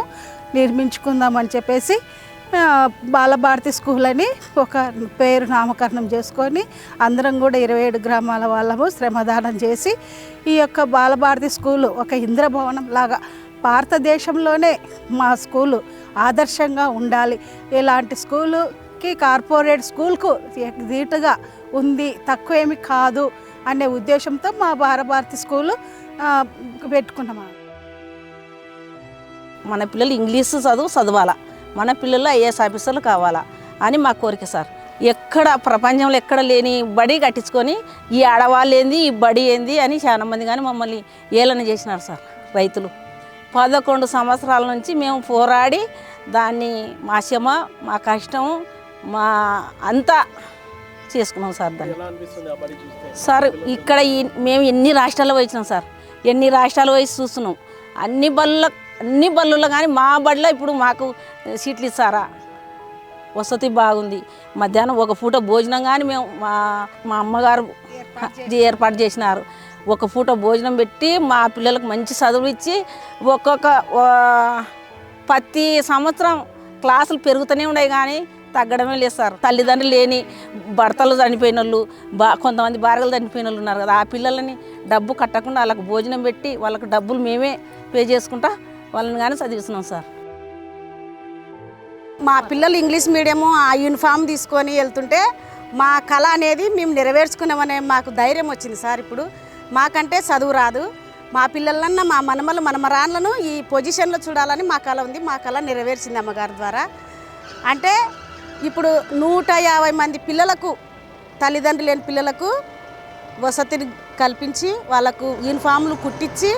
నిర్మించుకుందామని చెప్పేసి బాలభారతి స్కూల్ అని ఒక పేరు నామకరణం చేసుకొని అందరం కూడా 27 గ్రామాల వాళ్ళము శ్రమదానం చేసి ఈ యొక్క బాలభారతి స్కూలు ఒక ఇంద్రభవనం లాగా భారతదేశంలోనే మా స్కూలు ఆదర్శంగా ఉండాలి. ఇలాంటి స్కూలుకి కార్పొరేట్ స్కూల్కు దీటుగా ఉంది, తక్కువేమి కాదు అనే ఉద్దేశంతో మా బాలభారతి స్కూలు పెట్టుకున్నాము. మన పిల్లలు ఇంగ్లీషు చదవాలా, మన పిల్లలు ఐఏఎస్ ఆఫీసర్లు కావాలా అని మా కోరిక సార్. ఎక్కడ ప్రపంచంలో ఎక్కడ లేని బడి కట్టించుకొని ఈ ఆడవాళ్ళు ఏంది, ఈ బడి ఏంది అని చాలా మంది కానీ మమ్మల్ని ఏలన చేసినారు సార్. రైతులు 11 సంవత్సరాల నుంచి మేము పోరాడి దాన్ని మా శ్రమ, మా కష్టం, మా అంతా చేసుకున్నాం సార్. దాన్ని సార్ ఇక్కడ మేము ఎన్ని రాష్ట్రాల్లో వచ్చినాం సార్, ఎన్ని రాష్ట్రాలు వచ్చి చూస్తున్నాం. అన్ని బళ్ళల్లో కానీ మా బడిలో ఇప్పుడు మాకు సీట్లు ఇస్తారా, వసతి బాగుంది. మధ్యాహ్నం ఒక పూట భోజనం కానీ మేము మా అమ్మగారు ఏర్పాటు చేసినారు. ఒక పూట భోజనం పెట్టి మా పిల్లలకు మంచి చదువు ఇచ్చి ఒక్కొక్క ప్రతి సంవత్సరం క్లాసులు పెరుగుతూనే ఉన్నాయి కానీ తగ్గడమే లేదు సార్. తల్లిదండ్రులు లేని భర్తలు చనిపోయిన వాళ్ళు, కొంతమంది భార్యలు చనిపోయిన వాళ్ళు ఉన్నారు కదా, ఆ పిల్లలని డబ్బు కట్టకుండా వాళ్ళకు భోజనం పెట్టి వాళ్ళకు డబ్బులు మేమే పే చేసుకుంటా వాళ్ళని కానీ చదివిస్తున్నాం సార్. మా పిల్లలు ఇంగ్లీష్ మీడియము ఆ యూనిఫామ్ తీసుకొని వెళ్తుంటే మా కళ అనేది మేము నెరవేర్చుకున్నామనే మాకు ధైర్యం వచ్చింది సార్. ఇప్పుడు మాకంటే చదువు రాదు, మా పిల్లలన్నా మా మనమరాన్లను ఈ పొజిషన్లో చూడాలని మా కళ ఉంది. మా కళ నెరవేర్చింది అమ్మగారి ద్వారా. అంటే ఇప్పుడు 150 మంది పిల్లలకు, తల్లిదండ్రులు లేని పిల్లలకు వసతిని కల్పించి వాళ్ళకు యూనిఫామ్లు కుట్టించి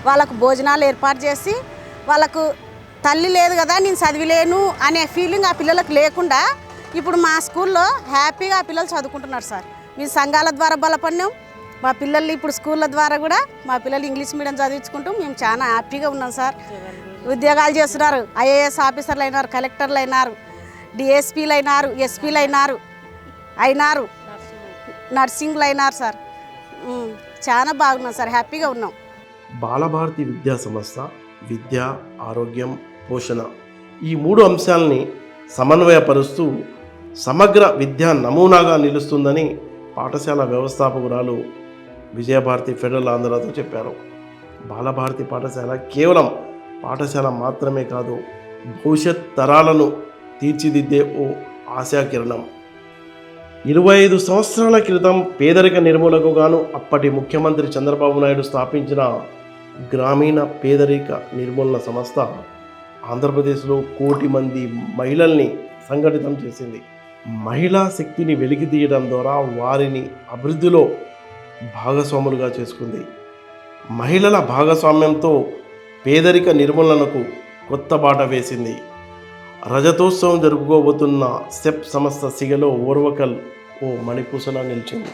వాళ్ళకు భోజనాలు ఏర్పాటు చేసి వాళ్ళకు తల్లి లేదు కదా నేను చదివిలేను అనే ఫీలింగ్ ఆ పిల్లలకు లేకుండా ఇప్పుడు మా స్కూల్లో హ్యాపీగా ఆ పిల్లలు చదువుకుంటున్నారు సార్. మీ సంఘాల ద్వారా బలపడినాం, మా పిల్లలు ఇప్పుడు స్కూళ్ళ ద్వారా కూడా మా పిల్లలు ఇంగ్లీష్ మీడియం చదివించుకుంటూ మేము చాలా హ్యాపీగా ఉన్నాం సార్. ఉద్యోగాలు చేస్తున్నారు, ఐఏఎస్ ఆఫీసర్లు అయినారు, కలెక్టర్లు అయినారు, డిఎస్పీలు అయినారు, ఎస్పీలు అయినారు, నర్సింగ్లు అయినారు సార్. చాలా బాగున్నాం సార్, హ్యాపీగా ఉన్నాం. బాలభారతి విద్యా సంస్థ విద్య, ఆరోగ్యం, పోషణ ఈ 3 అంశాలని సమన్వయపరుస్తూ సమగ్ర విద్యా నమూనాగా నిలుస్తుందని పాఠశాల వ్యవస్థాపకురాలు విజయభారతి ఫెడరల్ ఆంధ్రతో చెప్పారు. బాలభారతి పాఠశాల కేవలం పాఠశాల మాత్రమే కాదు, భవిష్యత్ తరాలను తీర్చిదిద్దే ఓ ఆశాకిరణం. 25 సంవత్సరాల క్రితం పేదరిక నిర్మూలనకు గాను అప్పటి ముఖ్యమంత్రి చంద్రబాబు నాయుడు స్థాపించిన గ్రామీణ పేదరిక నిర్మూలన సంస్థ ఆంధ్రప్రదేశ్లో 1 కోటి మంది మహిళల్ని సంఘటితం చేసింది. మహిళా శక్తిని వెలికి తీయడం ద్వారా వారిని అభివృద్ధిలో భాగస్వాములుగా చేసుకుంది. మహిళల భాగస్వామ్యంతో పేదరిక నిర్మూలనకు కొత్త బాట వేసింది. రజతోత్సవం జరుపుకోబోతున్న సెప్ సంస్థ సిగలో ఓర్వకల్ ఓ మణిపూసలా నిలిచింది.